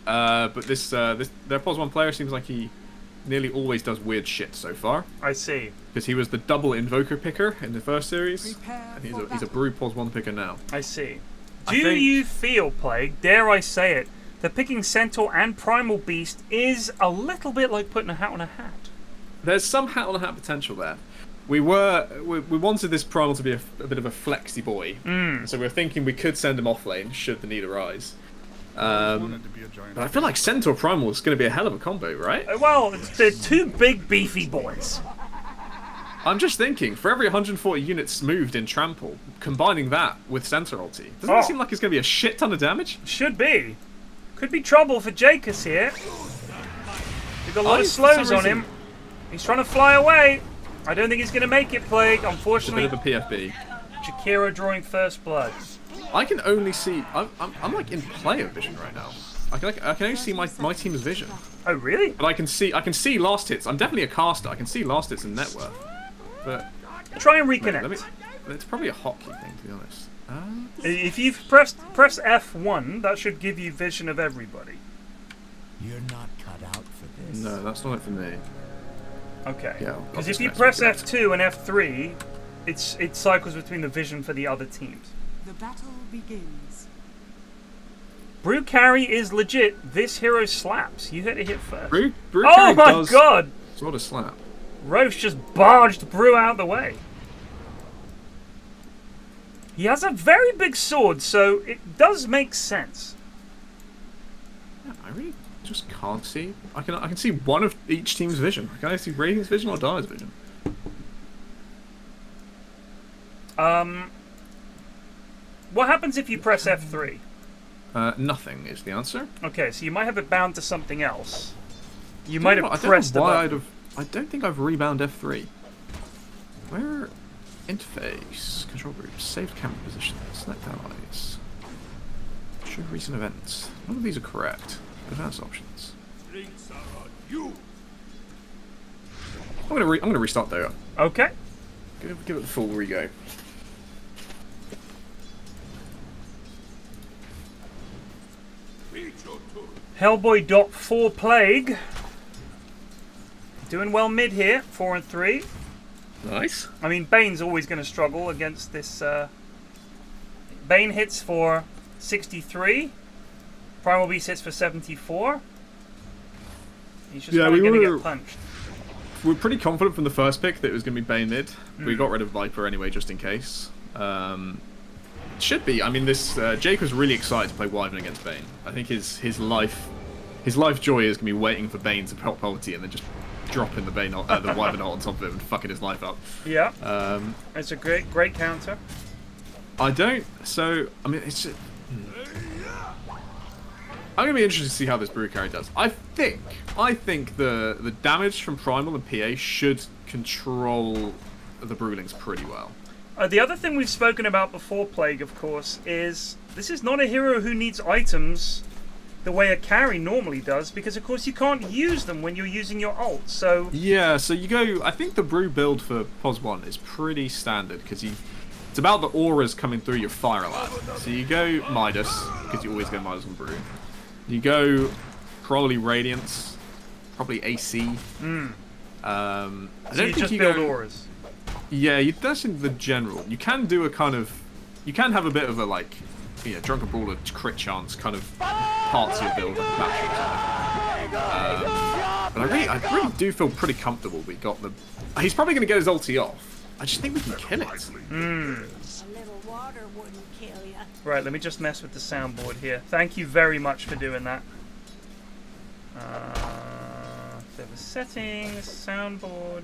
But their pos 1 player seems like he nearly always does weird shit so far. I see. Because he was the double invoker picker in the first series, and he's a brew pos 1 picker now. I see. Do you feel, Plague, dare I say it, that picking Centaur and Primal Beast is a little bit like putting a hat on a hat? There's some hat on a hat potential there. We wanted this Primal to be a bit of a flexy boy, so we were thinking we could send him off lane should the need arise. But I feel like Centaur Primal is going to be a hell of a combo, right? Well, they're two big beefy boys. I'm just thinking, for every 140 units moved in Trample, combining that with Centaur ulti, doesn't it seem like it's going to be a shit ton of damage? Should be. Could be trouble for Jacus here. We've got a lot of slows on him. He's trying to fly away. I don't think he's going to make it, Plague, unfortunately. It's a bit of a PFB. Jakiro drawing first blood. I can only see... I'm like in player vision right now. I can only see my team's vision. Oh, really? But I can see last hits. I'm definitely a caster. I can see last hits and net worth. But try and reconnect. It's probably a hotkey thing, to be honest. If you've press F1, that should give you vision of everybody. You're not cut out for this. No, that's not it for me. Okay. Yeah. Because if you press F2 and F3, it cycles between the vision for the other teams. The battle begins. Brew carry is legit. This hero slaps. You had to hit first. Brew oh my god! Sort of slap. Roche just barged Brew out the way. He has a very big sword, so it does make sense. Yeah, I really just can't see. I can see one of each team's vision. Can I see Radiant's vision or Dire's vision? What happens if you press F3? Nothing is the answer. Okay, so you might have it bound to something else. You might have pressed the button. I don't think I've rebound F3. Where? Interface, control groups, saved camera position, select allies. Show recent events. None of these are correct. Advanced options. I'm gonna restart Dota. Okay. Give it the full re-go. Hellboy.4 Plague. Doing well mid here, 4 and 3. Nice. I mean, Bane's always going to struggle against this. Bane hits for 63. Primal Beast hits for 74. He's just going to get punched. We were pretty confident from the first pick that it was going to be Bane mid. We got rid of Viper anyway, just in case. Should be. I mean, Jake was really excited to play Wyvern against Bane. I think his life joy is going to be waiting for Bane to pop ulti and then just dropping the Wyvern ult on top of him and fucking his life up. Yeah. It's a great counter. I mean, it's just... I'm going to be interested to see how this brew carry does. I think the damage from Primal and PA should control the Brewlings pretty well. The other thing we've spoken about before, Plague, of course, is this is not a hero who needs items the way a carry normally does, because of course you can't use them when you're using your ult, so... Yeah, so you go... I think the brew build for POS 1 is pretty standard, because it's about the auras coming through your fire a lot. So you go Midas, because you always go Midas on brew. You go probably Radiance, probably AC. Mm. I So don't you think just you build go, auras. Yeah, that's in the general. You can do a kind of, you can have a bit of a like, Drunken Brawler crit chance kind of parts of your build like battery type. But I really do feel pretty comfortable we got the. He's probably going to get his ulti off. I just think we can kill it. Mm. A little water wouldn't kill ya. Right, let me just mess with the soundboard here. Thank you very much for doing that. There were settings, soundboard.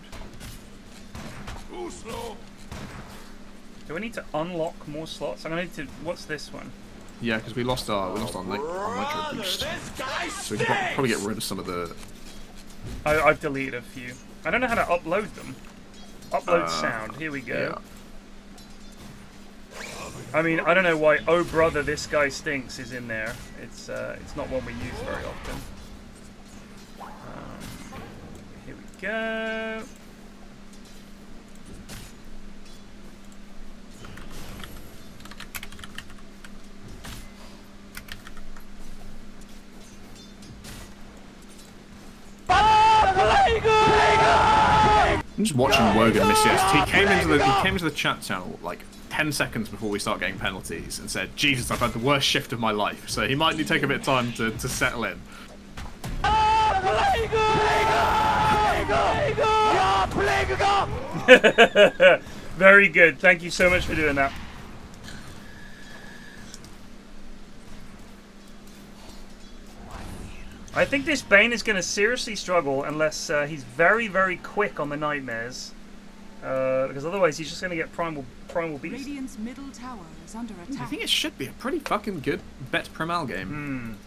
Do I need to unlock more slots? I'm gonna need to. What's this one? Yeah, because we lost our nitro boost, so we can probably get rid of some of the. I've deleted a few. I don't know how to upload them. Upload sound. Here we go. Yeah. I mean, I don't know why. Oh brother, this guy stinks is in there. It's not one we use very often. Here we go. I'm just watching Wogan miss it. He came into the chat channel like 10 seconds before we start getting penalties and said, "Jesus, I've had the worst shift of my life." So he might need to take a bit of time to settle in. Very good. Thank you so much for doing that. I think this Bane is going to seriously struggle unless he's very, very quick on the nightmares. Because otherwise he's just going to get primal beast. Radiant's middle tower is under attack. I think it should be a pretty fucking good bet Primal game.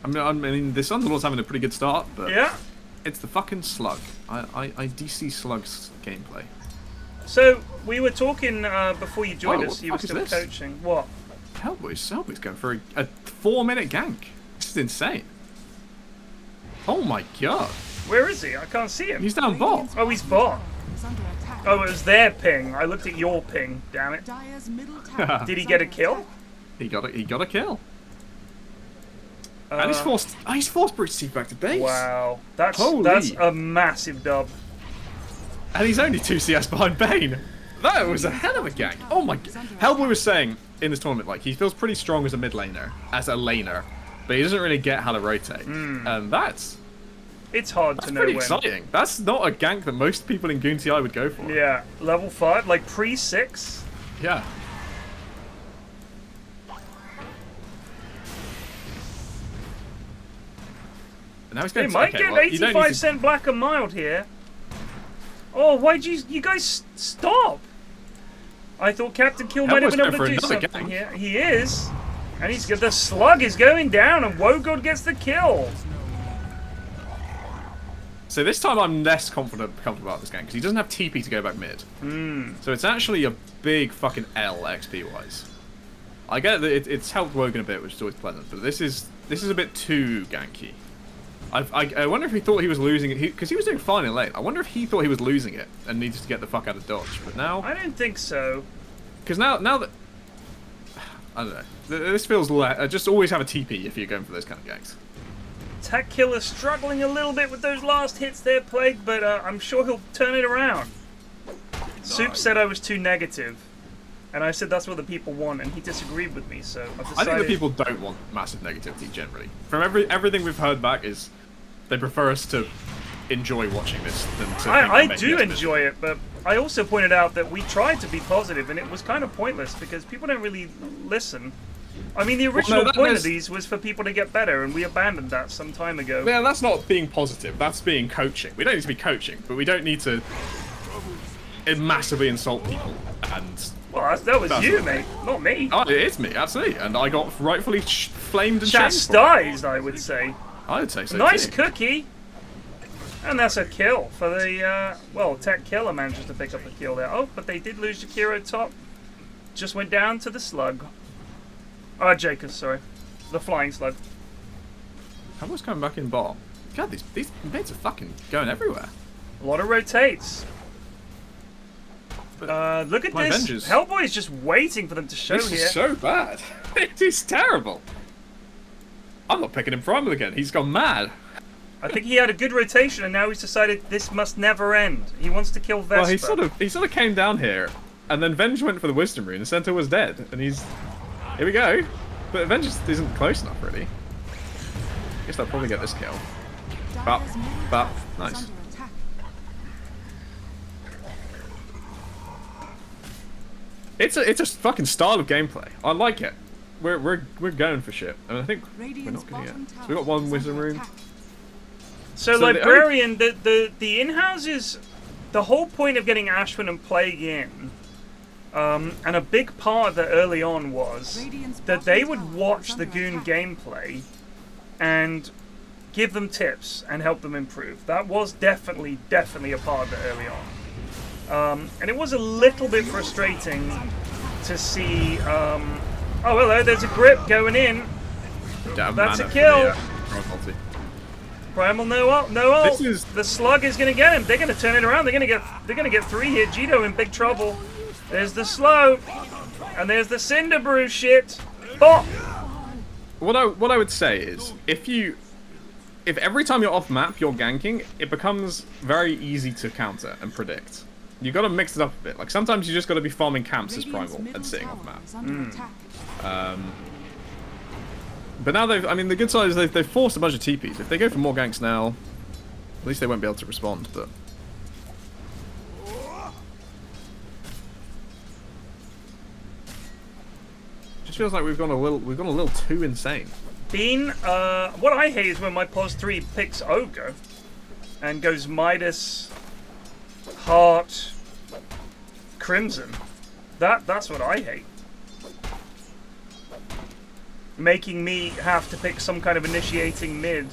I mean, this Underlord's having a pretty good start, but yeah, it's the fucking Slug. I DC Slug's gameplay. So we were talking before you joined us. You were still this? coaching. What? Hellboy's going for a 4-minute gank. This is insane. Oh my god. Where is he? I can't see him. He's down bot. Oh, he's bot. Oh, it was their ping. I looked at your ping. Damn it. Did he get a kill? He got a kill. And he's forced Brute Seed back to base. Wow, that's a massive dub. And he's only 2 CS behind Bane. That was a hell of a gank. Oh my god. Hellboy was saying in this tournament, like, he feels pretty strong as a mid laner, as a laner, but he doesn't really get how to rotate. And it's hard to know pretty when. exciting. That's not a gank that most people in GTi would go for. Yeah, level 5, like pre-6. Yeah. And now he's going They might get 85% black and mild here. Oh, why'd you guys stop? I thought Captain Kill might have been able to do something here. He is. And the Slug is going down and Wogan gets the kill. So this time I'm less comfortable about this game because he doesn't have TP to go back mid. So it's actually a big fucking L XP wise. I get that it's helped Wogan a bit, which is always pleasant, but this is a bit too ganky. I wonder if he thought he was losing it, because he was doing fine in late. I wonder if he thought he was losing it and needed to get the fuck out of dodge. But now I don't think so. Because now that I don't know, this feels just always have a TP if you're going for those kind of ganks. Tech Killer struggling a little bit with those last hits there, Plague, but I'm sure he'll turn it around. Soup said I was too negative, and I said that's what the people want, and he disagreed with me. So I've decided... I think the people don't want massive negativity generally. From everything we've heard back is they prefer us to enjoy watching this than to. I do enjoy it, but I also pointed out that we tried to be positive, and it was kind of pointless because people don't really listen. I mean, the original point of these was for people to get better, and we abandoned that some time ago. Yeah, that's not being positive. That's being coaching. We don't need to be coaching, but we don't need to massively insult people. And well, that was you, mate, not me. Oh, it is me, absolutely. And I got rightfully flamed and chastised, I would say. I would say so. Nice too. cookie. And that's a kill for the, well, Tech Killer manages to pick up a kill there. Oh, but they did lose Jakiro top. Just went down to the Slug. Jacobs, sorry. The Flying Slug. Hellboy's coming back in bot. God, these mates are fucking going everywhere. A lot of rotates. Look at My this. Avengers. Hellboy is just waiting for them to show This here. is so bad. It is terrible. I'm not picking him primal again. He's gone mad. I think he had a good rotation, and now he's decided this must never end. He wants to kill Vesper. Well, he sort of came down here, and then Venge went for the Wisdom Rune. The Centaur was dead, and he's here we go. But Venge just isn't close enough, really. Guess I'll probably get this kill. Bap, nice. It's a fucking style of gameplay. I like it. We're going for shit, and I think we're not gonna get. So we got one Wisdom Rune. So Librarian, the in-houses, the whole point of getting Ashwin and Plague in, and a big part of that early on was that they would watch the Goon gameplay and give them tips and help them improve. That was definitely a part of it early on. And it was a little bit frustrating to see, oh hello, there's a grip going in. That's a kill. Primal no ult. The slug is gonna get him. They're gonna turn it around. They're gonna get 3 here. Jito in big trouble. There's the slow. And there's the Cinder Brew shit. Oh! What I would say is if every time you're off map you're ganking, it becomes very easy to counter and predict. You gotta mix it up a bit. Like sometimes you just gotta be farming camps as primal and sitting off map. But now the good side is they've forced a bunch of TPs. If they go for more ganks now, at least they won't be able to respond. But just feels like we've gone a little too insane. Bean, what I hate is when my pos 3 picks Ogre and goes Midas, Heart, Crimson. That's what I hate. Making me have to pick some kind of initiating mid,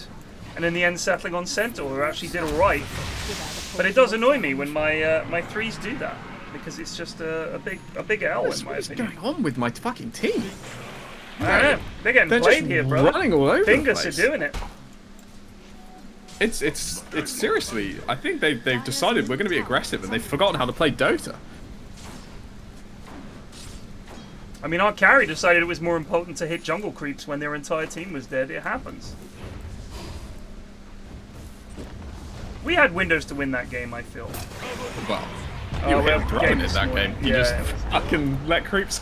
and in the end settling on Centaur, who actually did alright. But it does annoy me when my my 3s do that, because it's just a big L in my opinion. What's going on with my fucking team? I don't know. They're getting played here, bro. Running all over Bingus the place. are doing it. It's seriously. I think they've decided we're going to be aggressive, and they've forgotten how to play Dota. I mean, our carry decided it was more important to hit jungle creeps when their entire team was dead. It happens. We had windows to win that game, I feel. Well, you were throwing in that game. You just fucking let creeps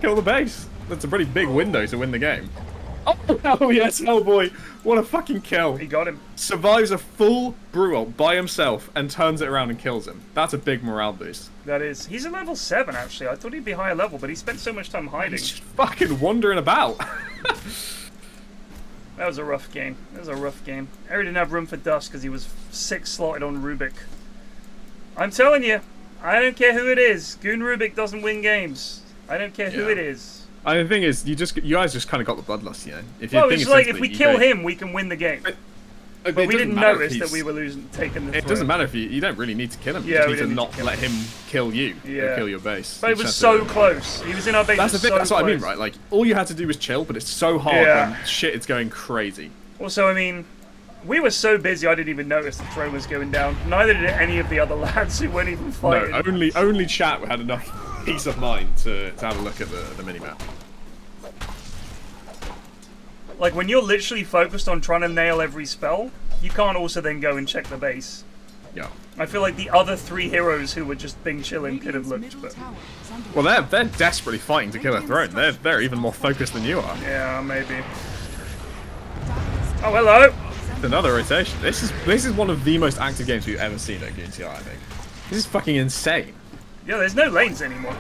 kill the base. That's a pretty big window to win the game. Oh yes, Hellboy! What a fucking kill! He got him. Survives a full brew ult by himself and turns it around and kills him. That's a big morale boost. That is. He's a level 7 actually. I thought he'd be higher level, but he spent so much time hiding. He's just fucking wandering about. That was a rough game. That was a rough game. Harry didn't have room for Dust because he was 6 slotted on Rubik. I'm telling you, I don't care who it is. Goon Rubik doesn't win games. I don't care who it is. The thing is, you guys just kind of got the bloodlust, you know. It's like if we kill him, we can win the game. But we didn't notice that we were taking the. It doesn't matter if you don't really need to kill him. You just need to not let him kill you. Or kill your base. But it was so close. He was in our base. That's the thing. That's what I mean, right? Like all you had to do was chill, but it's so hard when shit is going crazy. Also, I mean, we were so busy I didn't even notice the throne was going down. Neither did any of the other lads who weren't even fighting. No, only chat had enough peace of mind to have a look at the minimap. Like when you're literally focused on trying to nail every spell, you can't also then go and check the base. Yeah. I feel like the other 3 heroes who were just being chilling could have looked, but... Well, they're desperately fighting to kill a throne. They're even more focused than you are. Yeah, maybe. Oh, hello! Another rotation. This is one of the most active games we've ever seen at GTi, I think. This is fucking insane. Yeah, there's no lanes anymore.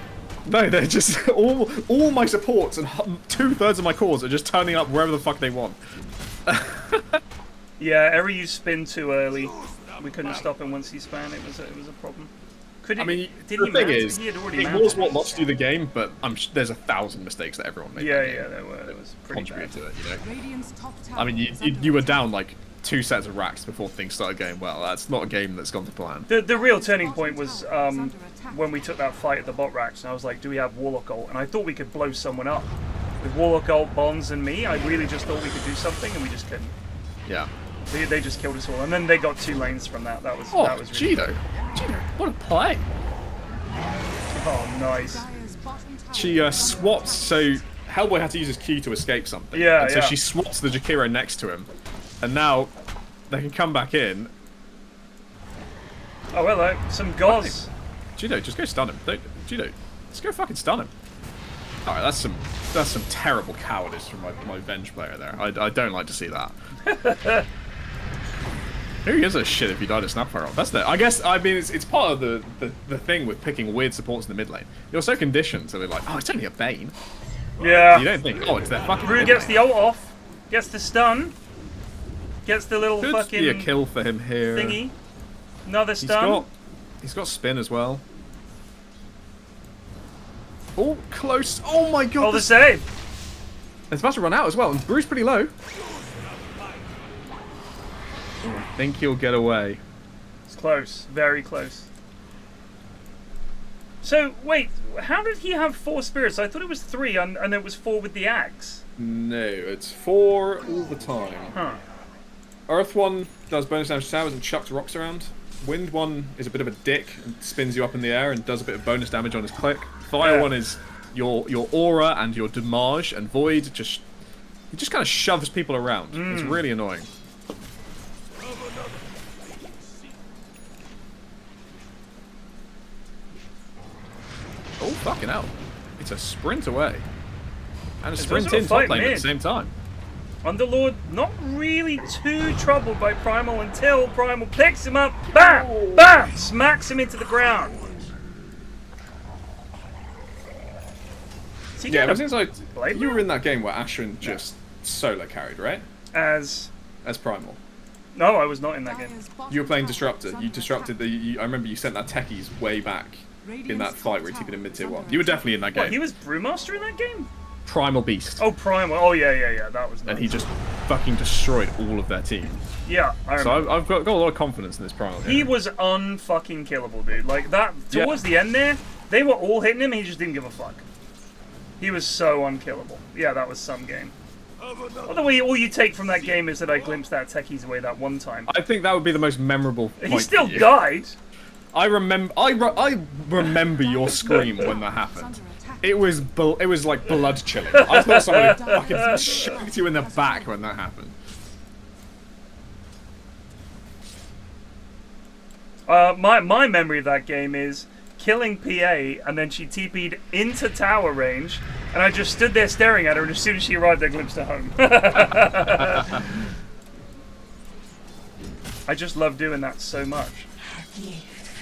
No, they're just all my supports and 2/3 of my cores are just turning up wherever the fuck they want. Yeah, Eri used spin too early. We couldn't stop him once he span. It was a problem. Did the he thing is, he had already it mounted was what lost you the game, but there's 1,000 mistakes that everyone made. Yeah, there were. It was pretty bad. To it, you know? I mean, you were down like 2 sets of racks before things started going well. That's not a game that's gone to plan. The real turning point was when we took that fight at the bot racks, and I was like, do we have Warlock ult? And I thought we could blow someone up. With Warlock ult, Bonds, and me, I really just thought we could do something, and we just couldn't. Yeah. They just killed us all, and then they got 2 lanes from that. That was really Jito, what a play! Oh, nice. She swaps, so Hellboy had to use his Q to escape something. Yeah, and so she swaps the Jakiro next to him. And now they can come back in. Oh, hello. Some gods. Judo, just go stun him. Judo, just go fucking stun him. Alright, that's some terrible cowardice from my Venge player there. I don't like to see that. Who gives a shit if you died at Snapfire roll? That's the. I guess it's part of the thing with picking weird supports in the mid lane. You're so conditioned to be like, oh, it's only a Bane. Yeah. You don't think, oh, it's their fucking. Rue gets the ult off, gets the stun, gets the little Could fucking. be a kill for him here. Thingy. Another stun. He's got spin as well. Oh, close. Oh my god. Oh, the save. It's about to run out as well, and Bruce pretty low. I think he'll get away. It's close. Very close. So, wait. How did he have 4 spirits? I thought it was 3, and it was 4 with the axe. No, it's 4 all the time. Huh. Earth 1 does bonus damage to towers and chucks rocks around. Wind 1 is a bit of a dick and spins you up in the air and does a bit of bonus damage on his click. Fire 1 is your aura and your damage, and Void he just kind of shoves people around. It's really annoying. Oh, fucking hell. It's a sprint away. And a sprint in top lane at the same time. Underlord not really too troubled by Primal until Primal picks him up. Bam! Bam! Smacks him into the ground. Yeah, but since you were in that game where Ashwin just solo carried, right? As Primal. No, I was not in that game. You were playing Disruptor. You disrupted the. I remember you sent that techies way back in that fight where he took it in mid tier 1. You were definitely in that game. What, he was Brewmaster in that game? Primal Beast. Oh, Primal. Oh, yeah. That was nice. And he just fucking destroyed all of their team. Yeah, I remember. So I've got a lot of confidence in this Primal game. He was unfucking killable, dude. Like, that, towards the end there, they were all hitting him, and he just didn't give a fuck. He was so unkillable. Yeah, that was some game. Although all you take from that game is that I glimpsed that techies away that one time. I think that would be the most memorable point. He still died. I remember your scream when that happened. It was like blood chilling. I thought someone had fucking shanked you in the back when that happened. My memory of that game is killing PA, and then she TP'd into tower range, and I just stood there staring at her, and as soon as she arrived, I glimpsed her home. I just love doing that so much.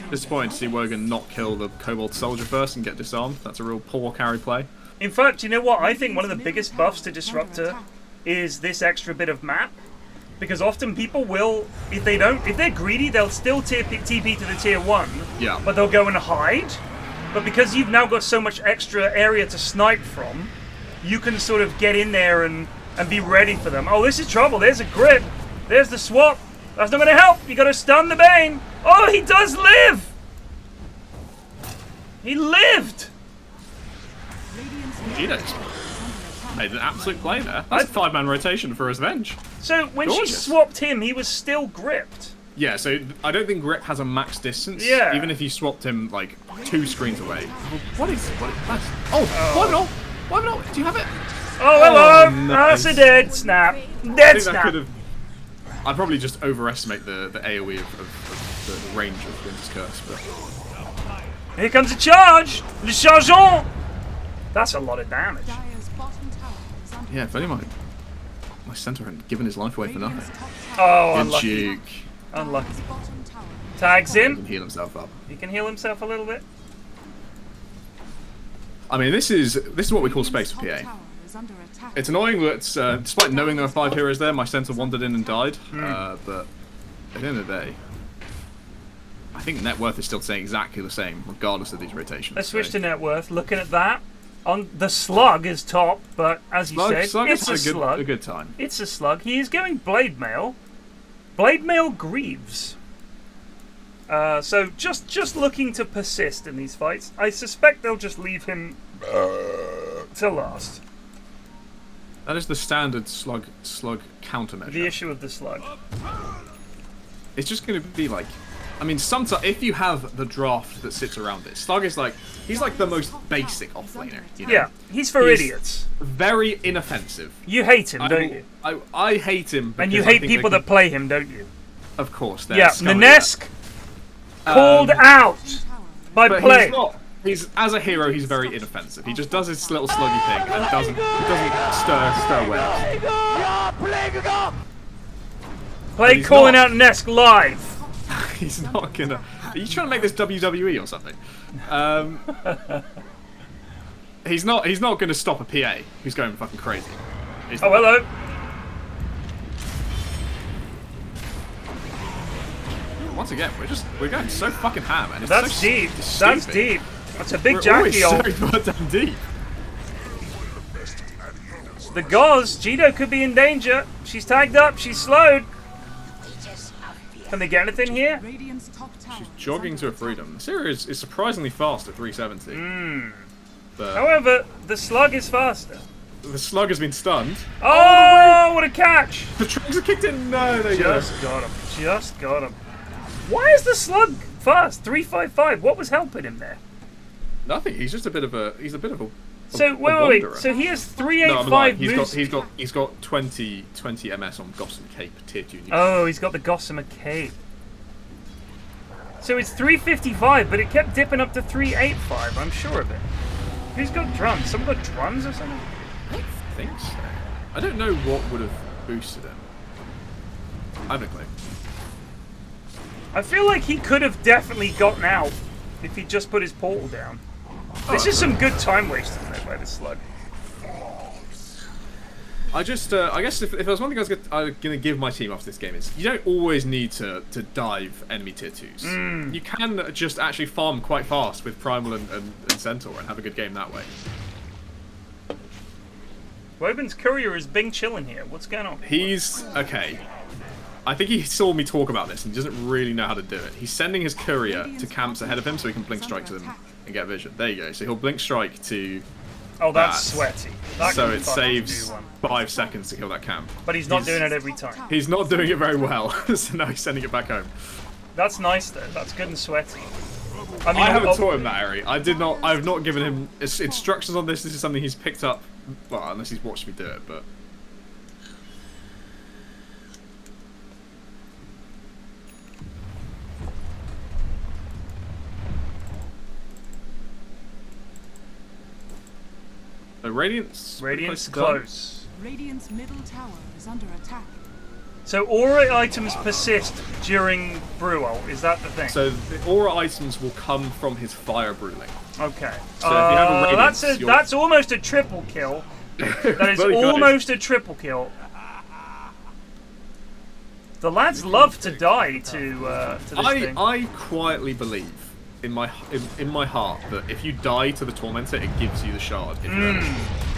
Disappointed to see Wogan not kill the Kobold Soldier first and get disarmed. That's a real poor carry play. In fact, you know what? I think one of the biggest buffs to Disruptor is this extra bit of map. Because often people will, if they're greedy, they'll still TP to the tier 1. Yeah. But they'll go and hide. But because you've now got so much extra area to snipe from, you can sort of get in there and be ready for them. Oh, this is trouble. There's a grip. There's the swap. That's not going to help. You got to stun the Bane. Oh, he does live. He lived. Geno's made an absolute play there. That's a 5-man rotation for his Venge. So when she swapped him, he was still gripped. Yeah, so I don't think grip has a max distance. Yeah. Even if you swapped him like 2 screens away. What is that? Oh, why not? Do you have it? Oh, hello. Oh, nice. That's a dead snap. Dead snap. I'd probably just overestimate the AoE of the range of Winter's Curse, but here comes a charge. Le Chargeant. That's a lot of damage. Yeah, if only my centaur had given his life away for nothing. Oh, good unlucky. Juke. Unlucky. Tags He him. can heal himself up. He can heal himself a little bit. I mean, this is what we call space for PA. It's annoying that despite knowing there are 5 heroes there, my centaur wandered in and died. But at the end of the day, I think net worth is still staying exactly the same, regardless of these rotations. Let's switch to net worth. Looking at that, on the slug is top, but as you said, it's a slug. A good time. It's a slug. He is going blade mail. Blade mail Greaves. So just looking to persist in these fights. I suspect they'll just leave him to last. That is the standard slug countermeasure. The issue of the slug. It's just going to be like I mean, sometimes if you have the draft that sits around it, Slug is like he's like the most basic offlaner. You know? Yeah, he's for idiots. Very inoffensive. You hate him, don't you? I hate him. And you hate people that play him, don't you? Of course. Yeah, Nanesk called out by play. He's as a hero, he's very inoffensive. He just does his little sluggy thing and doesn't stir waves. Play calling out Nesk live. He's not gonna. Are you trying to make this WWE or something? He's not gonna stop a PA who's going fucking crazy. Oh, hello. Once again, we're going so fucking ham, and it's that's so deep. Stupid. That's deep. That's a big Jackie. So goddamn deep. The Gauze, Jito could be in danger. She's tagged up. She's slowed. Can they get anything here? She's jogging to her freedom. The series is surprisingly fast at 370. But however, the Slug is faster. The Slug has been stunned. Oh, what a catch! The tricks are kicked in. No, they just got him. Just got him. Why is the Slug fast? 355. What was helping him there? Nothing. He's just a bit of a. He's a bit of a. So wait. So he has 385 moves. He's got 20 MS on Gossamer Cape tier 2. Oh, he's got the Gossamer Cape. So it's 355, but it kept dipping up to 385. I'm sure of it. Who's got drums? Someone got drums or something? I think so. I don't know what would have boosted him. I have no clue. I feel like he could have definitely gotten out if he just put his portal down. This is some good time wasting there by the Slug. I guess if there's one thing I'm going to give my team after this game is you don't always need to dive enemy tier 2s. You can just actually farm quite fast with Primal and Centaur and have a good game that way. Wogan's courier is Bing chilling here. What's going on? He's okay. I think he saw me talk about this and doesn't really know how to do it. He's sending his courier to camps ahead of him so he can blink strike to them and get vision. There you go. So he'll blink strike to. Oh, that's sweaty. That so it saves 5 seconds to kill that camp. But he's not doing it every time. He's not doing it very well, so now he's sending it back home. That's nice though. That's good and sweaty. I mean, I haven't taught him that, Ari. I have not given him instructions on this. This is something he's picked up. Well, unless he's watched me do it, but. So Radiant's close. Radiant's middle tower is under attack. So aura items persist during Brewell, is that the thing? So the aura items will come from his fire bruling. Okay. So if you have a Radiance, that's almost a triple kill. That is almost a triple kill. The lads love to die to this thing. I quietly believe in my heart that if you die to the Tormentor, it gives you the shard. If you're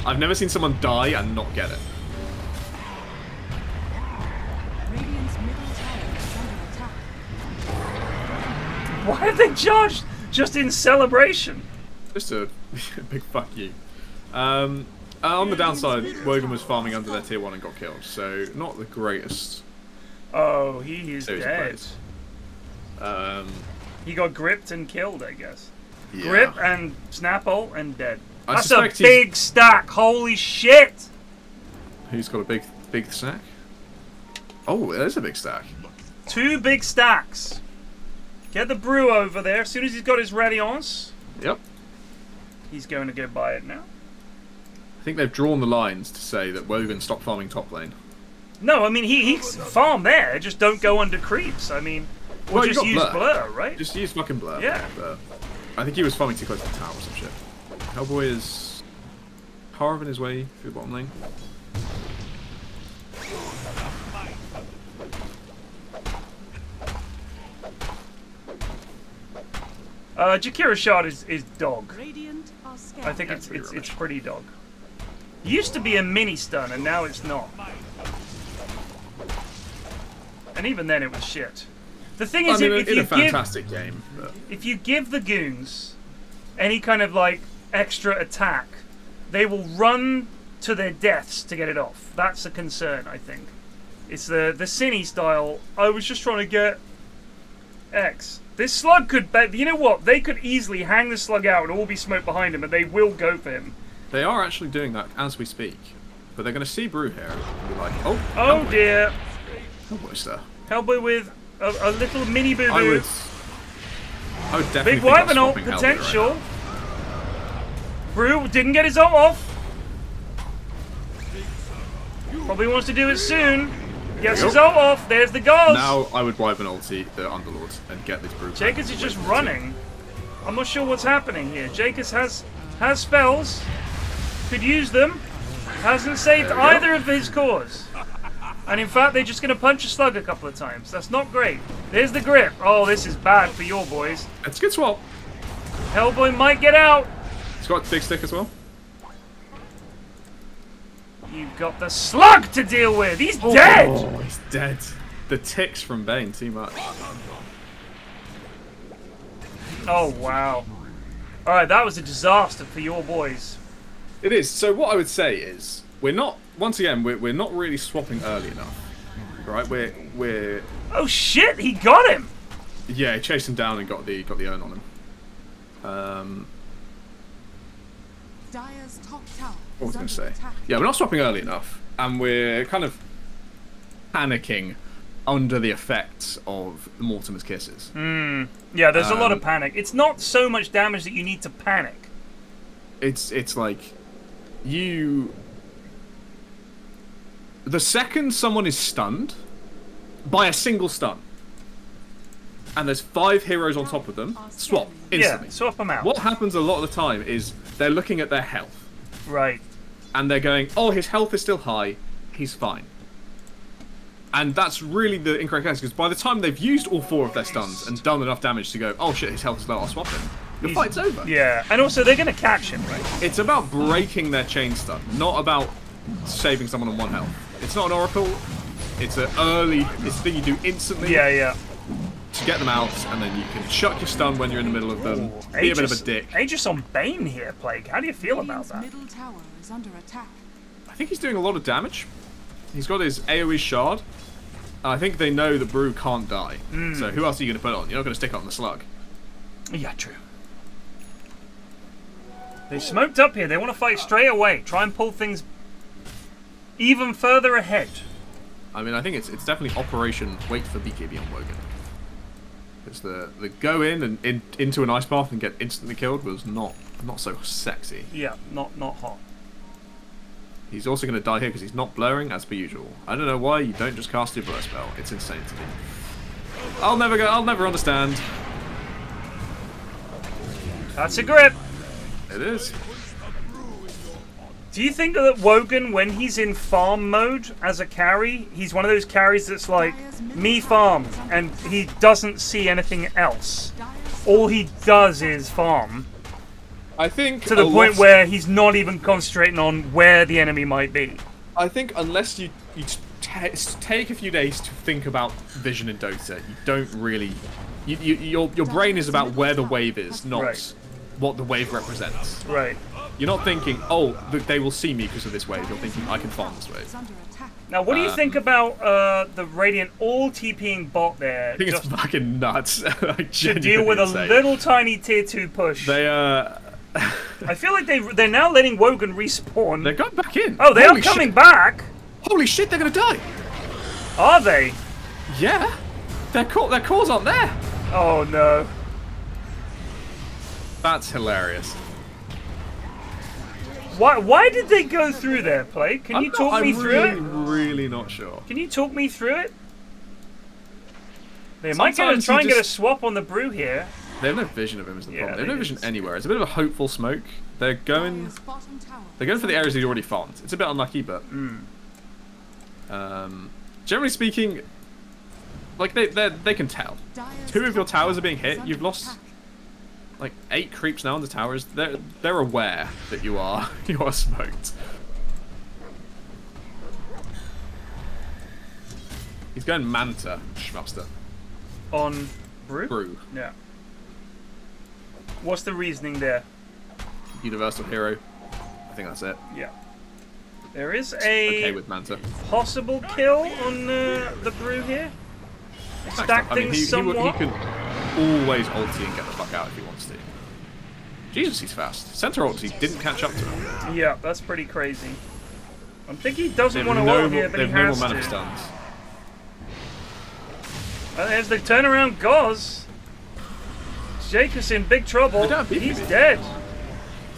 I've never seen someone die and not get it. Radiant's middle tower is under attack. Why have they charged just in celebration? Just a big fuck you. On the downside, Wogan was farming under their tier 1 and got killed, so not the greatest. Oh, he is dead. He got gripped and killed, I guess. Yeah. Grip and Snapple and dead. That's a big stack. Holy shit! Who's got a big stack? Oh, there's a big stack. 2 big stacks. Get the brew over there. As soon as he's got his Radiance. Yep. He's going to go buy it now. I think they've drawn the lines to say that Wogan stop farming top lane. No, I mean, he's farm there. Just don't go under creeps. I mean... Or just use blur, right? Just use fucking blur. Yeah. But I think he was farming too close to the tower or some shit. Hellboy is carving his way through the bottom lane. Jakira's shot is dog. I think it's pretty dog. Used to be a mini stun and now it's not. And even then it was shit. The thing is, if you give the goons any kind of like extra attack, they will run to their deaths to get it off. That's a concern, I think. It's the Cine style. I was just trying to get X. This slug could... You know what? They could easily hang the slug out and all be smoke behind him, and they will go for him. They are actually doing that as we speak. But they're going to see Brew here and be like, oh, oh dear. Hellboy, sir. Hellboy with a little mini boo-boo. I would definitely Big Wyvern ult potential. Right, Brew didn't get his ult off. Probably wants to do it soon. Gets his ult off. There's the goals. Now I would Wyvern ulti the Underlord and get this Brew. Jacobs is just running. I'm not sure what's happening here. Jacobs has spells. Could use them. Hasn't saved either of his cores. And in fact, they're just going to punch a slug a couple of times. That's not great. There's the grip. Oh, this is bad for your boys. It's a good swap. Hellboy might get out. He's got big stick as well. You've got the slug to deal with. He's dead. Oh, he's dead. The ticks from Bane, too much. Oh, wow. All right, that was a disaster for your boys. It is. So what I would say is, we're not. Once again, we're not really swapping early enough, right? We're. Oh shit! He got him. Yeah, he chased him down and got the urn on him. Dire's top tower. What was I going to say? Yeah, we're not swapping early enough, and we're kind of panicking under the effects of Mortimer's kisses. Yeah, there's a lot of panic. It's not so much damage that you need to panic. It's like you. The second someone is stunned by a single stun, and there's 5 heroes on top of them, swap instantly. Yeah, swap them out. What happens a lot of the time is they're looking at their health. Right. And they're going, oh, his health is still high, he's fine. And that's really the incorrect case, because by the time they've used all 4 of their stuns and done enough damage to go, oh shit, his health is low, I'll swap him. The fight's over. Yeah, and also they're going to catch him, right? It's about breaking their chain stun, not about saving someone on 1 health. It's not an oracle. It's an early. It's a thing you do instantly. Yeah. To get them out, and then you can chuck your stun when you're in the middle of them. Be a bit of a dick. Aegis on Bane here, Plague. How do you feel about that? Middle tower is under attack. I think he's doing a lot of damage. He's got his AoE shard. I think they know that Brew can't die. So who else are you going to put on? You're not going to stick it on the slug. Yeah, true. They smoked up here. They want to fight straight away. Try and pull things even further ahead. I mean, I think it's definitely Operation Wait for BKB on Wogan. Because the go in and into an ice path and get instantly killed was not so sexy. Yeah, not hot. He's also going to die here because he's not blurring as per usual. I don't know why you don't just cast your blur spell. It's insane to me. I'll never understand. That's a grip. It is. Do you think that Wogan, when he's in farm mode as a carry, he's one of those carries that's like, me farm, and he doesn't see anything else? All he does is farm. I think to the point where he's not even concentrating on where the enemy might be. I think unless you take a few days to think about vision in Dota, you don't really. Your brain is about where the wave is, not what the wave represents. Right. You're not thinking, oh, they will see me because of this wave. You're thinking, I can farm this wave. Now, what do you think about the Radiant all TPing bot there? I think it's fucking nuts. To deal with a little tiny tier 2 push. They I feel like they're now letting Wogan respawn. They're going back in. Oh, they are coming back. Holy shit, they're gonna die. Are they? Yeah. Their cores aren't there. Oh no. That's hilarious. Why did they go through there, Plague? Can you talk me through it? I'm really not sure. Can you talk me through it? They might try and get a swap on the Brew here. They have no vision of him is the problem. They have no vision anywhere. It's a bit of a hopeful smoke. They're going for the areas he already farmed. It's a bit unlucky, but generally speaking, like they can tell. 2 of your towers are being hit. You've lost like 8 creeps now on the towers. They're aware that you are smoked. He's going Manta, Schmupster. On Brew? Brew. Yeah. What's the reasoning there? Universal hero. I think that's it. Yeah. There is a with Manta. Possible kill on the Brew here. Expecting somewhat. always ulti and get the fuck out if he wants to. Jesus, he's fast. Center ulti didn't catch up to him. Yeah, that's pretty crazy. I think he doesn't want to ult here, but he has no more mana to. for stuns. There's the turnaround goes. Jacob's in big trouble. He's dead.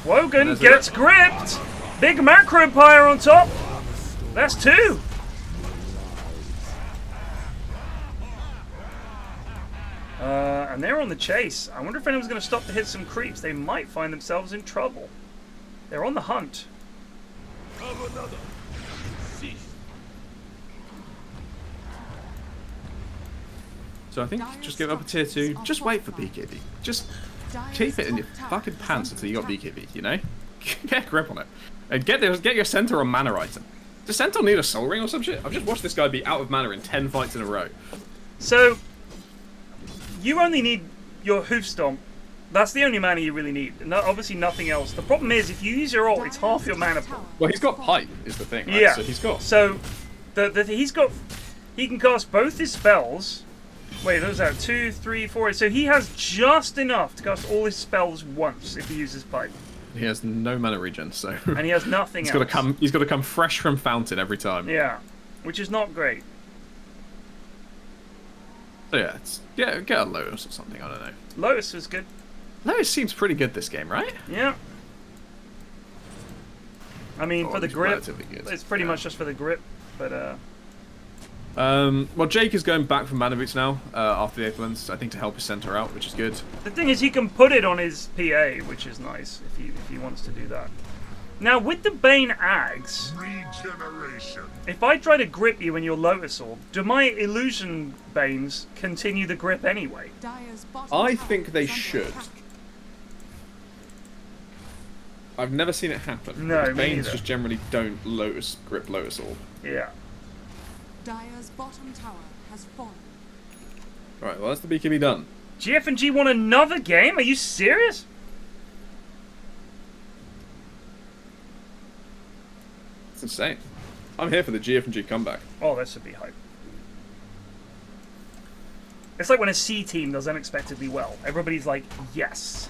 Wogan gets gripped. Big macro pyre on top. That's 2. And they're on the chase. I wonder if anyone's going to stop to hit some creeps. They might find themselves in trouble. They're on the hunt. So I think just give up a tier 2. Just wait for BKB. Just keep it in your fucking pants until you got BKB, you know? Get a grip on it. And get your center on mana item. Does Centaur need a soul ring or some shit? I've just watched this guy be out of mana in 10 fights in a row. So, you only need your hoof stomp. That's the only mana you really need. No, obviously nothing else. The problem is, if you use your ult, it's half your mana pool. Well, he's got pipe, is the thing, right? Yeah. So he's got... So, he can cast both his spells. Wait, those are 2, 3, 4. So he has just enough to cast all his spells once if he uses pipe. He has no mana regen, so... And he has nothing else. He's got to come fresh from fountain every time. Yeah, which is not great. So yeah, get a Lotus or something, I don't know. Lotus was good. Lotus seems pretty good this game, right? Yeah. I mean, for the grip, good. it's pretty much just for the grip, but well, Jake is going back from mana boots now after the Aetherlands, I think, to help his center out, which is good. The thing is, he can put it on his PA, which is nice if he wants to do that. Now, with the Bane Ags, if I try to grip you in your Lotus Orb, do my Illusion Banes continue the grip anyway? I think they should. I've never seen it happen. No, Banes just generally don't grip Lotus Orb. Yeah. Dire's bottom tower has fallen. Alright, well, that's the BKB done. GF&G won another game? Are you serious? It's insane. I'm here for the GF&G comeback. Oh, this would be hype. It's like when a C team does unexpectedly well. Everybody's like, yes.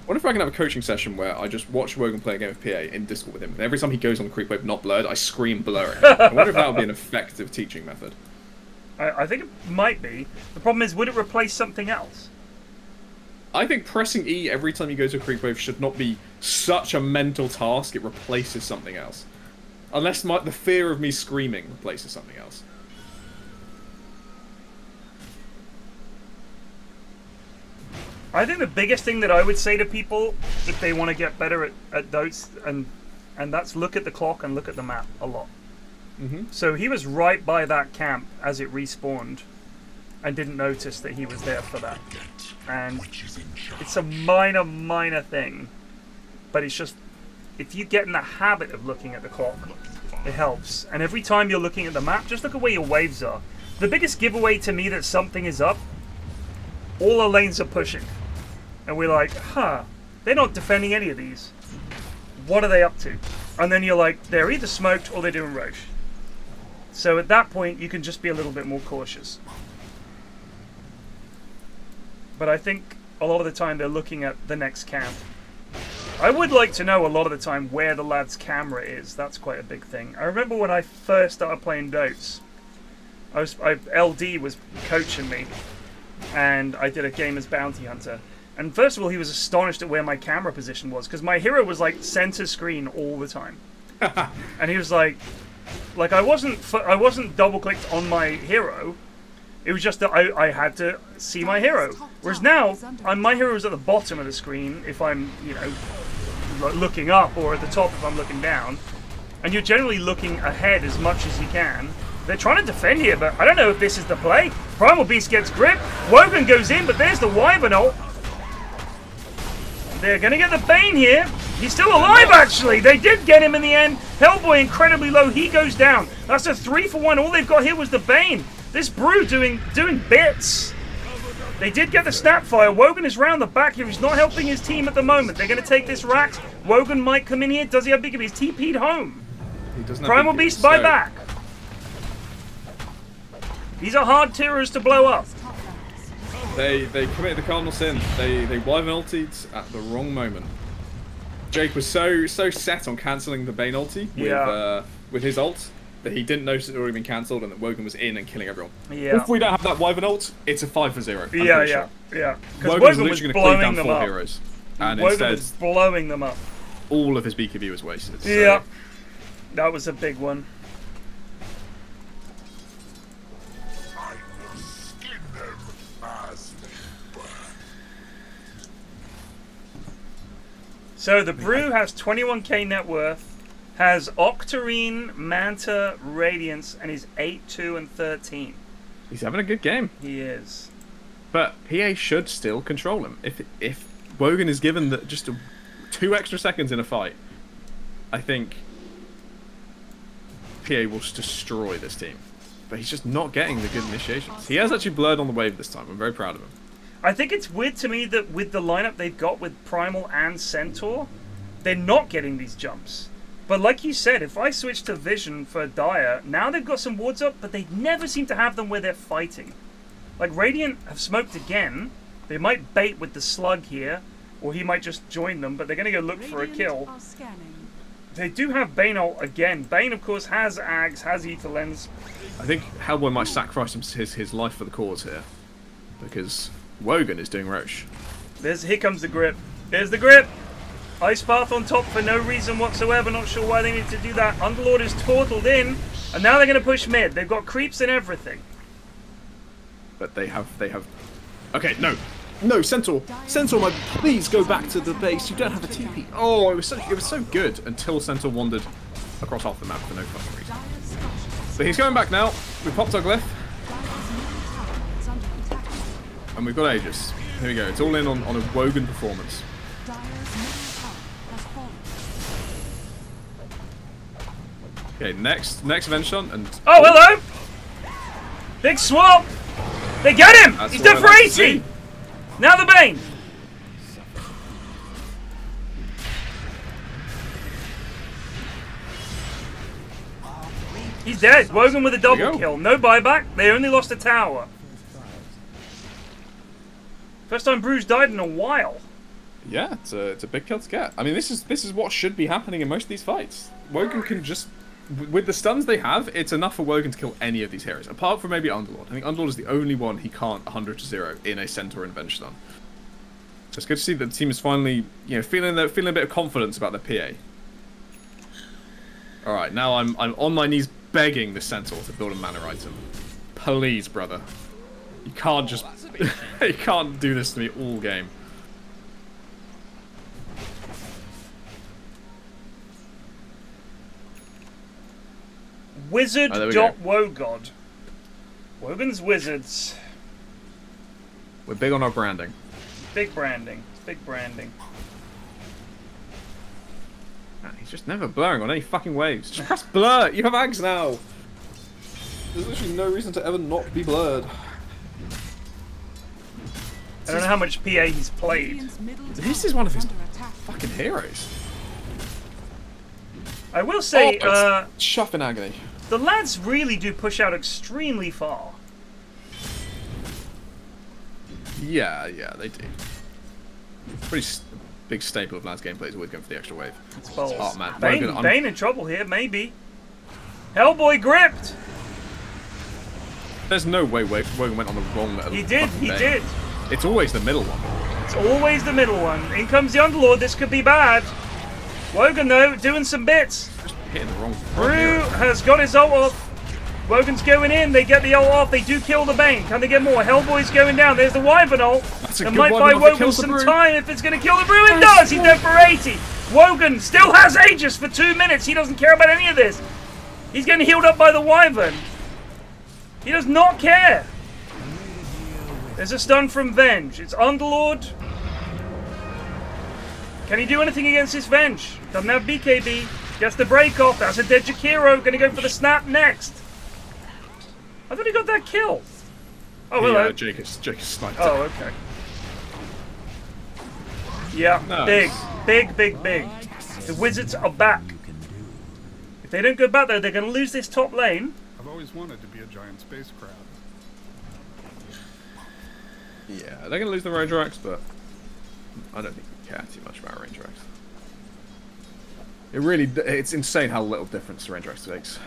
I wonder if I can have a coaching session where I just watch Wogan play a game of PA in Discord with him, and every time he goes on the creep wave not blurred, I scream blurring. I wonder if that would be an effective teaching method. I think it might be. The problem is, would it replace something else? I think pressing E every time you go to a creep wave should not be such a mental task it replaces something else. Unless the fear of me screaming replaces something else. I think the biggest thing that I would say to people if they want to get better at Dotes, and that's look at the clock and look at the map a lot. So he was right by that camp as it respawned and didn't notice that he was there for that. And it's a minor thing, but it's just, if you get in the habit of looking at the clock, it helps. And every time you're looking at the map, just look at where your waves are. The biggest giveaway to me that something is up, all the lanes are pushing. And we're like, huh, they're not defending any of these. What are they up to? And then you're like, they're either smoked or they're doing Roche. So at that point, you can just be a little bit more cautious. But I think a lot of the time they're looking at the next camp. I would like to know a lot of the time where the lad's camera is. That's quite a big thing. I remember when I first started playing Dotes, LD was coaching me, and I did a game as Bounty Hunter. And first of all, he was astonished at where my camera position was, because my hero was like center screen all the time. And he was like I wasn't double clicked on my hero. It was just that I had to see my hero. Whereas now, my hero is at the bottom of the screen if I'm, you know, looking up, or at the top if I'm looking down. And you're generally looking ahead as much as you can. They're trying to defend here, but I don't know if this is the play. Primal Beast gets grip. Wogan goes in, but there's the Wyvern ult. They're going to get the Bane here. He's still alive, actually. They did get him in the end. Hellboy incredibly low. He goes down. That's a 3-for-1. All they've got here was the Bane. This Brew doing bits. They did get the Snapfire. Wogan is round the back here. He's not helping his team at the moment. They're going to take this Rax. Wogan might come in here. Does he have BKB? He's TP'd home. He doesn't have Primal BKB, Beast, bye back. These are hard tierers to blow up. They committed the cardinal sin. They Wyvern ultied at the wrong moment. Jake was so set on cancelling the Bane ulti with his ult that he didn't notice it had already been cancelled and that Wogan was in and killing everyone. Yeah. If we don't have that Wyvern ult, it's a 5 for 0. Yeah. Because Wogan's Wogan was literally going to cleave blowing down them 4 up. heroes. And Wogan instead, was blowing them up. all of his BKB was wasted. So. Yeah. That was a big one. So the Brew has 21k net worth, has Octarine, Manta, Radiance, and is 8, 2, and 13. He's having a good game. He is. But PA should still control him. If Wogan is given just 2 extra seconds in a fight, I think PA will just destroy this team. But he's just not getting the good initiations. He has actually blurred on the wave this time. I'm very proud of him. I think it's weird to me that with the lineup they've got with Primal and Centaur, they're not getting these jumps. But like you said, if I switch to Vision for Dire, now they've got some wards up, but they never seem to have them where they're fighting. Like Radiant have smoked again. They might bait with the Slug here, or he might just join them, but they're going to go look for a kill. They do have Bane ult again. Bane, of course, has Ags, has Ether Lens. I think Hellboy might sacrifice his life for the cause here, because Wogan is doing Roche. Here comes the grip. There's the grip! Ice Path on top for no reason whatsoever. Not sure why they need to do that. Underlord is turtled in, and now they're going to push mid. They've got creeps and everything. But they have... Okay, no, Centaur, please go back to the base. You don't have a TP. Oh, it was so good until Centaur wandered across half the map for no fucking reason. But he's going back now. We popped our glyph. And we've got Aegis. Here we go. It's all in on a Wogan performance. Okay, next Vention and... Oh, hello! Big swap! They get him! He's done for 80! Now the Bane! He's dead. Wogan with a double kill. No buyback. They only lost a tower. First time Bruce died in a while. Yeah, it's a big kill to get. I mean, this is what should be happening in most of these fights. Wogan can just... With the stuns they have, it's enough for Wogan to kill any of these heroes. Apart from maybe Underlord. I think Underlord is the only one he can't 100-0 in a Centaur and Venge stun. So it's good to see that the team is finally, feeling a bit of confidence about their PA. Alright, now I'm on my knees begging the Centaur to build a mana item. Please, brother. You can't just... you can't do this to me all game. Wizard.wogod. Wogan's Wizards. We're big on our branding. Big branding. Big branding. He's just never blurring on any fucking waves. Just press blur! You have Ags now! There's literally no reason to ever not be blurred. I don't know how much PA he's played. This is one of his fucking heroes. I will say, Chuff in agony. The lads really do push out extremely far. Yeah, they do. Pretty big staple of lads gameplay is always going for the extra wave. It's balls. Oh, man. Bane in trouble here, maybe. Hellboy gripped! There's no way Wogan went on the wrong little... He did. It's always the middle one. It's always the middle one. In comes the Underlord, this could be bad. Wogan, though, doing some bits. Just hitting the wrong Brew has got his ult off. Wogan's going in, they get the ult off, they do kill the Bane. Can they get more? Hellboy's going down, there's the Wyvern ult. That might buy Wogan some time if it's going to kill the Brew. It does! He's dead for 80. Wogan still has Aegis for 2 minutes. He doesn't care about any of this. He's getting healed up by the Wyvern. He does not care. There's a stun from Venge. It's Underlord. Can he do anything against this Venge? Doesn't have BKB. Gets the break off. That's a dead Jakiro. Gonna go for the snap next. I thought he got that kill. Oh, hello. Jake is sniped. Oh, okay. Yeah, nice. Big. The Wizards are back. If they don't go back though, they're gonna lose this top lane. I've always wanted to be a giant space crab. Yeah, they're going to lose the Ranger Axe, but I don't think we care too much about Ranger Axe. It's insane how little difference the Ranger Axe makes.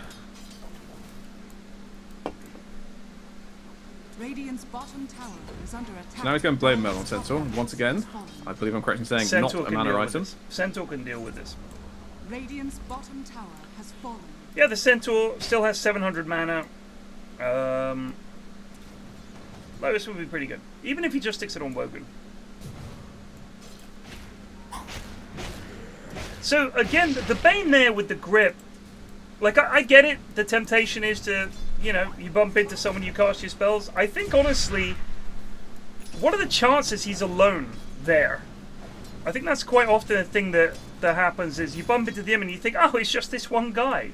Radiant's bottom tower is under attack. So now he's going Blade Mail on Centaur. Once again, I believe I'm correct in saying Centaur not a mana item. Centaur can deal with this. Radiant's bottom tower has fallen. Yeah, the Centaur still has 700 mana. Lotus would be pretty good. Even if he just sticks it on Wogan. So, again, the Bane there with the grip. Like, I get it. The temptation is to, you know, you bump into someone, you cast your spells. I think, honestly, what are the chances he's alone there? I think that's quite often a thing that happens is you bump into them and you think, oh, it's just this one guy.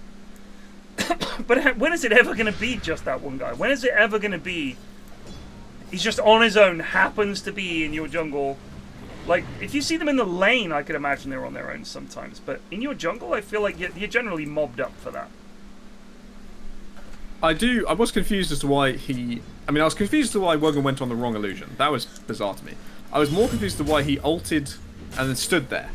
But when is it ever going to be just that one guy? When is it ever going to be he's just on his own, happens to be in your jungle? Like, if you see them in the lane, I could imagine they're on their own sometimes. But in your jungle, I feel like you're generally mobbed up for that. I was confused as to why I was confused as to why Wogan went on the wrong illusion. That was bizarre to me. I was more confused as to why he ulted and then stood there.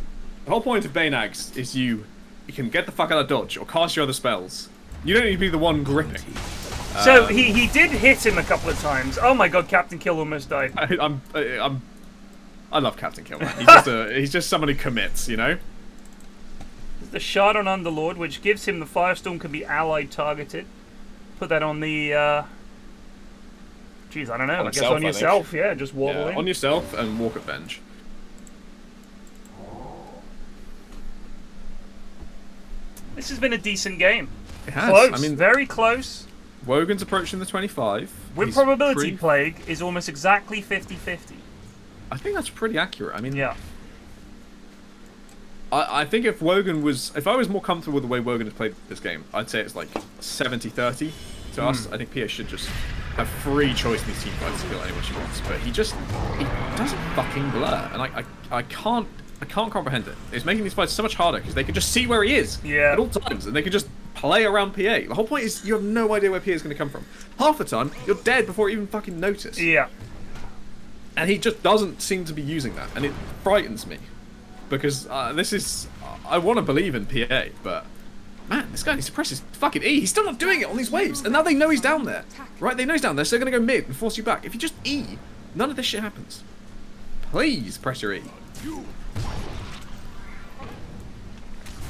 The whole point of Bane Axe is you can get the fuck out of dodge or cast your other spells. You don't need to be the one gripping. So he did hit him a couple of times. Oh my god, Captain Kill almost died. I love Captain Kill, man. He's just someone who commits, you know? The shard on Underlord, which gives him the Firestorm can be allied targeted. Put that on the Jeez, I don't know. I guess on yourself, yeah, just waddle in. On yourself and walk at bench. This has been a decent game. It has. Close, I mean, very close. Wogan's approaching the 25. Win probability Plague is almost exactly 50-50. I think that's pretty accurate. I mean, yeah. I think if I was more comfortable with the way Wogan has played this game, I'd say it's like 70-30 to us. I think PA should just have free choice in these team fights to kill anyone she wants, but he doesn't fucking blur, and I can't comprehend it. It's making these fights so much harder because they can just see where he is at all times, and they can just play around PA. The whole point is you have no idea where PA is going to come from. Half the time, you're dead before you even fucking notice. Yeah. And he just doesn't seem to be using that, and it frightens me. Because I want to believe in PA, but man, this guy needs to press his fucking E. He's still not doing it on these waves, and now they know he's down there. Right, they know he's down there, so they're going to go mid and force you back. If you just E, none of this shit happens. Please press your E.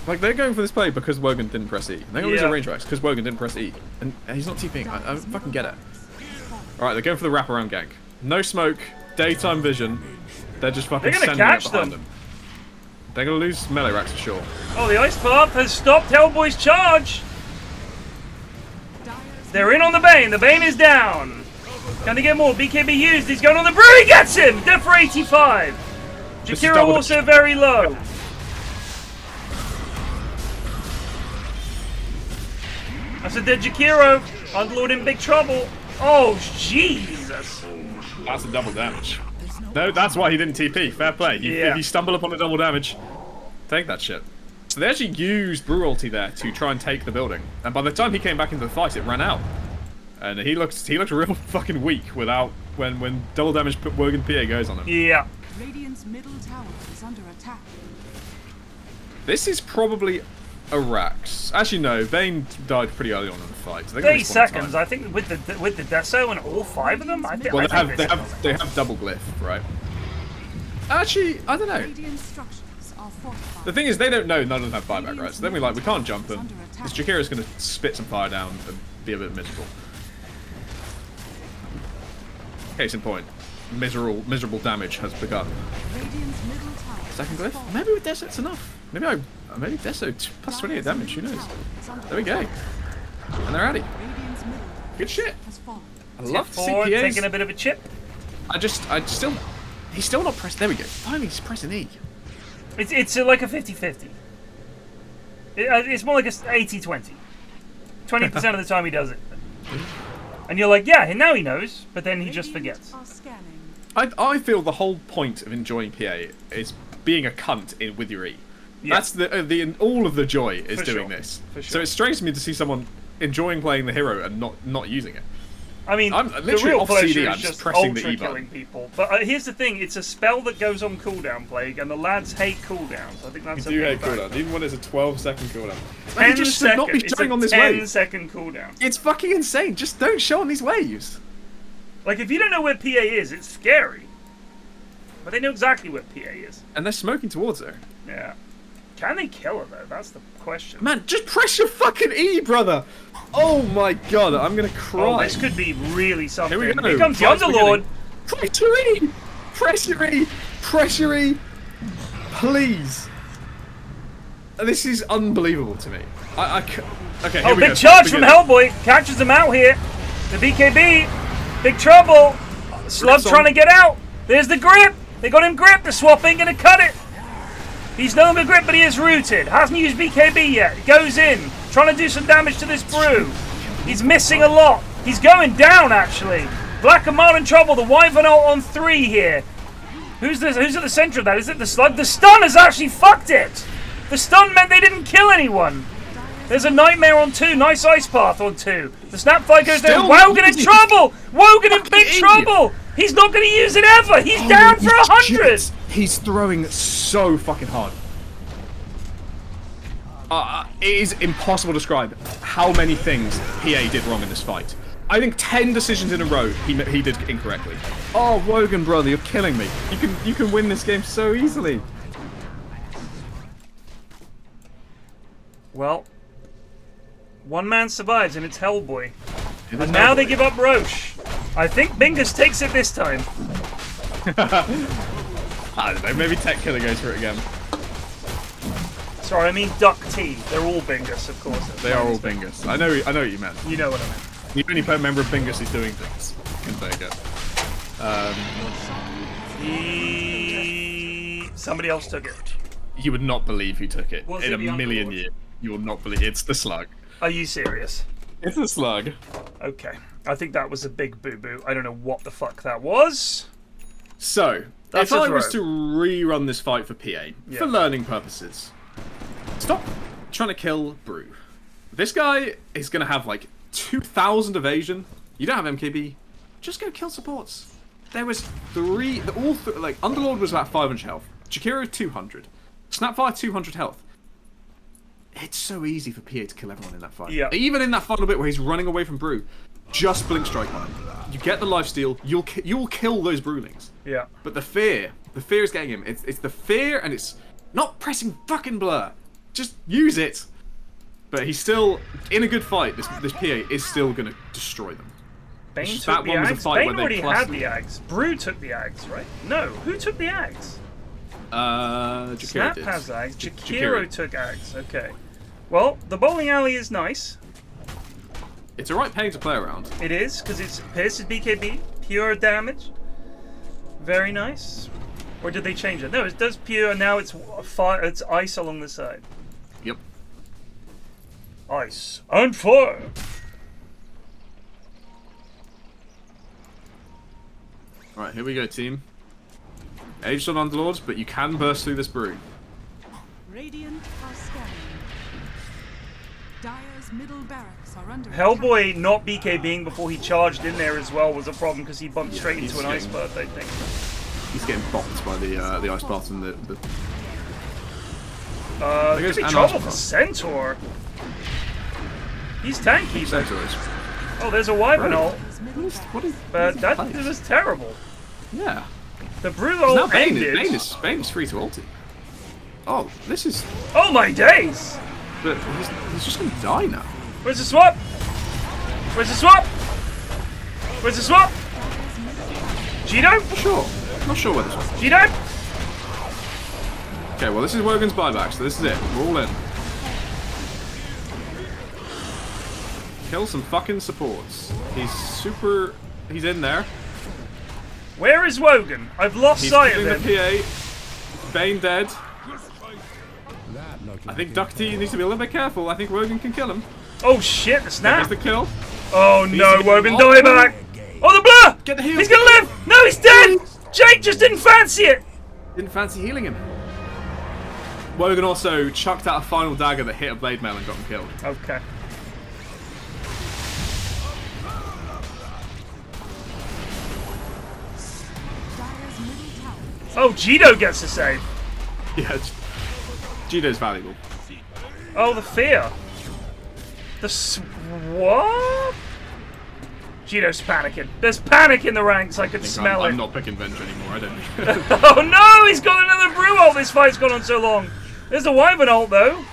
Like, they're going for this play because Wogan didn't press E. They're going to lose a range race because Wogan didn't press E. And he's not TPing. I fucking get it. Alright, they're going for the wraparound gank. No smoke, daytime vision. They're just fucking sending it behind them. They're going to lose melee racks for sure. Oh, the Ice Path has stopped Hellboy's charge! They're in on the Bane. The Bane is down. Can they get more? BKB used. He's going on the Brew. He gets him! Death for 85. Jakiro also very low. That's a dead Jakiro. Underlord in big trouble. Oh, Jesus. That's a double damage. No, that's why he didn't TP. Fair play. If you stumble upon a double damage, take that shit. So they actually used Brew ulti there to try and take the building. And by the time he came back into the fight, it ran out. And he looked real fucking weak without when double damage Wogan PA goes on him. Yeah. Radiant's middle tower is under attack. This is probably a Rax. Actually, no. Bane died pretty early on in the fight. So 30 seconds. I think with the Deso and all 5 of them. I think. Well, they have double glyph, right? Actually, I don't know. The thing is, they don't know none of them have buyback, right? So then we can't jump them. This Jakira's going to spit some fire down and be a bit miserable. Case in point, miserable damage has begun. Second glyph? Maybe with Deso it's enough. Maybe Deso plus 28 damage, who knows? There we go. And they're at it. Good shit. I love to see PAs taking a bit of a chip. He's still not pressed. There we go. Finally, he's pressing E. It's like a 50-50. It's more like a 80-20. 20% of the time he does it. And you're like, yeah, now he knows, but then he just forgets. I feel the whole point of enjoying PA is being a cunt with your E. Yeah. That's all of the joy is doing this. Sure. So it's strange to me to see someone enjoying playing the hero and not using it. I mean, I'm the literally real off CD, pleasure I'm is just just pressing the ultra E button. killing people. But here's the thing, it's a spell that goes on cooldown, Plague, and the lads hate cooldowns. I think that's You do hate factor. cooldown, even when it's a 12-second cooldown. 10 just should not be seconds. showing on this It's a wave. 10-second cooldown. It's fucking insane. Just don't show on these waves. Like, if you don't know where PA is, it's scary. But they know exactly where PA is. And they're smoking towards her. Yeah. Can they kill her, though? That's the question. Man, just press your fucking E, brother! Oh my god, I'm gonna cry. Oh, this could be really something. Here we go. Here comes the Underlord. Press your E! Press your E! Press your E! Please! This is unbelievable to me. Okay, here Oh, we big go. charge from Hellboy. Catches him out here. The BKB. Big trouble. Slug trying to get out. There's the grip. They got him gripped. The swap ain't going to cut it. He's no longer gripped, but he is rooted. Hasn't used BKB yet. He goes in. Trying to do some damage to this brew. He's missing a lot. He's going down, actually. Black and Mar in trouble. The Wyvern ult on 3 here. Who's at the center of that? Is it the Slug? The stun has actually fucked it. The stun meant they didn't kill anyone. There's a Nightmare on 2. Nice Ice Path on 2. The Snapfire goes down. Wogan in trouble. Wogan in big trouble. He's not going to use it ever. He's down for 100. He's throwing so fucking hard. It is impossible to describe how many things PA did wrong in this fight. I think 10 decisions in a row he did incorrectly. Oh, Wogan, brother, you're killing me. You can win this game so easily. Well, one man survives, and it's Hellboy. And now they give up Roche. I think Bingus takes it this time. I don't know, maybe Tech Killer goes for it again. Sorry, I mean Duck T. They're all Bingus, of course. They are all Bingus. I know what you meant. You know what I meant. The only member of Bingus is doing things. Can take it. Somebody else took it. You would not believe who took it. Was in it a the million Underlord? years. You will not believe it's the Slug. Are you serious? It's the Slug. Okay. I think that was a big boo-boo. I don't know what the fuck that was. So, That's if I a was throw. to rerun this fight for PA, for learning purposes, stop trying to kill Brew. This guy is going to have like 2,000 evasion. You don't have MKB. Just go kill supports. There was like Underlord was about 500 health. Jakiro 200. Snapfire 200 health. It's so easy for PA to kill everyone in that fight. Yeah. Even in that final bit where he's running away from Brew, just Blink Strike on him. You get the lifesteal, you'll kill those Brewlings. Yeah. But the fear is getting him. It's the fear, and it's not pressing fucking blur. Just use it. But he's still in a good fight. This PA is still gonna destroy them. Bane That took the one was a Axe. fight Bane where they already clustered. had the Axe. Brew took the Axe, right? No. Who took the Axe? Jakiro Snap did. has Axe. Jakiro. Jakiro took Axe. Okay. Well, the bowling alley is nice. It's alright paying to play around. It is, because it's pierces BKB, pure damage. Very nice. Or did they change it? No, it does pure, now it's fire. It's ice along the side. Yep. Ice and fire. Alright, here we go, team. Aged on Underlords, but you can burst through this Brew. Radiant are scanning. Dire's middle barracks are under Hellboy not BKBing before he charged in there as well was a problem because he bumped straight into an ice bird, I think. He's getting bopped by the ice path and the Could be trouble for Centaur. He's tanky, but... Oh, there's a Wyvern ult. But that was terrible. Yeah. The Brew Now ult Bane ended. is free to ulti. Oh, this is... Oh my days! But he's just gonna die now. Where's the swap? Where's the swap? Where's the swap? Cheeto? Not sure where this was. Cheeto? Okay, well this is Wogan's buyback, so this is it. We're all in. Kill some fucking supports. He's in there. Where is Wogan? I've lost sight of him. The PA. Bane dead. I think Duck T needs to be a little bit careful. I think Wogan can kill him. Oh shit, the snap. There's the kill. Oh no, Wogan, die back. Oh, the blur! Get the heal. He's gonna live! No, he's dead! Jake just didn't fancy it! Didn't fancy healing him. Wogan also chucked out a final dagger that hit a blade mail and got him killed. Okay. Oh, Gito gets a save. Yeah, Gito's valuable. Oh, the fear. What? Gito's panicking. There's panic in the ranks. I could smell it. I'm not picking Venge anymore. I don't. Oh no! He's got another brew ult. This fight's gone on so long. There's the Wyvern ult though.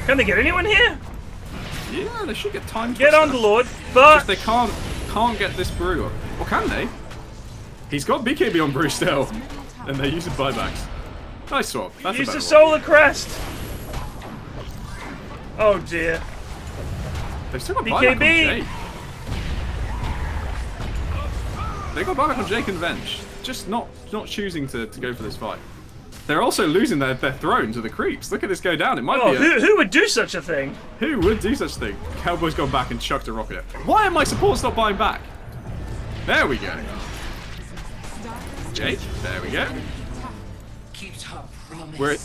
Can they get anyone here? Yeah, they should get time. Get Underlord, but just they can't get this brew. Or can they? He's got BKB on brew still, and they're using buybacks. Nice swap. That's use a the better Solar Crest. Oh dear. They've still got buyback on Jake. They got buyback on Jake and Venge. Just not choosing to go for this fight. They're also losing their throne to the creeps. Look at this go down. It might be who would do such a thing? Who would do such a thing? Cowboy's gone back and chucked a rocket. Why are my supports not buying back? There we go. Jake, there we go. We're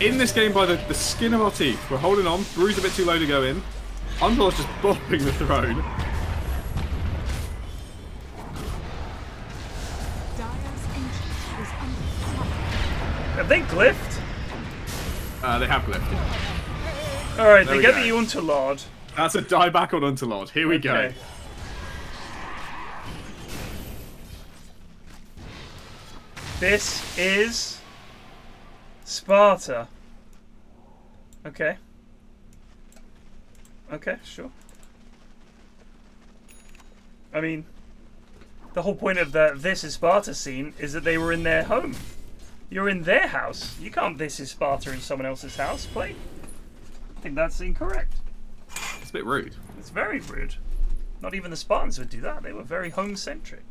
in this game by the skin of our teeth. We're holding on. Brew's a bit too low to go in. Underlord's just bopping the throne. Have they glyphed? They have glyphed, yeah. Alright, they get the Unterlord. That's a dieback on Unterlord. Here we go. This is Sparta. Okay. Okay, sure. I mean, the whole point of the This is Sparta scene is that they were in their home. You're in their house. You can't This is Sparta in someone else's house. Play. I think that's incorrect. It's a bit rude. It's very rude. Not even the Spartans would do that. They were very home-centric.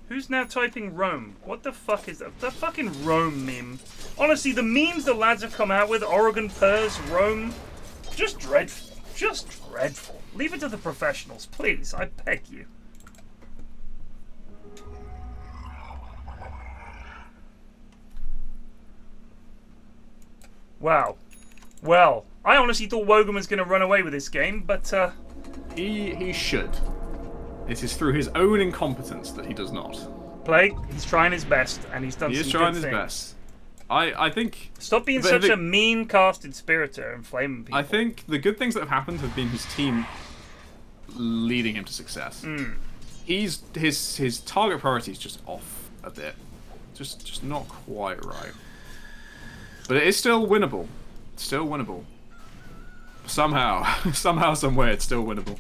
Who's now typing Rome? What the fuck is that? The fucking Rome meme. Honestly, the memes the lads have come out with, Oregon, Pers, Rome, just dreadful. Just dreadful. Leave it to the professionals, please. I beg you. Wow. Well, I honestly thought Wogan was going to run away with this game, but he should. It is through his own incompetence that he does not. Plague, he's trying his best, and he's done some good things. He is trying his best. I think... Stop being such a mean-casted spiritor and flaming people. I think the good things that have happened have been his team leading him to success. His target priority is just off a bit. Just not quite right. But it is still winnable. It's still winnable. Somehow. Somehow, somewhere, it's still winnable.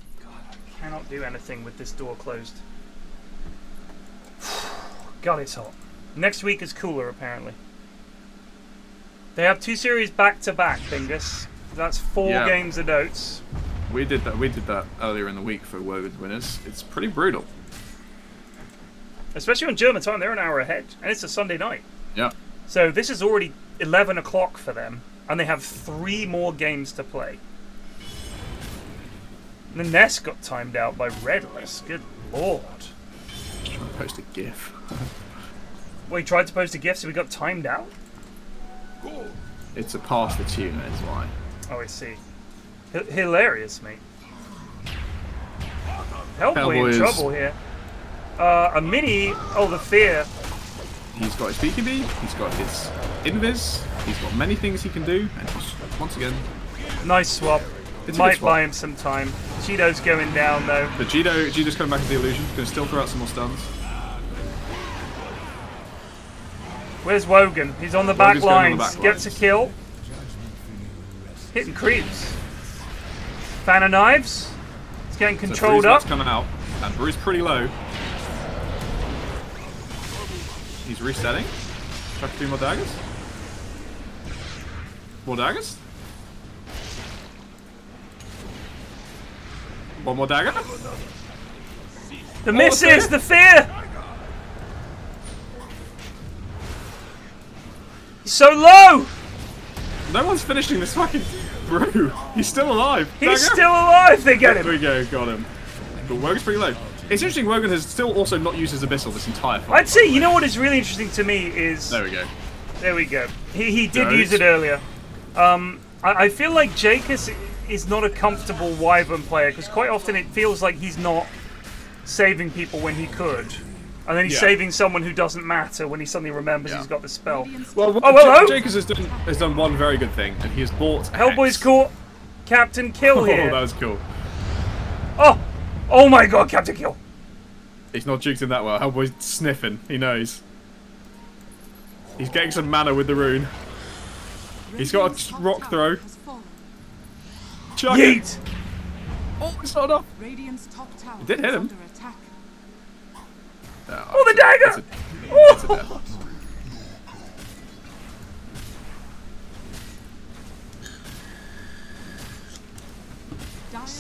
Cannot do anything with this door closed. God, it's hot. Next week is cooler, apparently. They have 2 series back-to-back, Bingus. That's 4 games of notes. We did that earlier in the week for Wogan's winners. It's pretty brutal. Especially on German time, they're an hour ahead. And it's a Sunday night. Yeah. So this is already 11 o'clock for them. And they have 3 more games to play. The Nest got timed out by Redless. Good lord. Just trying to post a GIF. Well, he tried to post a GIF, so we got timed out? It's a pass the tuner, is why. Oh, I see. Hilarious, mate. Hellboy in trouble here. A mini. Oh, the fear. He's got his BKB, he's got his invis, he's got many things he can do, and he's, once again... Nice swap. It might buy him some time. Cheeto's going down, though. But Cheeto's coming back as the illusion. Going to still throw out some more stuns. Where's Wogan? He's on the back lines. Gets a kill. Hitting creeps. Fan of knives. He's getting controlled up. Coming out, and Brew's pretty low. He's resetting. Chuck 3 more daggers. More daggers. One more dagger. The misses, the fear. He's so low. No one's finishing this fucking brew. He's still alive. He's still alive. They get him. There we go. Got him. But Wogan's pretty low. It's interesting. Wogan has still also not used his abyssal this entire fight. I'd say. You know what is really interesting to me is. There we go. There we go. He did use it earlier. I feel like Jake is not a comfortable Wyvern player because quite often it feels like he's not saving people when he could. And then he's saving someone who doesn't matter when he suddenly remembers he's got the spell. Well, hello! Jacobs has done one very good thing, and he has bought Hellboy's caught Captain Kill here. Oh, that was cool. Oh my god, Captain Kill! He's not juked him that well. Hellboy's sniffing. He knows. He's getting some mana with the rune. He's got a rock throw. Chuck it! Oh, it's not enough. It did hit him. Oh, the dagger! It's a death.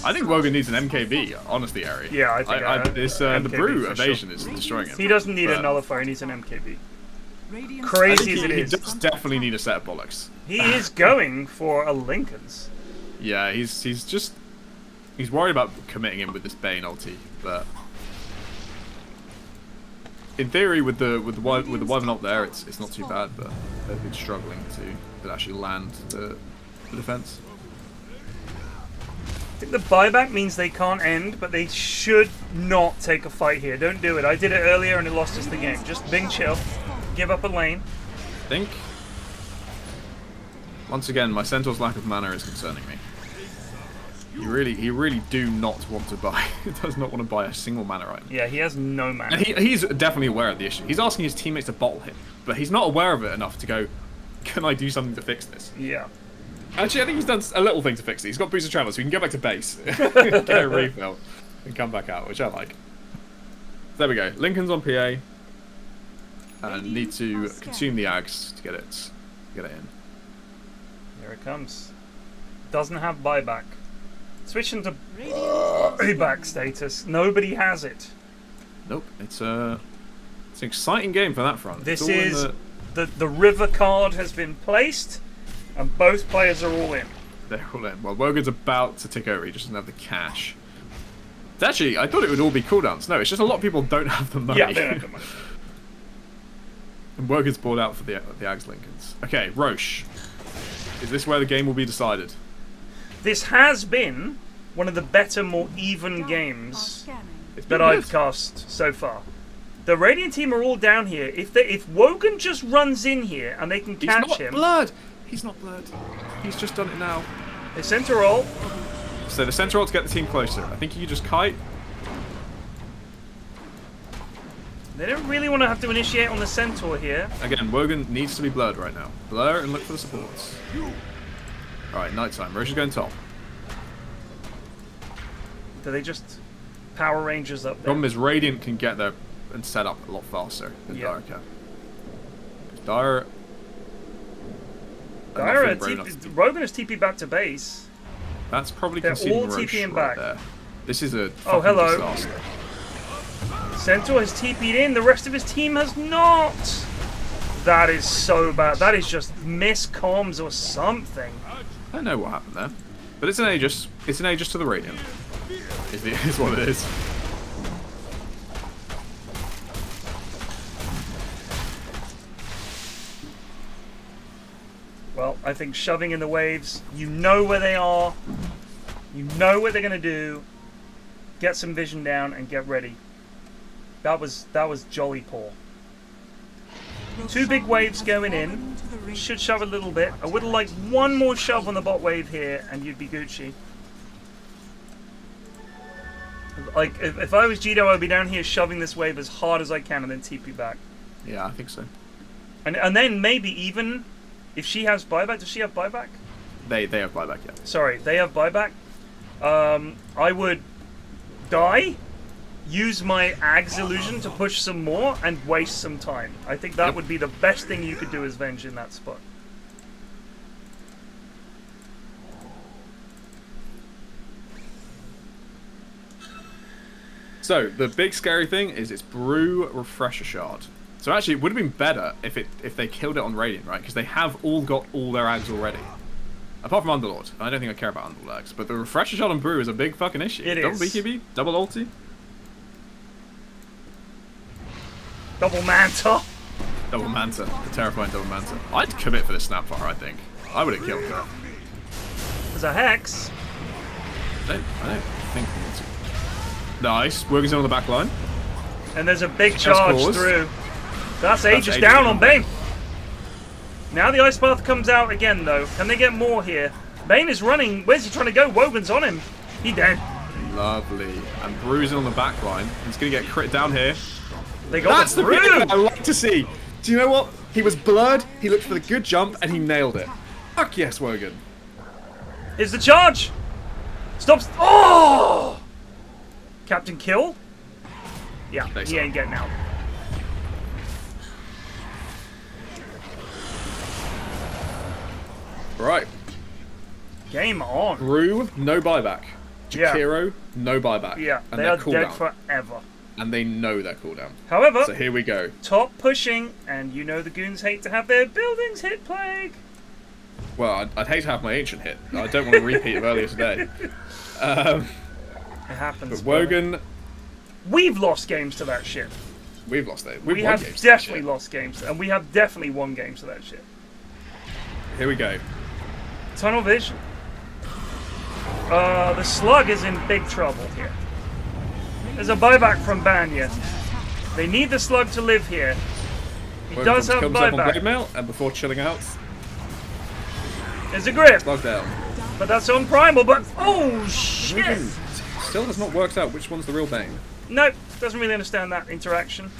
I think Wogan needs an MKB, honestly, Ari. Yeah, I think the brew evasion is destroying him. He doesn't need a nullifier, he needs an MKB. Crazy as it is. He does definitely need a set of bollocks. He is going for a Lincoln's. Yeah, he's worried about committing him with this Bane ulti, but in theory, with the Wyvern ult there, it's not too bad. But they've been struggling to actually land the defense. I think the buyback means they can't end, but they should not take a fight here. Don't do it. I did it earlier and it lost us the game. Just Bing chill. Give up a lane. I think, once again, my Centaur's lack of mana is concerning me. He really do not want to buy. He does not want to buy a single mana item. Yeah, he has no mana. And he's definitely aware of the issue. He's asking his teammates to bottle him, but he's not aware of it enough to go, can I do something to fix this? Yeah. Actually, I think he's done a little thing to fix it. He's got boost of travel, so he can go back to base, get a refill, and come back out, which I like. There we go. Lincoln's on PA. And need to consume the Ags to get it in. Here it comes. Doesn't have buyback. Switching to buyback status. Nobody has it. Nope. It's an exciting game for that front. This is the river card has been placed, and both players are all in. They're all in. Well, Wogan's about to tick over. He just doesn't have the cash. It's actually, I thought it would all be cooldowns. No, it's just a lot of people don't have the money. Yeah, they don't have the money. And Wogan's bought out for the Ags Lincolns. Okay, Roche. Is this where the game will be decided? This has been one of the better, more even games that I've cast so far. The Radiant team are all down here. If Wogan just runs in here and they can catch him... He's not blurred. He's just done it now. They center ult. So the center ult to get the team closer. I think you just kite. They don't really want to have to initiate on the Centaur here. Again, Wogan needs to be blurred right now. Blur and look for the supports. Alright, nighttime. Roche is going top. Do they just Power Rangers up there? Problem is, Radiant can get there and set up a lot faster than Dire can. Dire... Wogan is TP back to base. That's probably They're all Roche TPing right back. there. This is a hello. disaster. Centaur has TP'd in, the rest of his team has not! That is so bad. That is just miscomms or something. I don't know what happened there. But it's an Aegis. It's an Aegis to the Radiant. Is what it is. Well, I think shoving in the waves, you know where they are, you know what they're going to do, get some vision down and get ready. That was jolly poor. 2 big waves going in, should shove a little bit. I would have liked one more shove on the bot wave here and you'd be Gucci. Like, if I was Gito, I'd be down here shoving this wave as hard as I can and then TP back. Yeah, I think so. And then maybe even... If she has buyback, does she have buyback? They have buyback, yeah. Sorry, they have buyback. I would die, use my Ag's illusion to push some more, and waste some time. I think that would be the best thing you could do as Venge in that spot. So, the big scary thing is it's Brew Refresher Shard. So actually, it would have been better if they killed it on Radiant, right? Because they have all got all their Ags already. Apart from Underlord. I don't think I care about Underlord Ags. But the Refresher Shot on Brew is a big fucking issue. It double is. BKB, double ulti. Double Manta. Double Manta. The terrifying double Manta. I'd commit for this Snapfire, I think. I would have killed her. There's a Hex. I don't think we need to. Nice. Wogan's on the back line. And there's a big charge Scores. through. That's Aegis down on Bane. Now the Ice Path comes out again, though. Can they get more here? Bane is running. Where's he trying to go? Wogan's on him. He dead. Lovely. And Bruising on the back line. He's going to get crit down here. They got That's the bit I like to see. Do you know what? He was blurred, he looked for the good jump, and he nailed it. Fuck yes, Wogan. Here's the charge. Stops. Oh! Captain Kill? Yeah, he ain't getting out. Right. Game on. Brew, no buyback. Jakiro, no buyback. Yeah, and they are dead forever. And they know their cooldown. However, so here we go. Top pushing, and you know the goons hate to have their buildings hit plague. Well, I'd hate to have my ancient hit. I don't want to repeat of earlier today. It happens. But Wogan... We've lost games to that shit. We've lost it. We have definitely lost games, and we have definitely won games to that shit. Here we go. Tunnel vision. The slug is in big trouble here. There's a buyback from Banya. They need the slug to live here. He does have buyback. And before chilling out, there's a grip. Slug down. But that's on primal. But oh shit! Still has not worked out which one's the real Bane. Nope, doesn't really understand that interaction.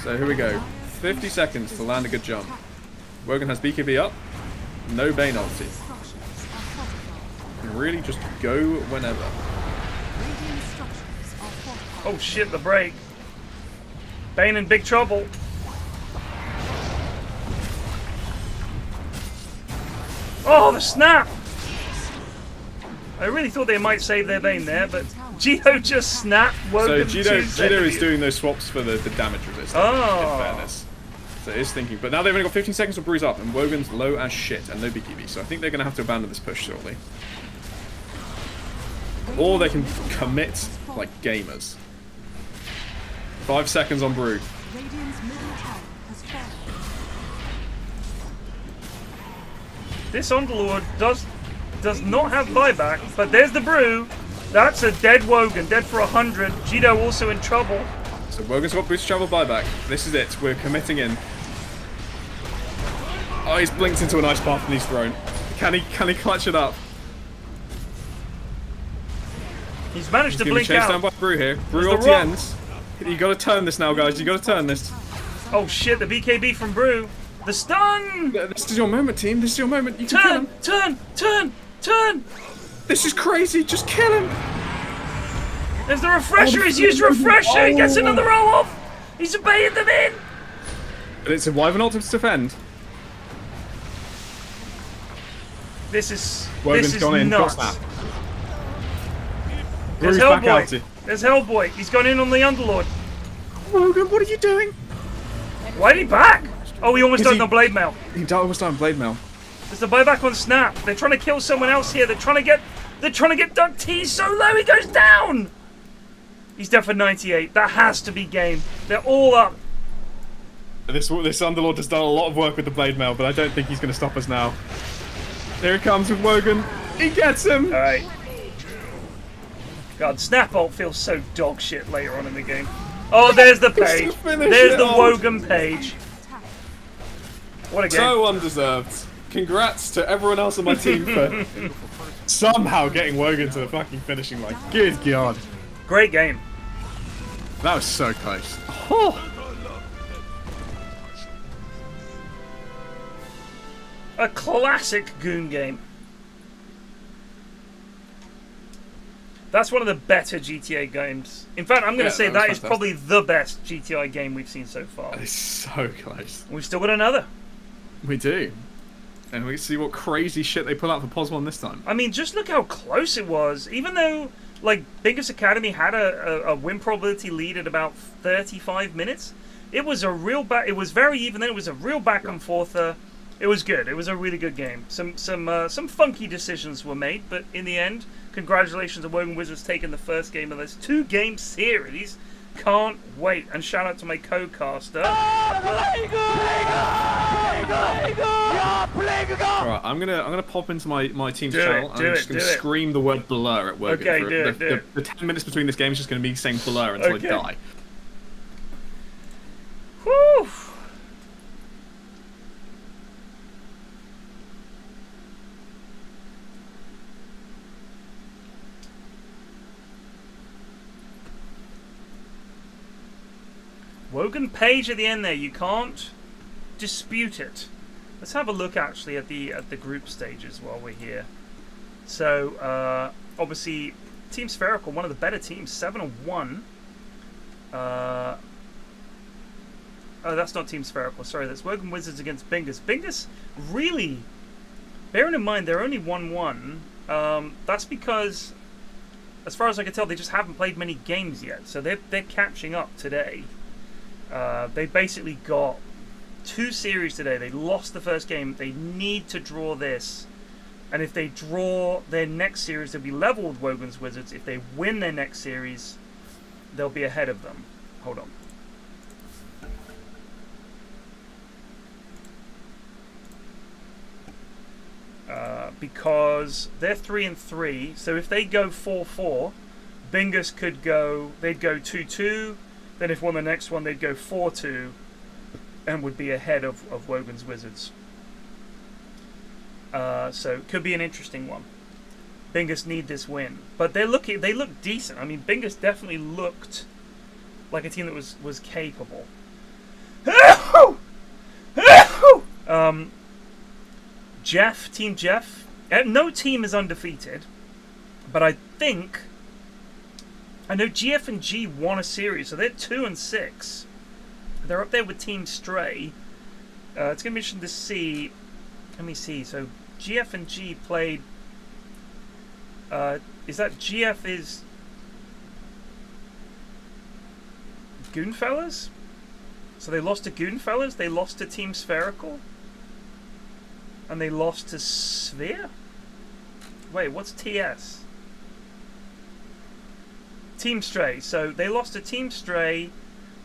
So here we go. 50 seconds to land a good jump. Wogan has BKB up. No Bane ulti. Can really just go whenever. Oh shit, the break. Bane in big trouble. Oh, the snap! I really thought they might save their Bane there, but Gito just snapped Wogan. So Gito is doing those swaps for the damage resistance, in fairness. So he's thinking, but now they've only got 15 seconds to bruise up, and Wogan's low as shit, and no BKB, so I think they're going to have to abandon this push shortly. Or they can commit like gamers. 5 seconds on Brew. This Underlord does not have buyback, but there's the Brew. That's a dead Wogan, dead for 100. Gito also in trouble. So Wogan's got boost travel buyback. This is it. We're committing in. Oh, he's blinked into an ice path and he's thrown. Can he clutch it up? He's managed to blink chased out. Down by Brew here. Brew ulti ends. You got to turn this now, guys. You got to turn this. Oh shit! The BKB from Brew. The stun. This is your moment, team. This is your moment. You can kill him. Turn. This is crazy. Just kill him. There's the refresher. He's used refresher. He gets another roll off. He's obeying them in. And it's a Wyvern ult to defend. This is Wogan's gone in. nuts. There's Hellboy. There's Hellboy. He's gone in on the Underlord. Wogan, what are you doing? Why did he back? Oh, he almost died on Blade Mail. He almost died on Blade Mail. There's the buyback on Snap. They're trying to kill someone else here. They're trying to get Doug T so low he goes down. He's dead for 98. That has to be game. They're all up. This Underlord has done a lot of work with the Blade Mail, but I don't think he's going to stop us now. Here he comes with Wogan. He gets him. All right. God, Snap ult feels so dog shit later on in the game. Oh, there's the page. There's the Wogan page. What a game. So undeserved. Congrats to everyone else on my team for somehow getting Wogan to the fucking finishing line. Good God. Great game. That was so close. Oh. A classic Goon game. That's one of the better GTA games. In fact, I'm going to say that is probably the best GTI game we've seen so far. It's so close. We've still got another. We do. And we see what crazy shit they pull out for POS1 this time. I mean, just look how close it was. Even though, like, Bingus Academy had a win probability lead at about 35 minutes, it was a real it was very even. Then it was a real back and forth. It was good. It was a really good game. Some funky decisions were made, but in the end, congratulations to Wogan Wizards taking the first game of this 2-game series Can't wait. And shout out to my co-caster. Alright, I'm gonna pop into my team's channel and I'm just gonna scream the word blur at Wogan. Okay, the 10 minutes between this game is just gonna be saying blur until I die. Whew. Wogan Page at the end there, you can't dispute it. Let's have a look actually at the group stages while we're here. So obviously Team Spherical, one of the better teams, 7-1. Oh, that's not Team Spherical, sorry, that's Wogan Wizards against Bingus. Bingus, really, bearing in mind they're only 1-1, that's because, as far as I can tell, they just haven't played many games yet, so they're catching up today. They basically got 2 series today. They lost the first game. They need to draw this. And if they draw their next series, they'll be level with Wogan's Wizards. If they win their next series, they'll be ahead of them. Hold on. Because they're 3-3. So if they go 4-4, Bingus could go... They'd go 2-2. Then if won the next one, they'd go 4-2 and would be ahead of Wogan's Wizards. So it could be an interesting one. Bingus need this win. But they look decent. I mean, Bingus definitely looked like a team that was capable. Team Jeff. No team is undefeated. But I know GF and G won a series, so they're 2-6. They're up there with Team Stray. It's going to be interesting to see. Let me see. So GF and G played. Is that GF is Goonfellas? So they lost to Goonfellas. They lost to Team Spherical, and they lost to Sphere. Wait, what's TS? Team Stray. So they lost to Team Stray,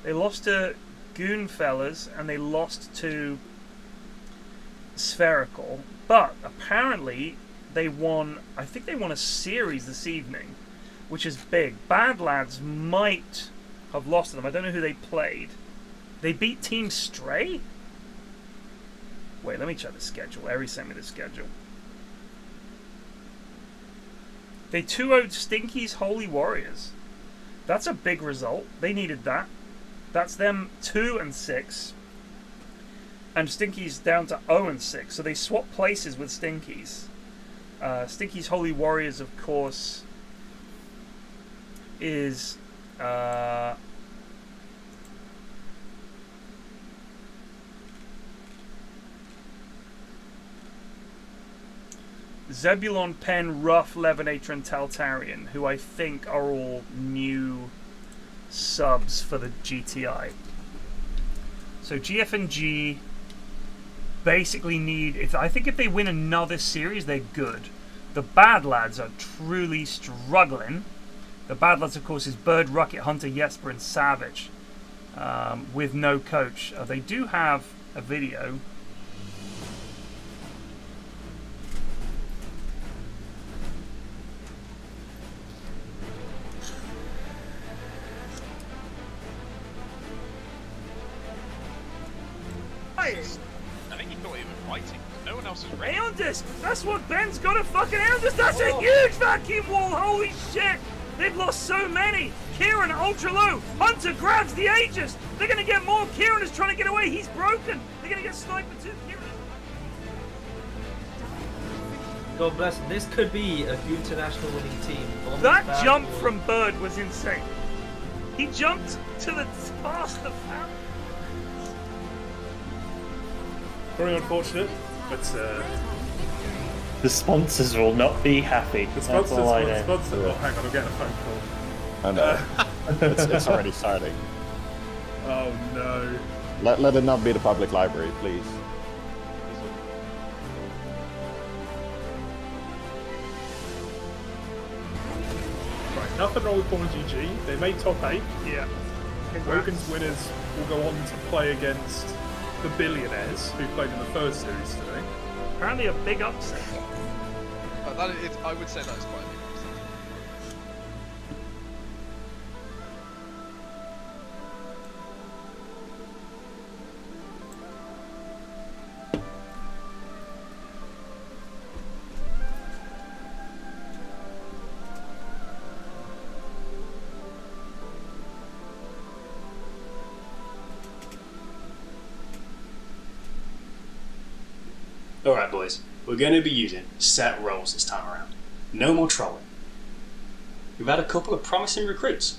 they lost to Goonfellas, and they lost to Spherical. But apparently they won, I think they won a series this evening, which is big. Badlads might have lost to them. I don't know who they played. They beat Team Stray? Wait, let me check the schedule. Eri sent me the schedule. They 2-0'd Stinky's Holy Warriors. That's a big result. They needed that. That's them 2-6. And Stinky's down to 0-6. So they swapped places with Stinky's. Stinky's Holy Warriors, of course, is... Zebulon, Penn, Ruff, Levenator, and Taltarian, who I think are all new subs for the GTi. So GF and G basically need... I think if they win another series, they're good. The Badlads are truly struggling. The Badlads, of course, is Bird, Rocket, Hunter, Jesper, and Savage, with no coach. They do have a video. I think he thought he was fighting. No one else is ready. Aeon Disc! That's what Ben's got a fucking Aeon Disc! That's a huge vacuum wall! Holy shit! They've lost so many! Kieran ultra low! Hunter grabs the Aegis! They're gonna get more! Kieran is trying to get away! He's broken! They're gonna get sniped too! Kieran God bless. This could be a Goonternational winning team. That jump from Bird was insane. He jumped to the past the fan. Very unfortunate, but the sponsors will not be happy. The sponsors, oh, hang on, I'm getting a phone call. I know. it's already starting. Oh no. Let it not be the public library, please. Right, nothing wrong with Born GG. They made top 8. Yeah. Wogan's winners will go on to play against the Billionaires, who played in the first series today. Apparently a big upset. I would say that is quite a big upset. Alright boys, we're going to be using set roles this time around. No more trolling. We've had a couple of promising recruits.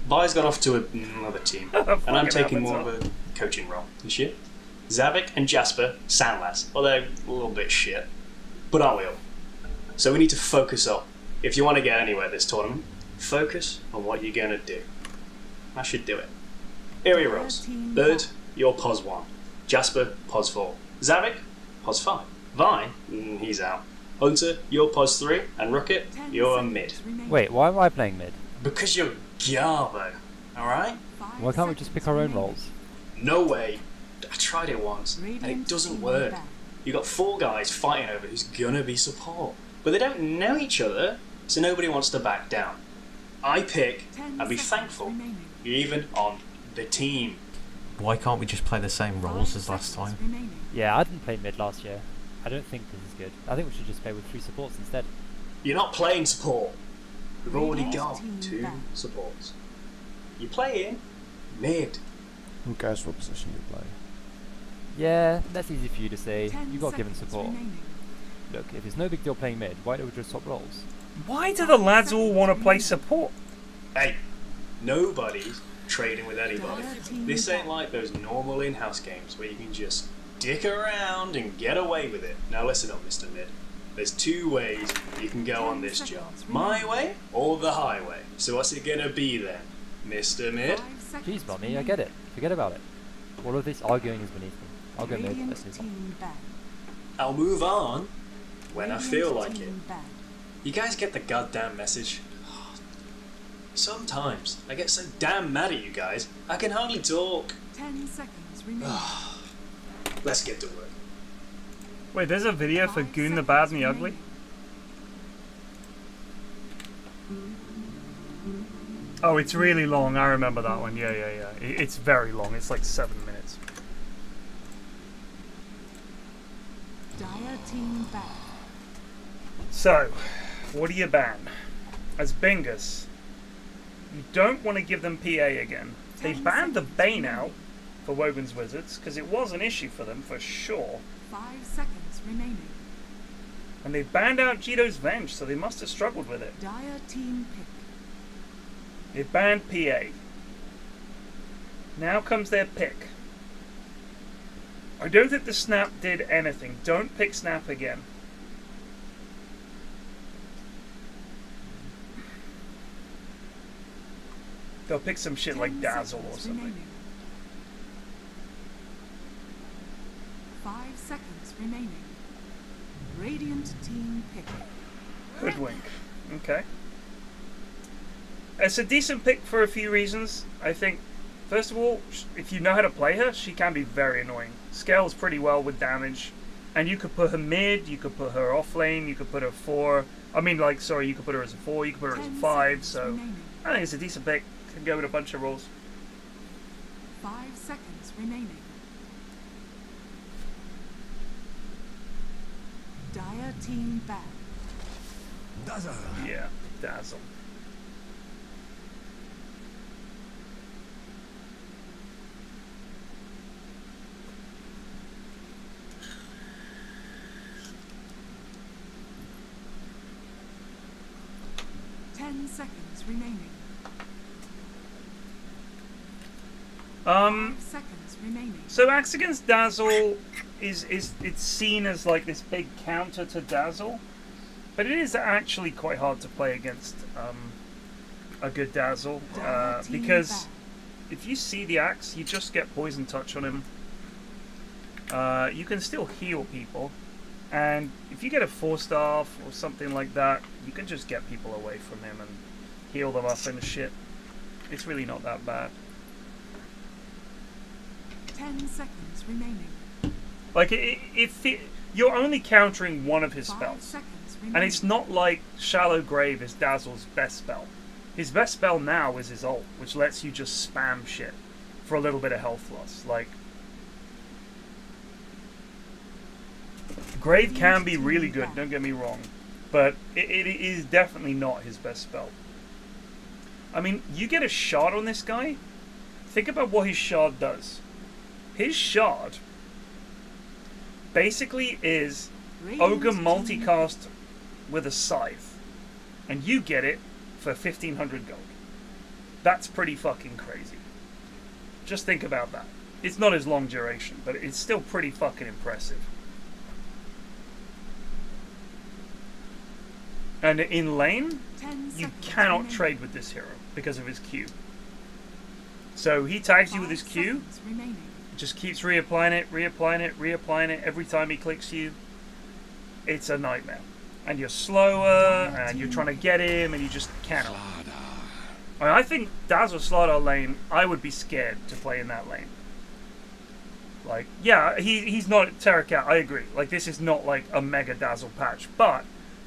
Vi's gone off to another team, and I'm taking more of a coaching role this year. Zavik and Jasper sound lads, although a little bit shit. But aren't we all? So we need to focus up. If you want to get anywhere this tournament, focus on what you're going to do. I should do it. Area roles. Bird, you're POS 1. Jasper, POS 4. Zavik, POS 5. Vi, he's out. Hunter, you're POS 3, and Rocket, you're a mid. Wait, why am I playing mid? Because you're Garbo, alright? Why can't we just pick our own roles? No way. I tried it once, and it doesn't work. You got 4 guys fighting over who's gonna be support. But they don't know each other, so nobody wants to back down. I pick, and be thankful, you're even on the team. Why can't we just play the same roles as last time? Yeah, I didn't play mid last year. I don't think this is good. I think we should just play with 3 supports instead. You're not playing support. We've already got 2 supports. You play in mid. Who cares what position you play? Yeah, that's easy for you to say. You got given support. Look, if it's no big deal playing mid, why don't we just swap roles? Why do the lads all want to play support? Hey, nobody's trading with anybody. This ain't like those normal in-house games where you can just dick around and get away with it. Now listen up, Mr. Mid. There's 2 ways you can go on this job. My way or the highway. So what's it gonna be then, Mr. Mid? Jeez, Mummy, I get it. Forget about it. All of this arguing is beneath me. I'll go mid. Let's move on. I'll move on when I feel like it. You guys get the goddamn message? Sometimes I get so damn mad at you guys, I can hardly talk. 10 seconds remaining. Let's get to work. Wait, there's a video for Gune the Bad and the Ugly? Oh, it's really long. I remember that one. Yeah. It's very long. It's like 7 minutes. Dire team back. So, what do you ban? As Bingus, you don't want to give them PA again. They banned the Bane out for Wogan's Wizards, because it was an issue for them, for sure. 5 seconds remaining. And they banned out Jito's Venge, so they must have struggled with it. Dire team pick. They banned PA. Now comes their pick. I don't think the Snap did anything. Don't pick Snap again. They'll pick some shit like Dazzle or something. Remaining. 5 seconds remaining. Radiant team pick. Hoodwink. Okay. It's a decent pick for a few reasons. I think, first of all, if you know how to play her, she can be very annoying. Scales pretty well with damage. And you could put her mid, you could put her off lane, you could put her 4. I mean, like, sorry, you could put her as a 4, you could put her as a 5, so I think it's a decent pick. Can go with a bunch of roles. 5 seconds remaining. Dire team back. Dazzle. Yeah, Dazzle. Seconds remaining. 5 seconds remaining. So Axe against Dazzle is it's seen as like this big counter to Dazzle, but it is actually quite hard to play against a good Dazzle because if you see the Axe, you just get Poison Touch on him. You can still heal people, and if you get a 4-star or something like that, you can just get people away from him and heal them up and shit. It's really not that bad. 10 seconds remaining. Like, you're only countering one of his 5 spells. seconds And remaining. it's not like Shallow Grave is Dazzle's best spell. His best spell now is his ult, which lets you just spam shit for a little bit of health loss. Like, Grave can be really good, don't get me wrong, but it is definitely not his best spell. I mean, you get a shard on this guy, think about what his shard does. His shard basically is Ogre multicast with a scythe, and you get it for 1,500 gold. That's pretty fucking crazy. Just think about that. It's not as long duration, but it's still pretty fucking impressive. And in lane, you cannot trade with this hero because of his Q. So he tags you with his Q, just keeps reapplying it, reapplying it, reapplying it every time he clicks you. It's a nightmare. And you're slower, and you're trying to get him, and you just cannot. I mean, I think Dazzle Slardar lane, I would be scared to play in that lane. Like, yeah, he's not Terracat, I agree. Like, this is not like a mega Dazzle patch, but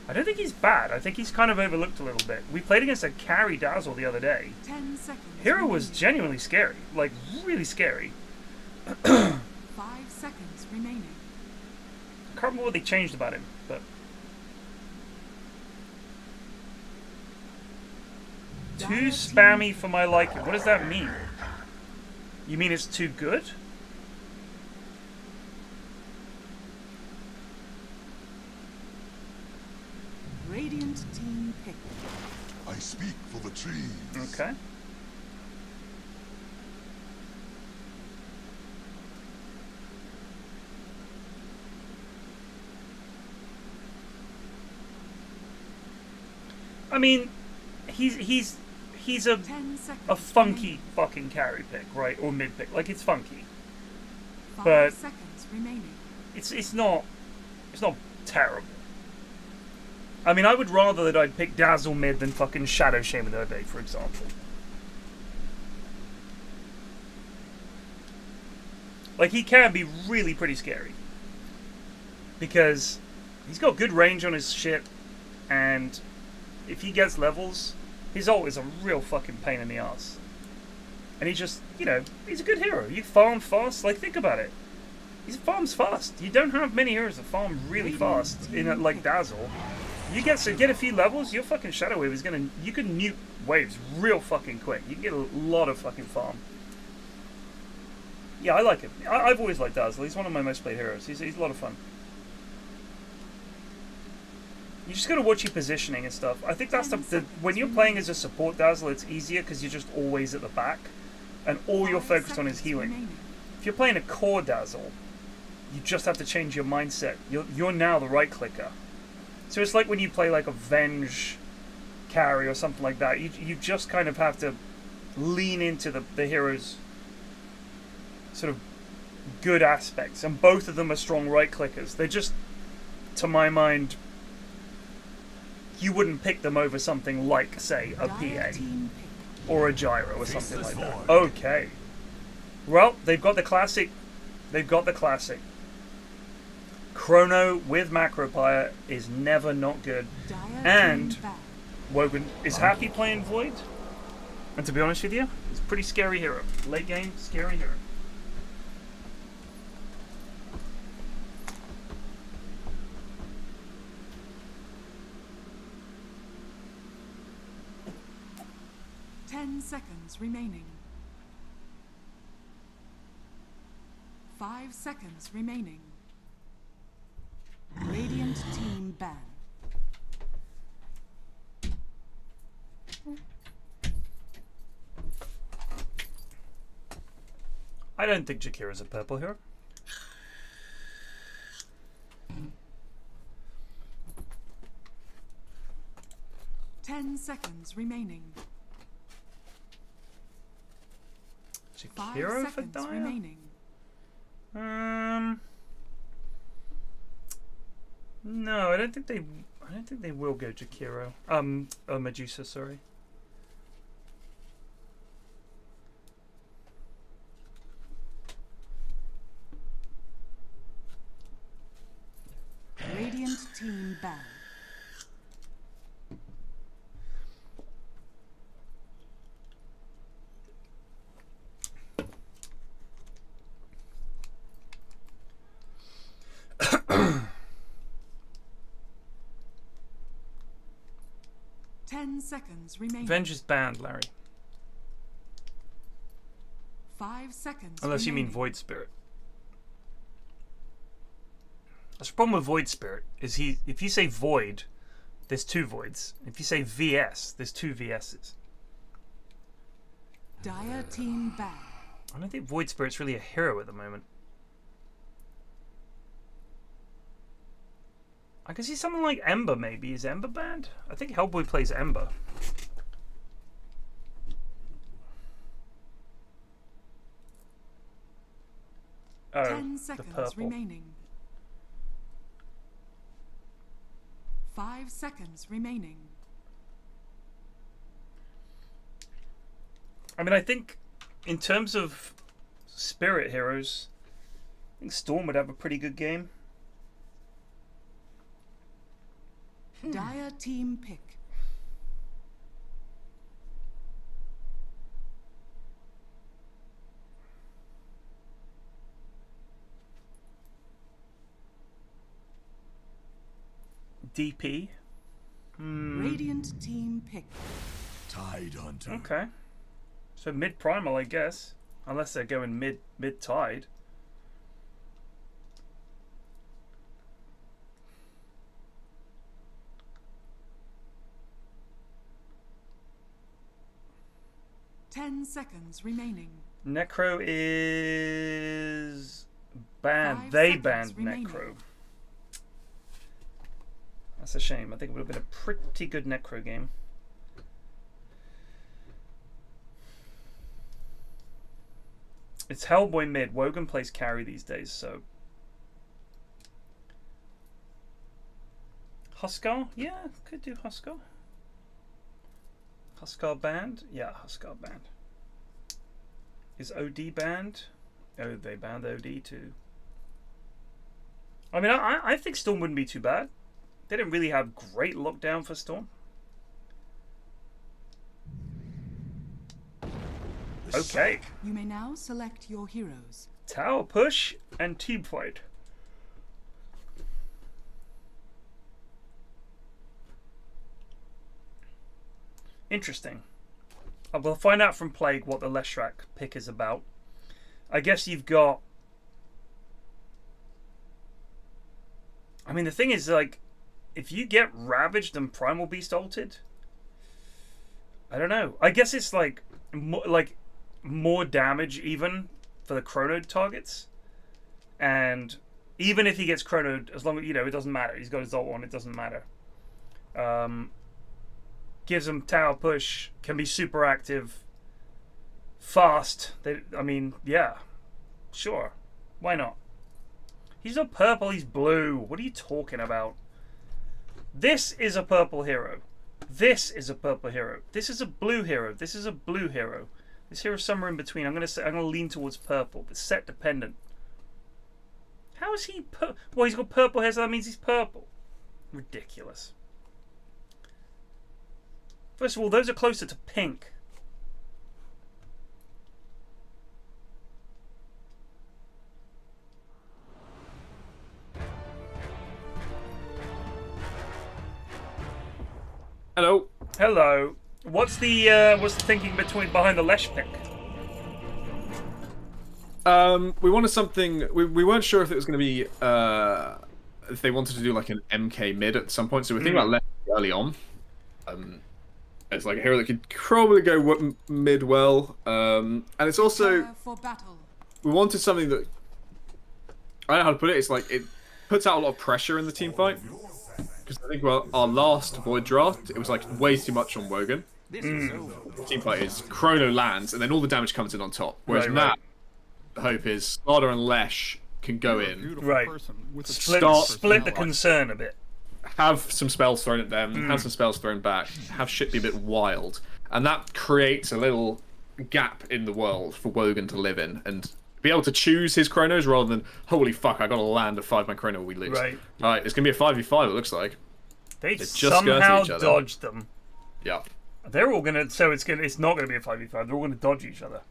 I don't think he's bad. I think he's kind of overlooked a little bit. We played against a carry Dazzle the other day. 10 seconds. Hero was genuinely scary. Like, really scary. 5 seconds remaining. I can't remember what they changed about him, but... Too spammy for my liking. What does that mean? You mean it's too good? Radiant team pick. I speak for the trees. Okay. I mean, he's a funky fucking carry pick, right? Or mid pick. Like, it's funky. 5 But seconds remaining. it's not terrible. I mean, I would rather that I'd pick Dazzle mid than fucking Shadow Shaman the other day, for example. Like, he can be really pretty scary. Because he's got good range on his shit, and if he gets levels, his ult is a real fucking pain in the ass. And he just, you know, he's a good hero. You farm fast, like, think about it. He farms fast. You don't have many heroes that farm really fast in a, like Dazzle. You get a few levels, your fucking Shadow Wave is gonna, you can nuke waves real fucking quick. You can get a lot of fucking farm. Yeah, I like him. I've always liked Dazzle. He's one of my most played heroes. He's a lot of fun. You just gotta watch your positioning and stuff. I think that's the when you're playing as a support Dazzle, it's easier because you're just always at the back, and all you're focused on is healing. If you're playing a core Dazzle, you just have to change your mindset. You're now the right clicker. So it's like when you play like a Venge carry or something like that. You just kind of have to lean into the hero's sort of good aspects, and both of them are strong right clickers. They're just, to my mind, you wouldn't pick them over something like, say, a PA or a Gyro or something like that. Okay. Well, they've got the classic. They've got the classic. Chrono with Macropire is never not good. And Wogan is happy playing Void. And to be honest with you, it's a pretty scary hero. Late game, scary hero. Seconds remaining. 5 seconds remaining. Radiant team ban. I don't think Jakira's a purple hero. Ten seconds remaining. Jakiro for Dire? Remaining. No, I don't think they will go Jakiro. Medusa, sorry. ban. Ten seconds remaining. Venge is banned, Larry. 5 seconds. Unless you mean Void Spirit. That's the problem with Void Spirit. Is if you say Void, there's 2 Voids. If you say VS, there's 2 VSs. Dire team ban. I don't think Void Spirit's really a hero at the moment. I can see something like Ember maybe. Is Ember banned? I think Hellboy plays Ember. Oh, 10 seconds remaining. 5 seconds remaining. I mean, I think in terms of spirit heroes, I think Storm would have a pretty good game. Dire team pick. DP. Radiant team pick. Tide Hunter. Okay. So mid primal, I guess, unless they're going mid tide. Ten seconds remaining. Necro is banned. 5 They seconds banned remaining. Necro. That's a shame. I think it would have been a pretty good Necro game. It's Hellboy mid. Wogan plays carry these days, so. Huskar? Yeah, could do Huskar. Huskar banned? Yeah, Huskar banned. Is OD banned? Oh, they banned OD too. I mean, I think Storm wouldn't be too bad. They didn't really have great lockdown for Storm. Okay. You may now select your heroes. Tower push and team fight. Interesting. We'll find out from Plague what the Leshrac pick is about. I guess you've got... I mean, the thing is, like, if you get Ravaged and Primal Beast ulted, I don't know. I guess it's like more damage even for the chronoed targets. And even if he gets chronoed, as long as, you know, it doesn't matter. He's got his ult on, it doesn't matter. Gives him tower push, can be super active, fast. I mean, yeah, sure. Why not? He's not purple, he's blue. What are you talking about? This is a purple hero. This is a purple hero. This is a blue hero. This is a blue hero. This hero's somewhere in between. I'm gonna lean towards purple, but set dependent. How is he well, he's got purple hair, so that means he's purple. Ridiculous. First of all, those are closer to pink. Hello. Hello. What's the thinking behind the Lesh pick? We wanted something. We weren't sure if it was going to be if they wanted to do like an MK mid at some point, so we're thinking about Lesh early on. It's like a hero that could probably go mid well, and it's also we wanted something that I don't know how to put it. It's like it puts out a lot of pressure in the team fight. Because I think, well, our last Void draft, it was like way too much on Wogan. The team fight is Chrono lands, and then all the damage comes in on top. Whereas now, the hope is Slardar and Lesh can go in. Right. Split the concern a bit. Have some spells thrown at them, have some spells thrown back, have shit be a bit wild. And that creates a little gap in the world for Wogan to live in, and be able to choose his chronos rather than, holy fuck, I got to land a 5-man chrono, we lose. Right. Alright, it's going to be a 5v5, it looks like. They just somehow each other. dodged them. Yeah. They're all gonna. So it's not gonna be a 5v5. They're all gonna dodge each other.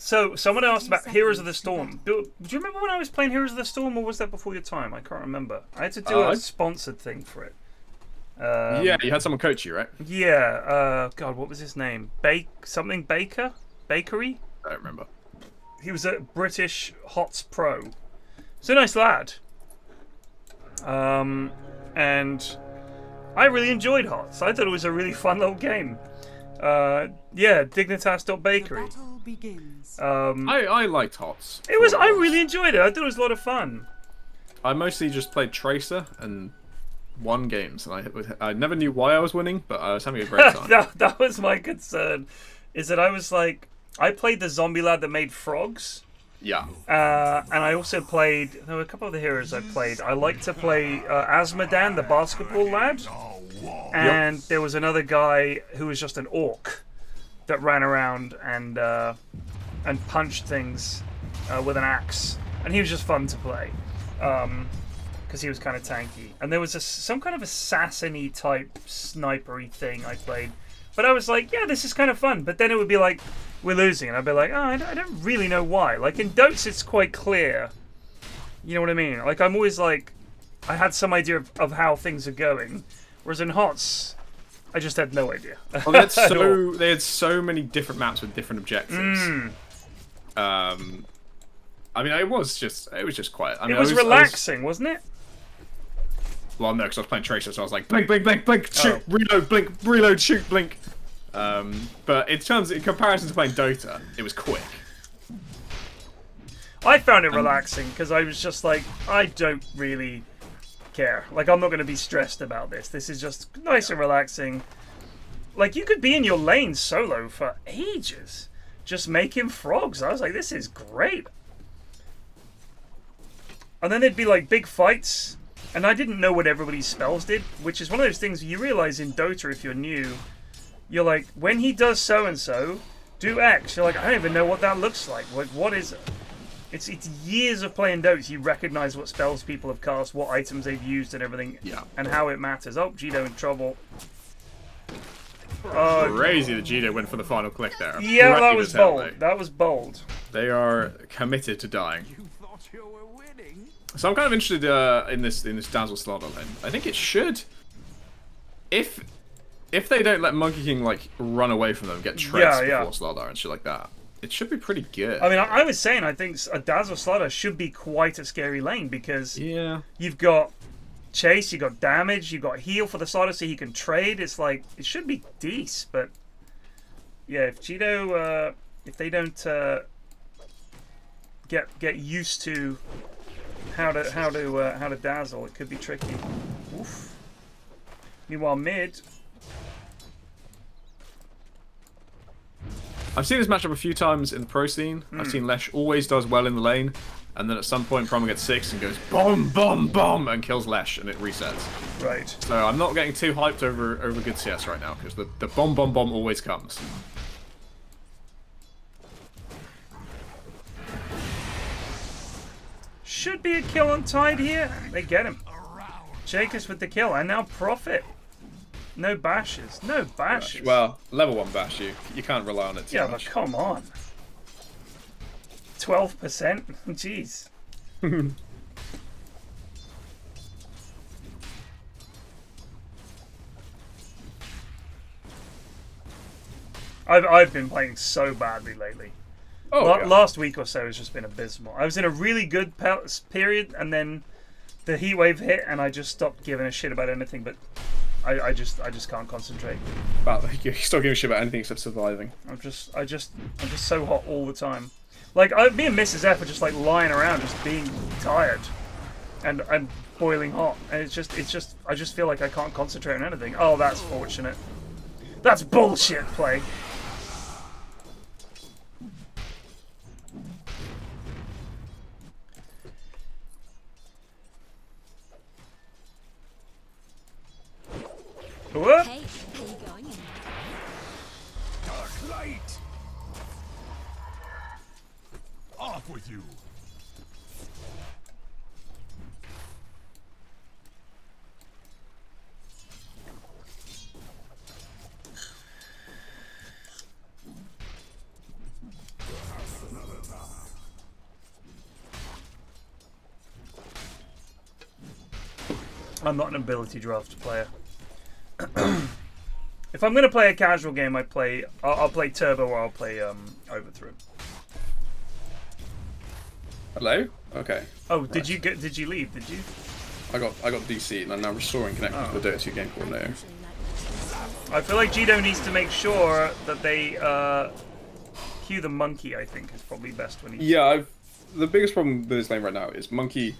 So someone asked about Heroes of the Storm. Do you remember when I was playing Heroes of the Storm, or was that before your time? I can't remember. I had to do a sponsored thing for it. Yeah, you had someone coach you, right? Yeah. God, what was his name? Something Baker? Bakery? I don't remember. He was a British HOTS pro. He's a nice lad. And I really enjoyed HOTS. I thought it was a really fun little game. Yeah, Dignitas.bakery. I liked HOTS. It was. I really enjoyed it. I thought it was a lot of fun. I mostly just played Tracer and won games, and I never knew why I was winning, but I was having a great time. that was my concern. Is that I was like, I played the zombie lad that made frogs. Yeah. And I also played. There were a couple of the heroes I played. I liked to play Asmodan, the basketball lad. And there was another guy who was just an orc that ran around and punched things with an axe, and he was just fun to play because he was kind of tanky. And there was some kind of assassin-y type snipery thing I played, but I was like, yeah, this is kind of fun. But then it would be like, we're losing, and I'd be like, oh, I don't really know why. Like in Dota, it's quite clear. You know what I mean? Like I'm always like, I had some idea of how things are going. Whereas in HOTS, I just had no idea. Well, they had so many different maps with different objectives. I mean, it was just quiet. I mean, it was relaxing, wasn't it? Well, no, because I was playing Tracer, so I was like, blink, blink, blink, blink, shoot, reload, blink, reload, shoot, blink. But in comparison to playing Dota, it was quick. I found it relaxing because I was just like, I don't really care. Like, I'm not going to be stressed about this. This is just nice and relaxing. Like, you could be in your lane solo for ages, just making frogs. I was like, this is great. And then there'd be like big fights, and I didn't know what everybody's spells did, which is one of those things you realize in Dota if you're new. You're like, when he does so and so, do X. You're like, I don't even know what that looks like. Like, what is it? It's years of playing Dota. You recognize what spells people have cast, what items they've used, and everything, and how it matters. Oh, Gito in trouble. Crazy that Gito went for the final click there. Yeah, that was bold. That was bold. They are committed to dying. So I'm kind of interested in this Dazzle Slaughter lane. I think it should, if they don't let Monkey King like run away from them, get treads before Slaughter and shit like that, it should be pretty good. I mean, I was saying I think a Dazzle Slaughter should be quite a scary lane because you've got chase, you've got damage, you've got heal for the Slaughter so he can trade. It's like, it should be decent, but yeah, if Gito, if they don't get used to how to dazzle, it could be tricky. Oof. Meanwhile, mid. I've seen this matchup a few times in the pro scene. I've seen Lesh always does well in the lane, and then at some point Promo gets 6 and goes bomb, bomb, bomb, and kills Lesh, and it resets. Right. So I'm not getting too hyped over good CS right now, because the bomb, bomb, bomb always comes. Should be a kill on Tide here. They get him. Jacobs with the kill, and now Prophet. No bashes. No bashes. Well, level 1 bash, you can't rely on it too much. But come on. 12%? Jeez. I've been playing so badly lately. Last week or so has just been abysmal. I was in a really good period, and then the heatwave hit, and I just stopped giving a shit about anything. But I just can't concentrate. Wow, you still giving a shit about anything except surviving. I'm just so hot all the time. Like me and Mrs. F are just like lying around, just being tired, and boiling hot, and it's just I just feel like I can't concentrate on anything. Oh, that's fortunate. That's bullshit play. What? Hey, how you going? Dark light. Off with you. I'm not an ability draft player. If I'm gonna play a casual game, I'll play Turbo or I'll play Overthrow. Hello? Okay. Oh, did you leave? Did you? I got DC and I'm now restoring connection to the Dota 2 game coordinator. I feel like Gito needs to make sure that they cue the monkey. I think is probably best when he. Yeah, the biggest problem with this lane right now is monkey.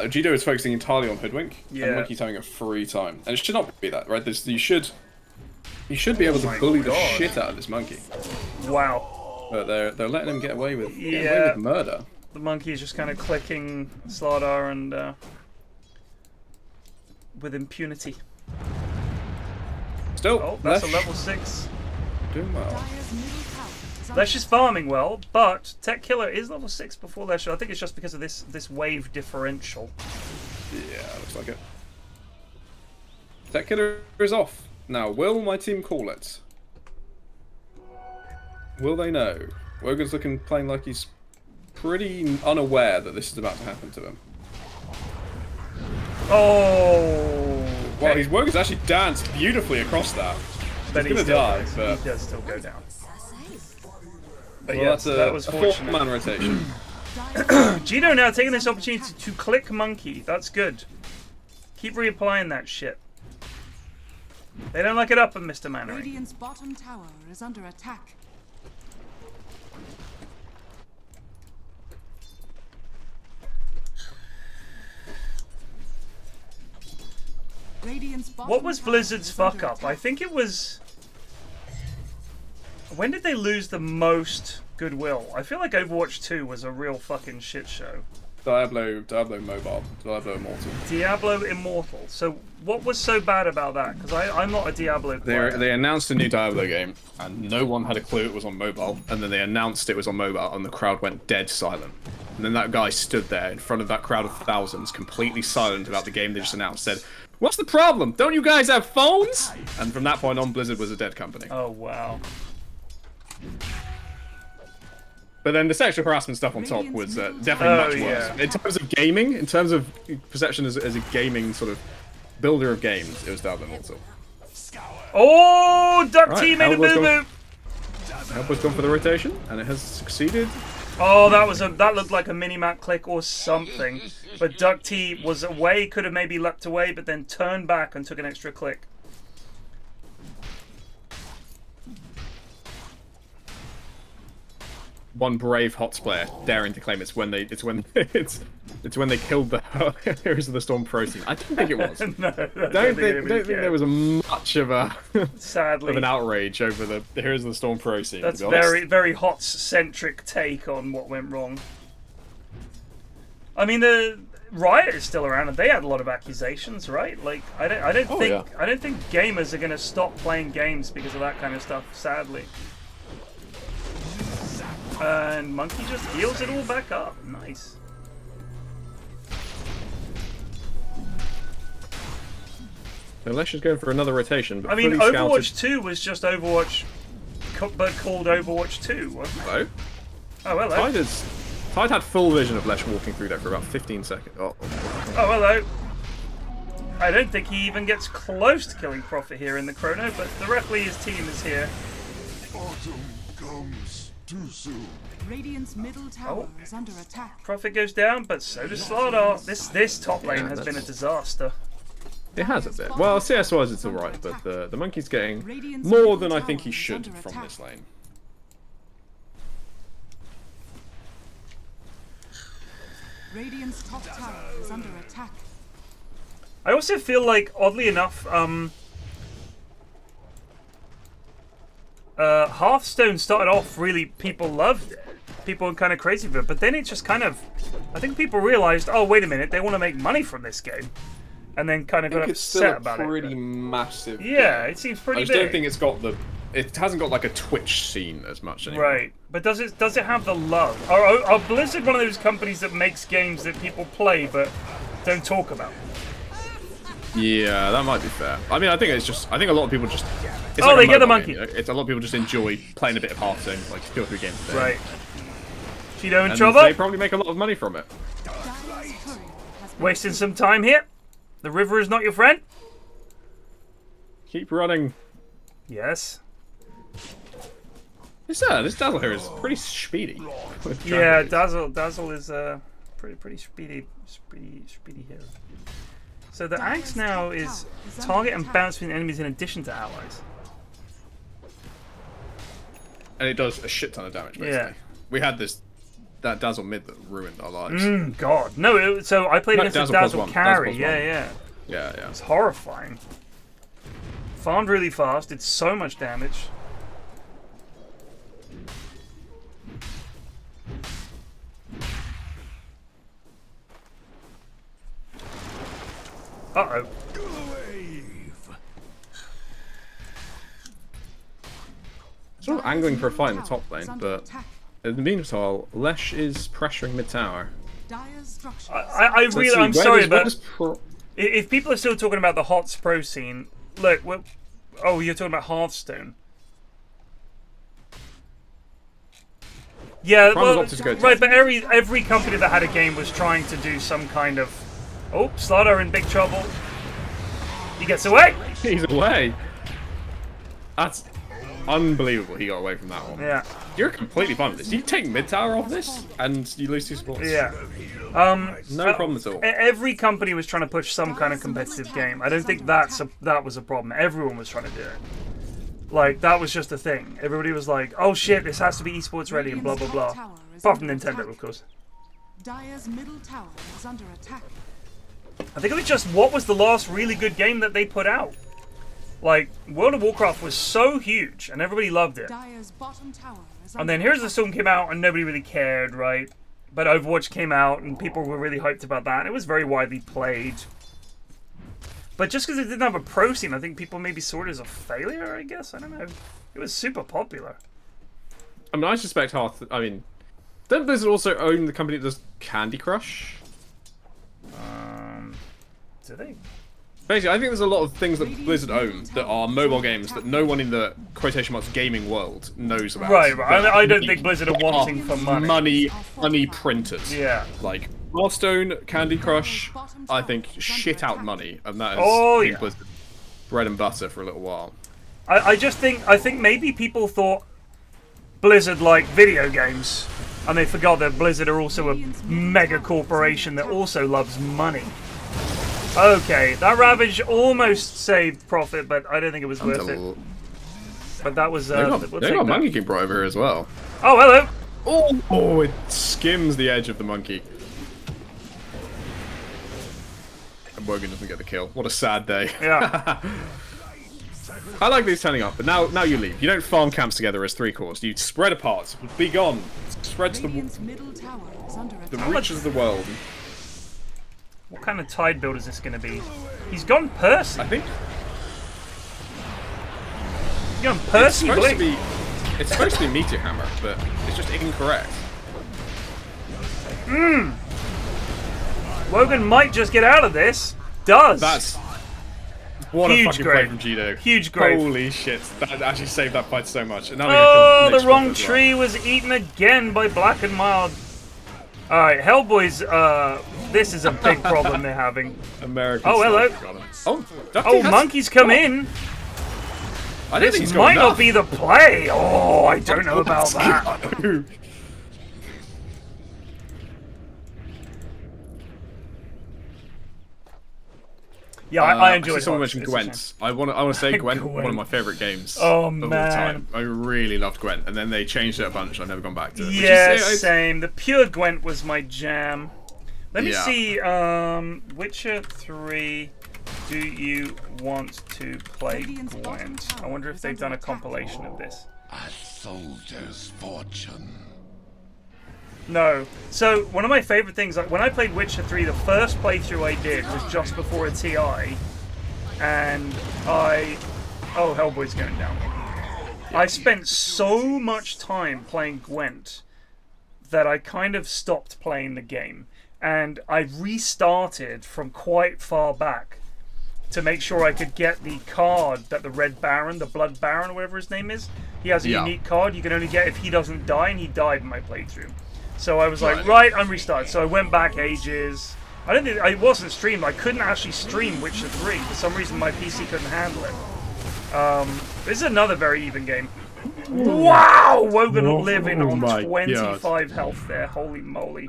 Gito is focusing entirely on Hoodwink, and monkey's having a free time, and it should not be that, right? You should be able to bully the shit out of this monkey. Wow. But they're letting him get away with murder. The monkey is just kind of clicking Slardar and with impunity. Still, oh, that's a level 6. Doing well. Lesh is farming well, but Tech Killer is level 6 before Lesh. I think it's just because of this wave differential. Yeah, looks like it. Tech Killer is off. Now, will my team call it? Will they know? Wogan's playing like he's pretty unaware that this is about to happen to him. Oh! Well, Wogan's actually danced beautifully across that. But he's gonna die, but he does still go down. But well, yes, that was a fortunate. 4-man rotation. Gito now taking this opportunity to click monkey. That's good. Keep reapplying that shit. They don't like it up, Mr. Mannering. Radiant's bottom tower is under attack. What was Blizzard's fuck up? I think it was... When did they lose the most goodwill? I feel like Overwatch 2 was a real fucking shit show. Diablo Mobile. Diablo Immortal. Diablo Immortal. So what was so bad about that? Because I'm not a Diablo player. They announced a new Diablo game, and no one had a clue it was on mobile. And then they announced it was on mobile, and the crowd went dead silent. And then that guy stood there in front of that crowd of thousands, completely silent about the game they just announced, said, "What's the problem? Don't you guys have phones?" And from that point on, Blizzard was a dead company. Oh, wow. But then the sexual harassment stuff on top was definitely much worse. In terms of gaming, in terms of perception as a gaming sort of builder of games, it was Diablo Immortal. Oh, Duck T made a boo-boo! Help gone for the rotation, and it has succeeded. Oh, that looked like a mini-map click or something. But Duck T was away, could have maybe leapt away, but then turned back and took an extra click. One brave HOTS player daring to claim it's when they killed the Heroes of the Storm pro team. I don't think it was. No, don't think there was much of a sadly of an outrage over the Heroes of the Storm pro team. That's very HOTS centric take on what went wrong. I mean, the Riot is still around, and they had a lot of accusations, right? Like, I don't think gamers are going to stop playing games because of that kind of stuff. Sadly. And Monkey just heals it all back up. Nice. So Lesh is going for another rotation. But I mean, Overwatch scouted. 2 was just Overwatch, but called Overwatch 2, wasn't it? Hello? Oh, hello. Tide had full vision of Lesh walking through there for about 15 seconds. Oh, hello. I don't think he even gets close to killing Prophet here in the chrono, but directly his team is here. Autumn comes too soon. Radiant's middle tower is under attack. Prophet goes down, but so does Slardar. This top lane has been a disaster. It has a bit. Well, CS-wise it's alright, but the Monkey's getting more than I think he should from this lane. Radiant's top tower is under attack. I also feel like, oddly enough, Hearthstone started off really, people loved it. People were kind of crazy for it, but then it just kind of, I think people realized, oh, wait a minute, they want to make money from this game. And then kind of got upset about it. It's still a pretty massive game. It seems pretty big. I just don't think it's got it hasn't got like a Twitch scene as much anymore. Right, but does it have the love? Are Blizzard one of those companies that makes games that people play but don't talk about? Yeah, that might be fair. I mean, I think a lot of people just. It's they get the monkey. Game, you know? It's a lot of people just enjoy playing a bit of Hearthstone, like 2 or 3 games a day. Right. Cheeto in trouble. They probably make a lot of money from it. Wasting some time here. The river is not your friend? Keep running. Yes. This Dazzle here is pretty speedy. Yeah, Dazzle is pretty speedy hero. So the axe now is target and bounce between enemies in addition to allies. And it does a shit ton of damage, basically. Yeah. We had that Dazzle mid that ruined our lives. God. No, so I played against a Dazzle carry. Yeah. Yeah. It's horrifying. Farmed really fast, did so much damage. Uh-oh. Sort of angling for a fight in the top lane, but in the meanwhile, Lesh is pressuring mid tower. I'm sorry, but if people are still talking about the HOTS pro scene, look, oh, you're talking about Hearthstone. Yeah, well, right, but every company that had a game was trying to do some kind of... Oh, Slaughter in big trouble. He gets away. He's away. That's unbelievable. He got away from that one. Yeah. You're completely fine with this. You take mid tower off this, and you lose 2 supports. Yeah. No problem at all. Every company was trying to push some kind of competitive game. I don't think that was a problem. Everyone was trying to do it. Like, that was just a thing. Everybody was like, oh shit, this has to be esports ready and blah blah blah. Apart from Nintendo, of course. Dire's middle tower is under attack. I think it was just, what was the last really good game that they put out? Like, World of Warcraft was so huge, and everybody loved it. Dire's bottom tower is And then Heroes of the Storm came out, and nobody really cared, right? But Overwatch came out, and people were really hyped about that, and it was very widely played. But just because it didn't have a pro scene, I think people maybe saw it as a failure, I guess? I don't know. It was super popular. I mean, I suspect don't Blizzard also own the company that does Candy Crush? Do they? Basically, I think there's a lot of things that Blizzard own that are mobile games that no one in the quotation marks gaming world knows about. Right. I don't think Blizzard are wanting for money. Money printers. Yeah. Like Hearthstone, Candy Crush, I think shit out money, and that is been Blizzard bread and butter for a little while. I think maybe people thought Blizzard liked video games, and they forgot that Blizzard are also a mega corporation that also loves money. Okay, that Ravage almost saved profit, but I don't think it was worth it. But that was... they got Monkey King brought over here as well. Oh, hello! Oh, it skims the edge of the monkey. And Wogan doesn't get the kill. What a sad day. Yeah. I like these turning up, but now you leave. You don't farm camps together as 3 cores. You spread apart. Be gone. Spread to the reaches of the world. What kind of tide build is this going to be? He's gone Percy. I think. He's gone Percy. It's supposed to be Meteor Hammer, but it's just incorrect. Wogan might just get out of this. Does. That's what a fucking play from Gito. Huge grave. Holy shit! That actually saved that fight so much. And now the wrong tree was eaten again by Black and Mild. Alright, Hellboys, this is a big problem they're having. American. Oh, hello. Monkey's come in. I don't think he's got might enough. not be the play. Oh, I don't know about that. Yeah, I enjoy it. Someone mentioned Gwent. I want to say Gwent, one of my favourite games of all time. I really loved Gwent, and then they changed it a bunch. I've never gone back to it. Yeah, same. The pure Gwent was my jam. Let me see. Witcher 3. Do you want to play Gwent? I wonder if they've done a compilation of this. A soldier's fortune. No. So, one of my favourite things, like when I played Witcher 3, the first playthrough I did was just before a TI, and oh, Hellboy's going down. I spent so much time playing Gwent that I kind of stopped playing the game, and I restarted from quite far back to make sure I could get the card that the Red Baron, the Blood Baron, or whatever his name is, he has a unique card you can only get if he doesn't die, and he died in my playthrough. So I was like, right, I'm restarted. So I went back ages, I don't think it wasn't streamed. I couldn't actually stream Witcher 3 for some reason. My PC couldn't handle it. This is another very even game. Wow, Wogan living on 25 health there. Holy moly.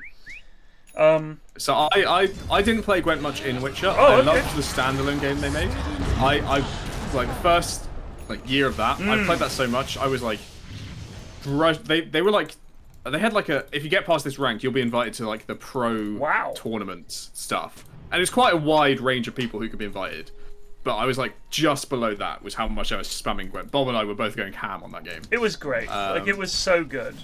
So I didn't play Gwent much in Witcher. I loved the standalone game they made. I like the first year of that. I played that so much. I was like, they were like, they had like a, if you get past this rank, you'll be invited to like the pro tournaments stuff, and it's quite a wide range of people who could be invited. But I was like just below that was how much I was spamming Gwent. Bob and I were both going ham on that game. It was great. Like it was so good.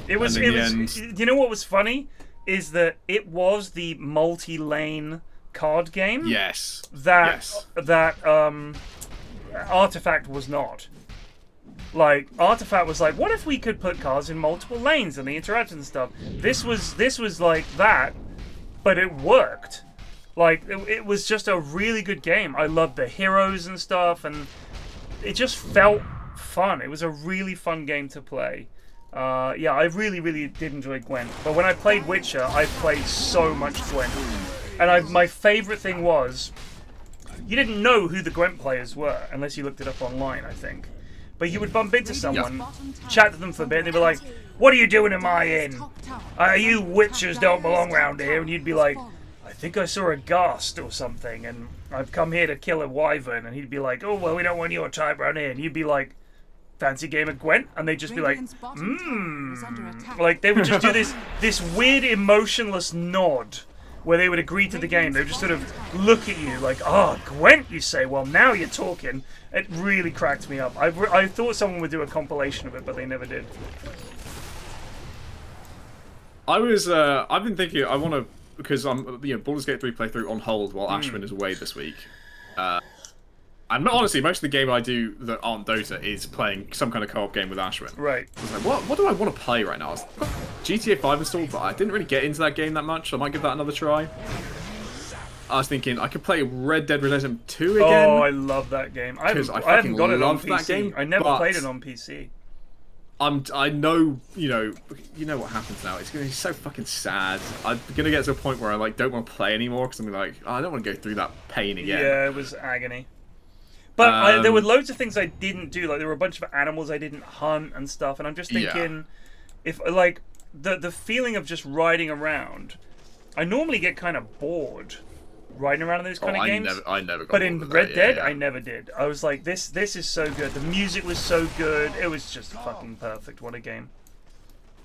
It was. You know what was funny is that it was the multi-lane card game. Yes. That Artifact was not. Like Artifact was like, what if we could put cards in multiple lanes and the interaction and stuff? This was like that, but it worked. Like it was just a really good game. I loved the heroes and stuff, and it just felt fun. It was a really fun game to play. Yeah, I really did enjoy Gwent. But when I played Witcher, I played so much Gwent, and my favorite thing was you didn't know who the Gwent players were unless you looked it up online, I think. But you would bump into someone, chat to them for a bit, and they'd be like, "What are you doing in my inn? You witchers don't belong around here." And you'd be like, "I think I saw a ghast or something, and I've come here to kill a wyvern." And he'd be like, "Oh, well, we don't want your type around here." And you'd be like, "Fancy game of Gwent?" And they'd just be like, Like, they would just do this weird emotionless nod where they would agree to the game. They would just sort of look at you like, "Oh, Gwent, you say? Well, now you're talking." It really cracked me up. I thought someone would do a compilation of it, but they never did. I've been thinking, I want to, because I'm, Baldur's Gate 3 playthrough on hold while Ashwin is away this week. And honestly, most of the game I do that aren't Dota is playing some kind of co-op game with Ashwin. Right. I was like, what do I want to play right now? I've got GTA 5 installed, but I didn't really get into that game that much, so I might give that another try. I was thinking I could play Red Dead Redemption 2 again. Oh, I love that game. I haven't got it on PC. I never played it on PC. I know, you know what happens now. It's gonna be so fucking sad. I'm gonna get to a point where I don't want to play anymore because I'm like, I don't want to go through that pain again. Yeah, it was agony. But there were loads of things I didn't do. Like there were a bunch of animals I didn't hunt and stuff. And I'm just thinking, if like the feeling of just riding around, I normally get kind of bored riding around in those kind of games. I never got But in Red Dead, I never did. I was like, this is so good. The music was so good. It was just fucking perfect. What a game.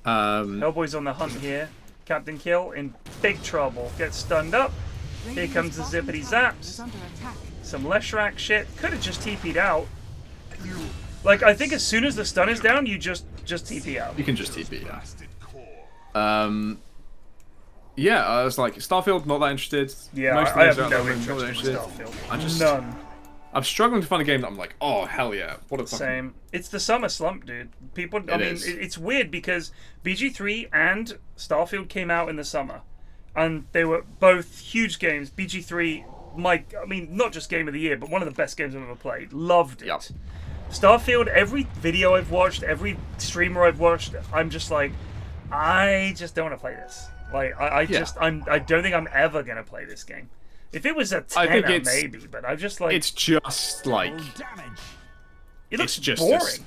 Hellboy's on the hunt here. Captain Kill in big trouble. Gets stunned up. Here comes the zippity zaps. Some Leshrac shit. Could have just TP'd out. Like, I think as soon as the stun is down, you just TP out. You can just TP, yeah. Yeah, I was like, Starfield, not that interested. Yeah, I have no interest in Starfield. None. I'm struggling to find a game that I'm like, oh, hell yeah. What a fucking... Same. It's the summer slump, dude. People, I mean, it's weird because BG3 and Starfield came out in the summer. And they were both huge games. BG3, not just game of the year, but one of the best games I've ever played. Loved it. Yep. Starfield, every video I've watched, every streamer I've watched, I'm just like, I just don't want to play this. Like, I don't think I'm ever going to play this game. If it was a 10, maybe, but I'm just like... It's just like... It looks boring.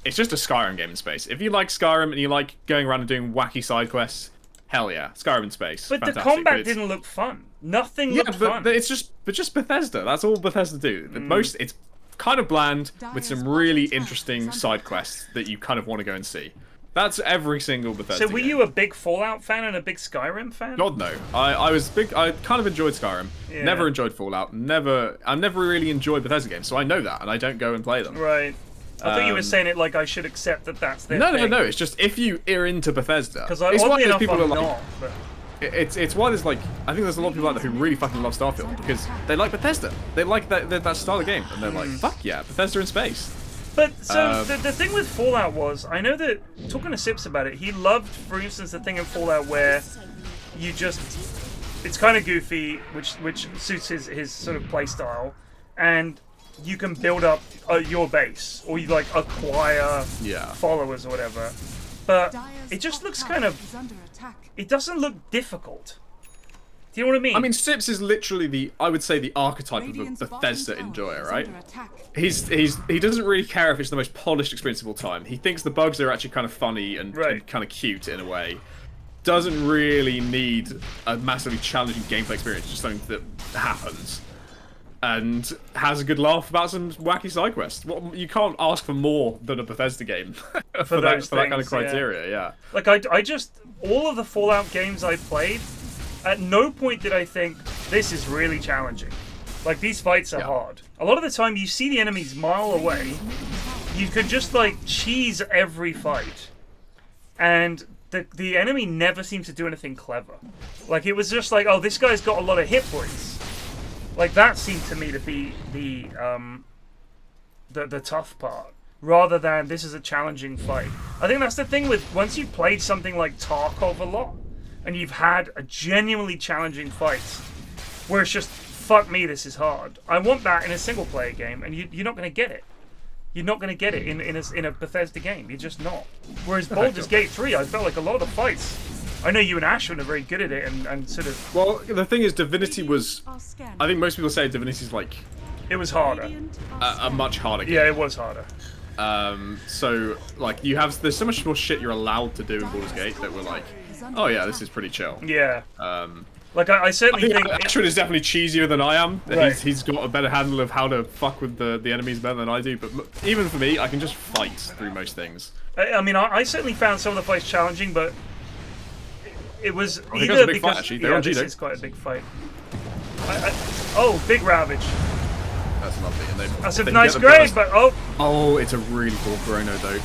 It's just a Skyrim game in space. If you like Skyrim and you like going around and doing wacky side quests, hell yeah, Skyrim in space. But the combat didn't look fun. Nothing looked fun. But it's just Bethesda. That's all Bethesda do. It's kind of bland with some really interesting side quests that you kind of want to go and see. That's every single Bethesda So were you a big Fallout fan and a big Skyrim fan? God, no. I was big. I kind of enjoyed Skyrim. Yeah. Never enjoyed Fallout. I never really enjoyed Bethesda games, so I know that, and I don't go and play them. Right. I thought you were saying it like I should accept that that's their thing. No. It's just if you are into Bethesda. Because oddly enough, I'm not. But... It's why there's I think there's a lot of people out there who really fucking love Starfield because they like Bethesda. They like that style of game, and they're like, fuck yeah, Bethesda in space. But, so, the thing with Fallout was, I know that, talking to Sips about it, he loved, for instance, the thing in Fallout where you just, it's kind of goofy, which suits his sort of playstyle, and you can build up your base, or you, like, acquire followers or whatever. But it just looks kind of, it doesn't look difficult. Do you know what I mean? I mean, Sips is literally I would say the archetype of a Bethesda enjoyer, right? He doesn't really care if it's the most polished experience of all time. He thinks the bugs are actually kind of funny and kind of cute in a way. Doesn't really need a massively challenging gameplay experience, just something that happens. And has a good laugh about some wacky side quests. You can't ask for more than a Bethesda game for that kind of criteria. Yeah. Like I just all of the Fallout games I played, at no point did I think this is really challenging. Like these fights are hard. A lot of the time you see the enemies a mile away. You could just like cheese every fight, and the enemy never seems to do anything clever. Like it was just like, oh, this guy's got a lot of hit points. Like that seemed to me to be the tough part, rather than this is a challenging fight. I think that's the thing with once you've played something like Tarkov a lot, and you've had a genuinely challenging fight, where it's just fuck me, this is hard. I want that in a single player game, and you're not going to get it. You're not going to get it in a Bethesda game. You're just not. Whereas Baldur's Gate 3, I felt like a lot of the fights. I know you and Ashwin are very good at it, and sort of. Well, the thing is, Divinity was. I think most people say Divinity's like. It was harder. A much harder game. Yeah, it was harder. So like there's so much more shit you're allowed to do in Baldur's Gate that we're like, oh yeah, this is pretty chill. Yeah. Like I certainly think Ashwin is definitely cheesier than I am. Right. He's got a better handle of how to fuck with the enemies better than I do. But even for me, I can just fight through most things. I mean, I certainly found some of the fights challenging, but it was either a big fight, actually. They're on this is quite a big fight. Oh, big Ravage. That's lovely. And that's a nice grade, but oh, it's a really cool Chrono though,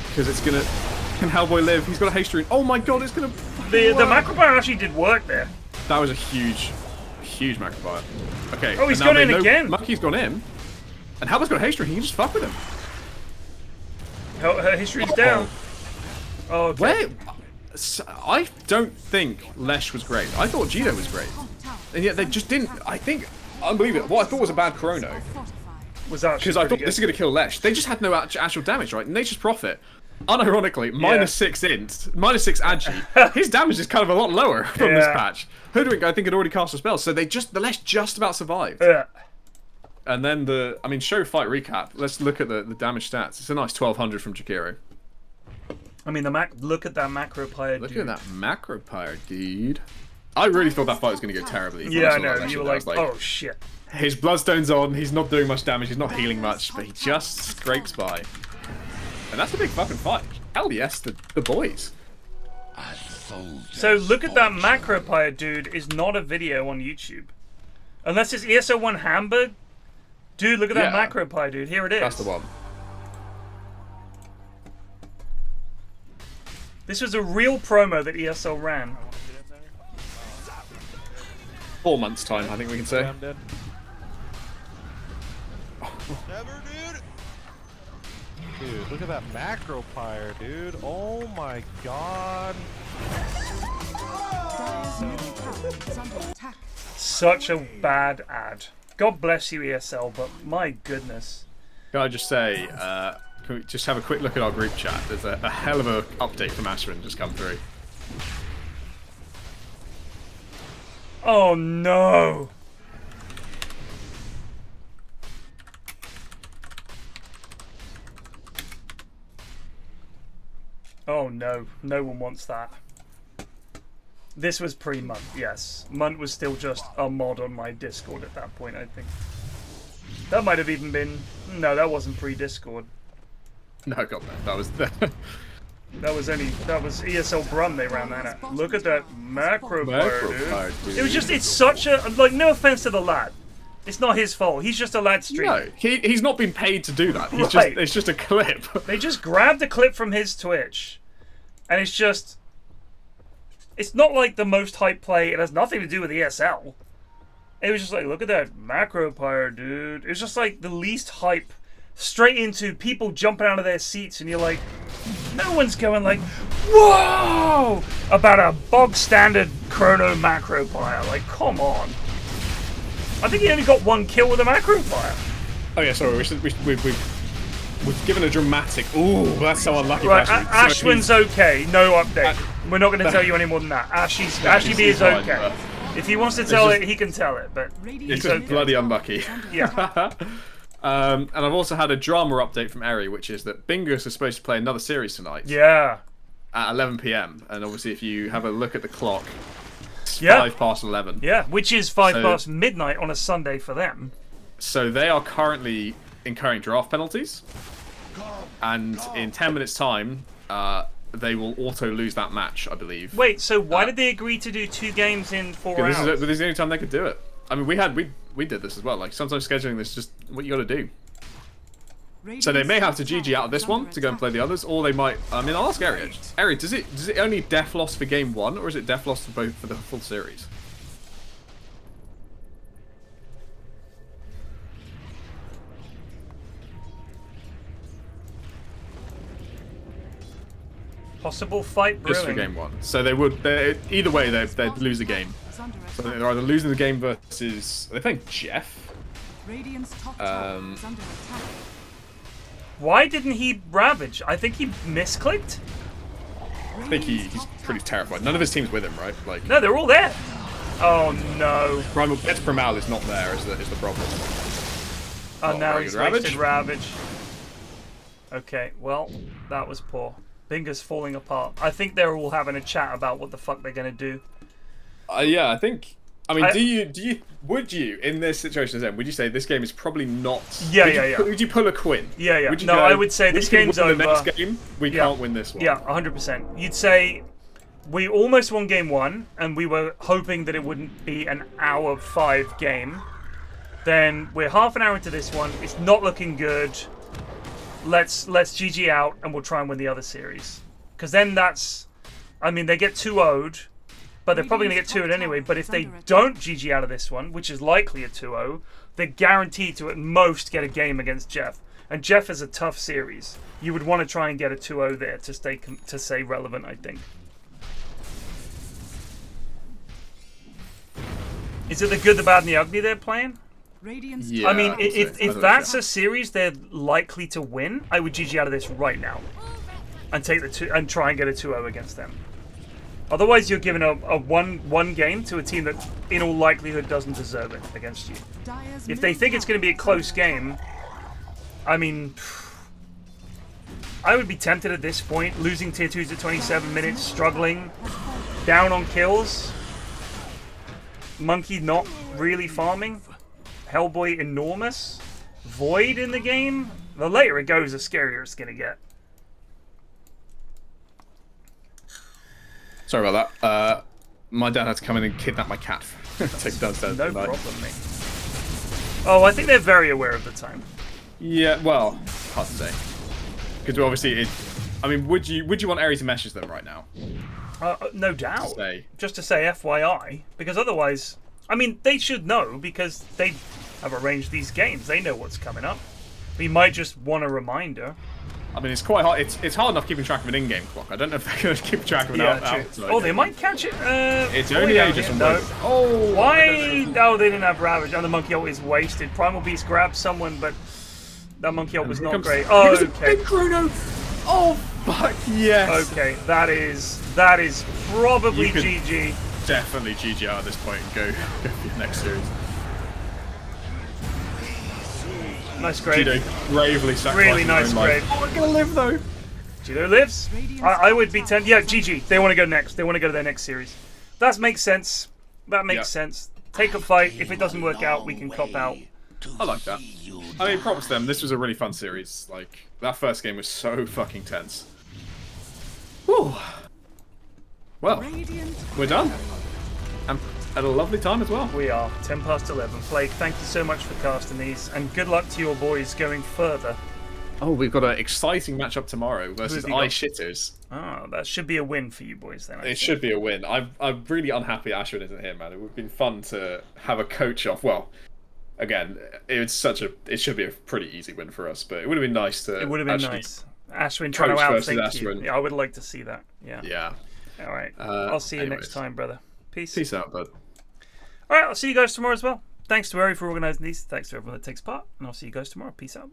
because it's gonna. Can Hellboy live? He's got a haste rune. Oh my god, it's gonna. The macropire actually did work there. That was a huge macropire. Okay. Oh, he's gone in again. Monkey's gone in, and Hellboy's got a haste rune. He can just fuck with him. Her haste rune's down. Oh, okay. Where? I don't think Lesh was great. I thought Gito was great, and yet they just didn't. I think unbelievable. What I thought was a bad Chrono was that because I thought this is gonna kill Lesh. They just had no actual damage, right? Nature's Prophet. Unironically, -6 int, -6 agi. His damage is kind of a lot lower from this patch. Hoodwink, I think, had already cast a spell, so the Lesh just about survived. Yeah. And then show fight recap. Let's look at the damage stats. It's a nice 1200 from Jakiro. I mean, look at that macropire. Look at that macropire, dude. I really thought that fight was going to go terribly. Yeah, I know. You were like, oh shit. His Bloodstone's on. He's not doing much damage. He's not healing much, but he just scrapes by. And that's a big fucking fight. Hell yes, the boys. So look at that macropire, dude, is not a video on YouTube. Unless it's ESO1 Hamburg. Dude, look at that macropire, dude. Here it is. That's the one. This was a real promo that ESL ran. 4 months' time, I think we can say. Never, dude, look at that macropire, dude. Oh my god. Such a bad ad. God bless you, ESL, but my goodness. Can I just say, can we just have a quick look at our group chat? There's a hell of an update from Ashwin just come through. Oh no! Oh no, no one wants that. This was pre-Munt, yes. Munt was still just a mod on my Discord at that point, I think. That might have even been... No, that wasn't pre-Discord. No, God, no, that was... That was ESL Brum they ran that at. Look at that macropire, dude. It was just, it's such a... Like, no offense to the lad. It's not his fault. He's just a lad streamer. No, he's not been paid to do that. He's it's just a clip. They just grabbed a clip from his Twitch, and it's just... It's not like the most hype play. It has nothing to do with ESL. It was just like, look at that macropire, dude. It was just like the least hype. Straight into people jumping out of their seats, and you're like, no one's going like, whoa! About a bog standard chrono macropire. Like, come on. I think he only got 1 kill with a macropire. Oh yeah, sorry. We've given a dramatic. Ooh, that's so unlucky. Right, Ashwin's okay. No update. We're not going to tell you any more than that. Ashy B is okay. If he wants to tell it, he can tell it, but it's just bloody unlucky. Yeah. And I've also had a drama update from Eri, which is that Bingus is supposed to play another series tonight. Yeah. At 11 PM, and obviously if you have a look at the clock, it's 5 past 11. Yeah, which is 5 past midnight on a Sunday for them. So they are currently incurring draft penalties, and in 10 minutes' time, they will auto lose that match, I believe. Wait, so why did they agree to do 2 games in 4 hours? This is the only time they could do it. I mean, we did this as well. Like sometimes scheduling this is just what you got to do. So they may have to GG out of this one to go and play the others, or they might. I mean, I'll ask Eri. Eri, does it only def loss for game 1, or is it def loss for the full series? Possible fight brewing. Just for game 1. So they would. Either way, they'd lose the game. So they're either losing the game versus. Are they playing Jeff? Why didn't he ravage? I think he misclicked. I think he's pretty terrified. None of his team's with him, right? Like no, they're all there. Oh no. Primal is not there. Is the problem? Oh, now he's wasted ravage. Okay, well that was poor. Bingus falling apart. I think they're all having a chat about what the fuck they're gonna do. Yeah, I think. I mean, would you in this situation then? Would you say this game is probably not? Yeah. Would you pull a Quinn? Yeah. No, I would say this game's over. The next game, we can't win this one. Yeah, 100%. You'd say we almost won game 1, and we were hoping that it wouldn't be an hour 5 game. Then we're half an hour into this one. It's not looking good. Let's GG out, and we'll try and win the other series. Because then that's, I mean, they get 2-0'd. But they're probably going to get 2-0 anyway. But if they don't GG out of this one, which is likely a 2-0, they're guaranteed to at most get a game against Jeff. And Jeff is a tough series. You would want to try and get a 2-0 there to stay relevant, I think. Is it the good, the bad, and the ugly they're playing? Yeah, I mean, if that's a series they're likely to win, I would GG out of this right now and take and try and get a 2-0 against them. Otherwise, you're giving a one game to a team that, in all likelihood, doesn't deserve it against you. If they think it's going to be a close game, I mean, I would be tempted at this point, losing tier 2s at 27 minutes, struggling, down on kills, Monkey not really farming, Hellboy enormous, Void in the game. The later it goes, the scarier it's going to get. Sorry about that. My dad had to come in and kidnap my cat. Take downstairs. No problem, mate. Oh, I think they're very aware of the time. Yeah, well, hard to say. Because obviously, I mean, would you want Eri to message them right now? No doubt. Just to say FYI, because otherwise, I mean, they should know because they have arranged these games. They know what's coming up. We might just want a reminder. I mean, it's quite hard. It's hard enough keeping track of an in-game clock. I don't know if they're going to keep track of an outside. Oh, they might catch it. It's only Aegis and Wogan. Oh, why? No, they didn't have Ravage. And the Monkey ult is wasted. Primal Beast grabbed someone, but that Monkey ult was not great. Oh, okay. Big Chrono. Oh, fuck yes. Okay, that is probably GG. Definitely GG out at this point and go for your next series. Nice grave. Judo bravely sacrificing really nice grave. Oh, I'm gonna live though. Judo lives. I would be tempted. Yeah, GG. They want to go next. They want to go to their next series. That makes sense. That makes sense. Take a fight. If it doesn't work out, we can cop out. I like that. I mean, props to them. This was a really fun series. Like, that first game was so fucking tense. Whew. Well, we're done. And at a lovely time as well. We are. 10 past 11. Plague, thank you so much for casting these. And good luck to your boys going further. Oh, we've got an exciting matchup tomorrow versus iShitters. Oh, that should be a win for you boys then. It should be a win. I'm really unhappy Ashwin isn't here, man. It would have been fun to have a coach off. Well, again, it should be a pretty easy win for us, but it would have been nice to. It would have been nice. Ashwin trying to outthink you. Yeah, I would like to see that. Yeah. Yeah. All right. I'll see you next time, brother. Peace. Peace out, bud. All right. I'll see you guys tomorrow as well. Thanks to Eri for organising these. Thanks to everyone that takes part, and I'll see you guys tomorrow. Peace out.